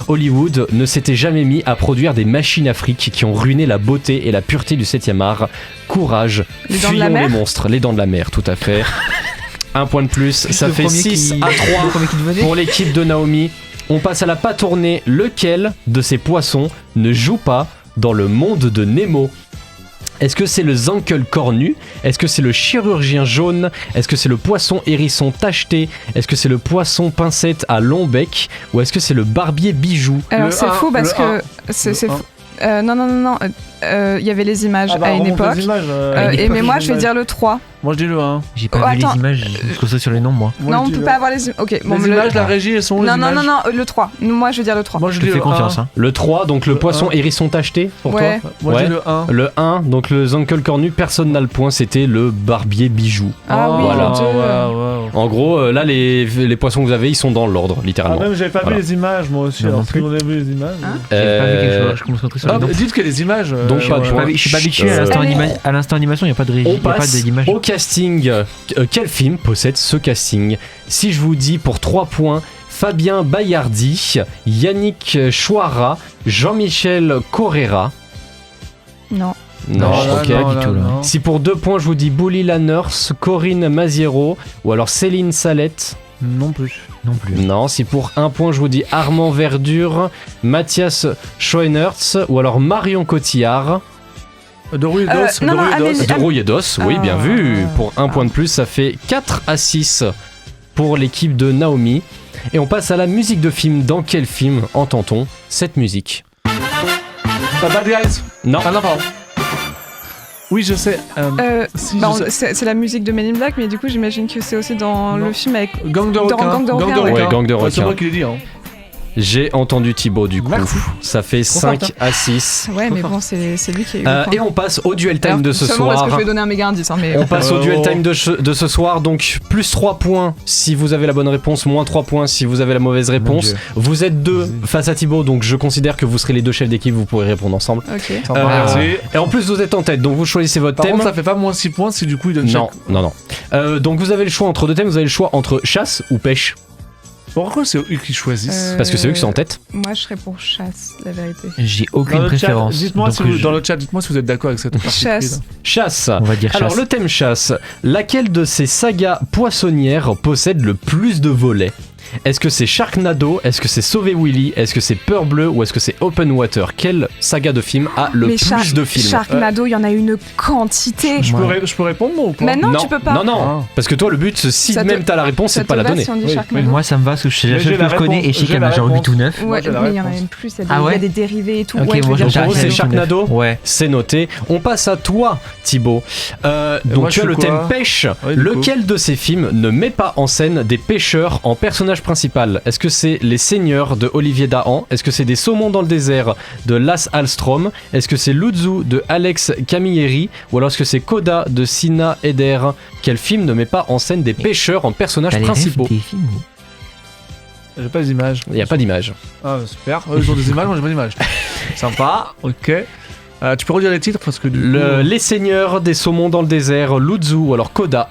Hollywood ne s'était jamais mis à produire des machines à fric qui ont ruiné la beauté et la pureté du 7e art. Courage, Les Dents de la fuyons les Mer monstres, les dents de la mer, tout à fait. Un point de plus, ça le fait premier 6 qui- à le 3 premier qui devenait. pour l'équipe de Naomi. On passe à la pas tournée. Lequel de ces poissons ne joue pas dans le monde de Nemo ? Est-ce que c'est le Zankel cornu ? Est-ce que c'est le chirurgien jaune ? Est-ce que c'est le poisson hérisson tacheté ? Est-ce que c'est le poisson pincette à long bec ? Ou est-ce que c'est le barbier bijou ? Alors c'est faux parce que c'est faux. Non. Il y avait les images à une époque. Mais moi, je vais dire le 3. Moi, je dis le 1. J'ai pas vu les images, je trouve ça sur les noms, moi. Non, on peut pas avoir les images. Ok, bon, les images, la régie, elles sont où, les images ? Non, le 3. Moi, je vais dire le 3. Moi, je te fais confiance. Hein. Le 3, donc le poisson hérisson tacheté pour toi ? Moi, je dis le 1. Le 1, donc le Zankel cornu, personne n'a le point, c'était le barbier bijou. Ah oui, voilà. En gros, là, les poissons que vous avez, ils sont dans l'ordre, littéralement. Ah, même, j'avais pas vu les images, moi aussi. Alors, si on avait vu les images. J'avais pas vu quelque chose, je me concentrais sur les noms. Dites qu'il y a des images. Donc, pas de point. Je suis pas habitué à l'instant animation, il n'y a pas de régie, il n'y a pas d'image. Au casting. Quel film possède ce casting ? Si je vous dis pour 3 points, Fabien Bayardi, Yannick Chouara, Jean-Michel Correra. Non, ok. Pas du tout, là. Si pour 2 points, je vous dis Bouli la Nurse, Corinne Maziero ou alors Céline Salette. Non plus. Non, si pour 1 point, je vous dis Armand Verdure, Mathias Schoenertz ou alors Marion Cotillard. De rouille et d'os. De rouille et d'os, oui, bien vu. Pour 1 point de plus, ça fait 4-6 pour l'équipe de Naomi. Et on passe à la musique de film. Dans quel film entend-on cette musique ? Bad Guys ? Non. Ah non, pardon. Oui, je sais. c'est la musique de Men in Black, mais du coup, j'imagine que c'est aussi dans le film avec Gang de requins. Ouais, Gang de requins. C'est moi qui l'ai dit, hein. J'ai entendu Thibaut du coup. Merci. Ça fait 5-6. Ouais, mais bon, c'est lui qui a eu le point. Et on passe au duel time de ce seulement soir. parce que je vais donner un méga indice. Mais... On passe au duel time de ce soir. Donc, plus 3 points si vous avez la bonne réponse, moins 3 points si vous avez la mauvaise réponse. Vous êtes 2 face à Thibaut, donc je considère que vous serez les 2 chefs d'équipe, vous pourrez répondre ensemble. Ok. Merci. Et en plus, vous êtes en tête, donc vous choisissez votre thème. Par contre, ça fait pas moins 6 points si du coup il donne Non. Donc, vous avez le choix entre 2 thèmes, vous avez le choix entre chasse ou pêche. Pourquoi c'est eux qui choisissent ? Parce que c'est eux qui sont en tête. Moi, je serais pour chasse, la vérité. J'ai aucune préférence. Dites-moi dans le chat, dites-moi si vous êtes d'accord avec cette partie. Chasse. On va dire chasse. Alors, le thème chasse. Laquelle de ces sagas poissonnières possède le plus de volets ? Est-ce que c'est Sharknado ? Est-ce que c'est Sauver Willy ? Est-ce que c'est Peur Bleue ? Ou est-ce que c'est Open Water ? Quelle saga de film a le plus de films ? Sharknado, il y en a une quantité. Je peux répondre moi ou pas ? Mais non, tu peux pas. Non. Parce que toi, le but, si même t'as la réponse, c'est de pas la donner. Moi, ça me va parce que c'est la seule que je connais et je sais qu'il y en a genre 8 ou 9. Ouais, mais il y en a même plus. Il y a des dérivés et tout. Ok, moi donc pour vous, c'est Sharknado. Ouais. C'est noté. On passe à toi, Thibaut. Donc tu as le thème pêche. Lequel de ces films ne met pas en scène des pêcheurs en personnage principal ? Est-ce que c'est Les Seigneurs de Olivier Dahan ? Est-ce que c'est Des Saumons dans le désert de Lasse Hallström ? Est-ce que c'est Luzzu de Alex Camilleri ? Ou alors est-ce que c'est Coda de Sina Eder ? Quel film ne met pas en scène des pêcheurs en personnages principaux ? J'ai pas d'image. Il n'y a pas d'image. Ah super, ils ont des images, moi j'ai pas d'image. Sympa, ok. Tu peux redire les titres parce que du coup... Les Seigneurs, Des Saumons dans le désert, Luzzu ou alors Coda.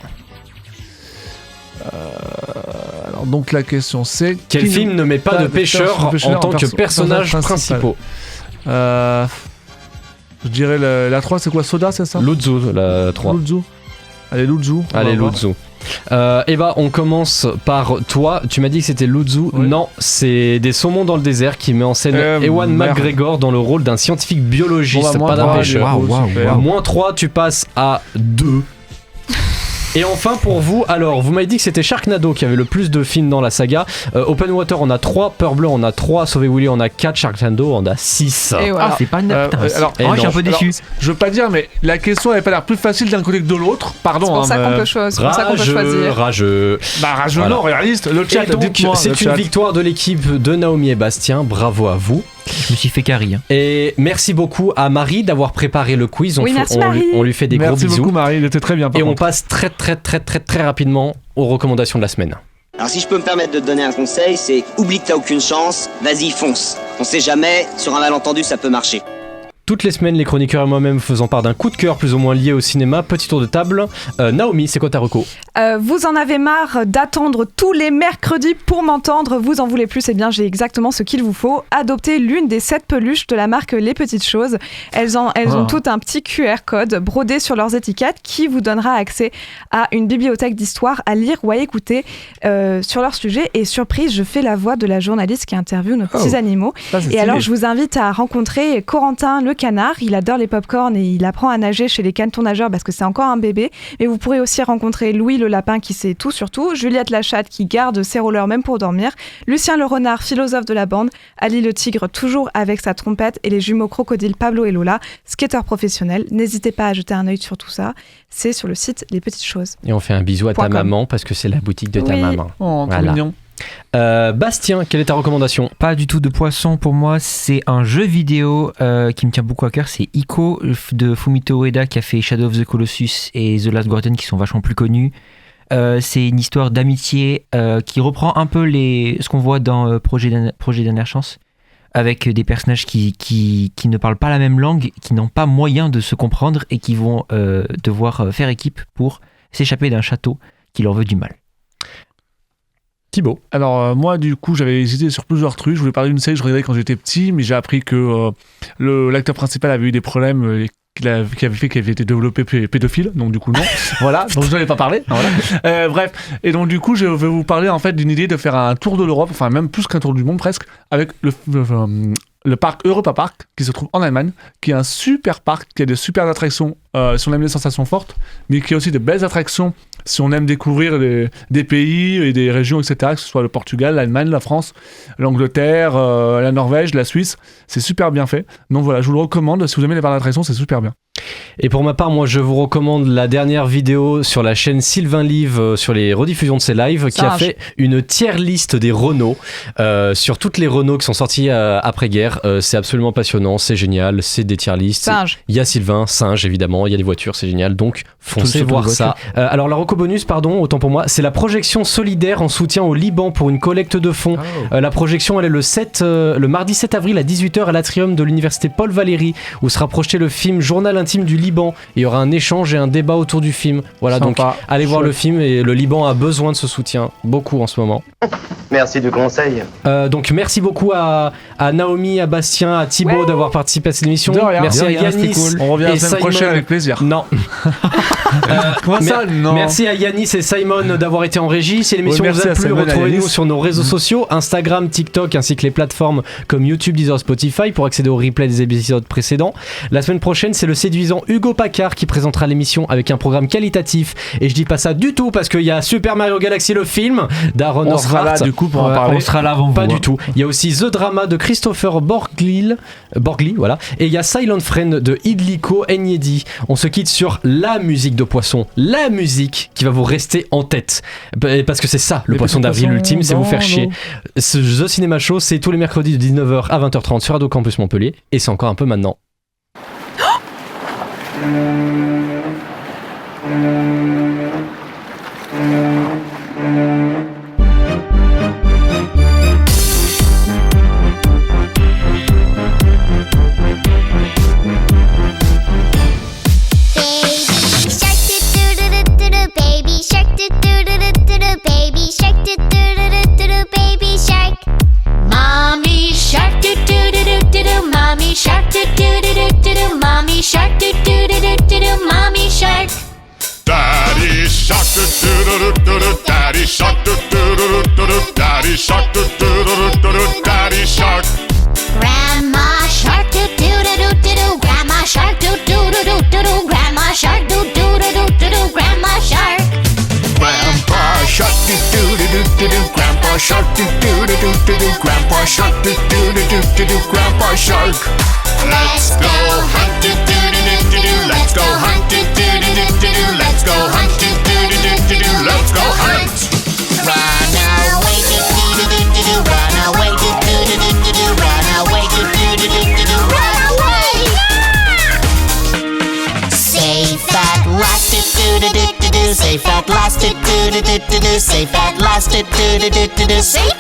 Alors donc la question c'est... Quel film ne met pas de pêcheurs en tant que personnages principaux ? Je dirais la 3, c'est quoi, Soda, c'est ça ? Luzzu, la 3. Luzzu. Allez, Luzzu. Et bah, on commence par toi. Tu m'as dit que c'était Luzzu. Oui. Non, c'est Des Saumons dans le désert qui met en scène Ewan McGregor dans le rôle d'un scientifique biologiste, pas d'un pêcheur. Moins 3, tu passes à 2. Et enfin pour vous, alors vous m'avez dit que c'était Sharknado qui avait le plus de films dans la saga. Open Water on a 3, Peur Bleue on a 3, Sauver Willy on a 4, Sharknado on a 6. Et voilà. Ah c'est pas 9, alors je suis un peu déçu. Je veux pas dire mais la question avait pas l'air plus facile d'un côté que de l'autre. Pardon. C'est pour ça qu'on peut choisir. Rageux. Bah rageux voilà. Non, réaliste. Le chat, dites-moi. C'est une victoire de l'équipe de Naomi et Bastien, bravo à vous. Je me suis fait carry. Et merci beaucoup à Marie d'avoir préparé le quiz. On lui fait des gros bisous. Merci beaucoup Marie, il était très bien. Et on passe très rapidement aux recommandations de la semaine. Alors si je peux me permettre de te donner un conseil, c'est oublie que t'as aucune chance, vas-y fonce. On sait jamais, sur un malentendu ça peut marcher. Toutes les semaines, les chroniqueurs et moi-même faisant part d'un coup de cœur plus ou moins lié au cinéma. Petit tour de table. Naomi, c'est quoi ta reco ? Vous en avez marre d'attendre tous les mercredis pour m'entendre, vous en voulez plus, eh bien j'ai exactement ce qu'il vous faut. Adoptez l'une des 7 peluches de la marque Les Petites Choses. Elles ont toutes un petit QR code brodé sur leurs étiquettes qui vous donnera accès à une bibliothèque d'histoire à lire ou à écouter sur leur sujet. Et surprise, je fais la voix de la journaliste qui interviewe nos petits animaux. Et alors je vous invite à rencontrer Corentin le canard. Il adore les pop-corn et il apprend à nager chez les canetons nageurs parce que c'est encore un bébé. Mais vous pourrez aussi rencontrer Louis le lapin qui sait tout sur tout, Juliette la chatte qui garde ses rollers même pour dormir, Lucien le renard, philosophe de la bande, Ali le tigre toujours avec sa trompette et les jumeaux crocodiles Pablo et Lola, skateurs professionnels. N'hésitez pas à jeter un œil sur tout ça. C'est sur le site Les Petites Choses. Et on fait un bisou à ta maman parce que c'est la boutique de ta maman. Oh, trop mignon. Bastien, quelle est ta recommandation? Pas du tout de poisson pour moi, c'est un jeu vidéo qui me tient beaucoup à cœur, c'est Ico de Fumito Ueda qui a fait Shadow of the Colossus et The Last Guardian qui sont vachement plus connus. C'est une histoire d'amitié qui reprend un peu ce qu'on voit dans Projet Dernière Chance, avec des personnages qui ne parlent pas la même langue, qui n'ont pas moyen de se comprendre et qui vont devoir faire équipe pour s'échapper d'un château qui leur veut du mal. Thibaut. Alors moi du coup j'avais hésité sur plusieurs trucs. Je voulais parler d'une série que je regardais quand j'étais petit, mais j'ai appris que l'acteur principal avait eu des problèmes qui avait été développé pédophile, donc du coup non. Voilà, donc je n'en ai pas parlé. Voilà. Bref, et donc du coup je vais vous parler en fait d'une idée de faire un tour de l'Europe, enfin même plus qu'un tour du monde presque, avec le parc Europa Park qui se trouve en Allemagne, qui est un super parc, qui a des super attractions si on aime les sensations fortes, mais qui a aussi de belles attractions si on aime découvrir des pays et des régions, etc., que ce soit le Portugal, l'Allemagne, la France, l'Angleterre, la Norvège, la Suisse. C'est super bien fait. Donc voilà, je vous le recommande. Si vous aimez les parcs d'attractions, c'est super bien. Et pour ma part, moi je vous recommande la dernière vidéo sur la chaîne Sylvain Live sur les rediffusions de ses lives, qui a fait une tier list des Renault sur toutes les Renault qui sont sortis après-guerre. C'est absolument passionnant, c'est génial, c'est des tier lists. Il y a Sylvain, singe évidemment, il y a des voitures, c'est génial, donc foncez voir ça. Alors la reco bonus, pardon, autant pour moi, c'est la projection solidaire en soutien au Liban pour une collecte de fonds. La projection elle est le mardi 7 avril à 18h à l'Atrium de l'université Paul Valéry, où sera projeté le film Journal intime du Liban. Il y aura un échange et un débat autour du film. Voilà, donc allez voir le film, et le Liban a besoin de ce soutien, beaucoup en ce moment. Merci du conseil. Donc merci beaucoup à Naomi, à Bastien, à Thibaut d'avoir participé à cette émission. Merci à Yanis. Cool. On revient la semaine prochaine avec plaisir. Non. Comment ça, non. Merci à Yanis et Simon d'avoir été en régie. Si l'émission vous a plu, retrouvez-nous sur nos réseaux sociaux, Instagram, TikTok, ainsi que les plateformes comme YouTube, Deezer, Spotify pour accéder au replay des épisodes précédents. La semaine prochaine, c'est le séduisant Hugo Paccard qui présentera l'émission avec un programme qualitatif. Et je dis pas ça du tout parce qu'il y a Super Mario Galaxy le film d'Aaron Orhart. On sera là du coup pour en parler. On sera là avant vous. Pas du tout. Il y a aussi The Drama de Christopher Borgli, voilà. Et il y a Silent Friend de Idliko Enyedi. On se quitte sur la musique de Poisson, la musique qui va vous rester en tête, parce que c'est ça le Poisson d'avril ultime, c'est vous faire chier. The Cinéma Show, c'est tous les mercredis de 19h à 20h30 sur Radio Campus Montpellier, et c'est encore un peu maintenant. Daddy shark do do do do, daddy shark do do do do, daddy shark do do do do, daddy shark. Grandma shark do do do do do, grandma shark do do do do do, grandma shark do do do do do, grandma shark. Grandpa shark do do do do do, grandpa shark do do do do do, grandpa shark do do do do, grandpa shark. Let's go hunt do do do do do, let's go hunt do do do do do, let's go hunt do do do do, let's go hunt. Run away do do do do do, run away do do do do do, run away do do do do do, run away. Safe at last do do do do do, safe at last do do do do do, safe at last do do do do do, safe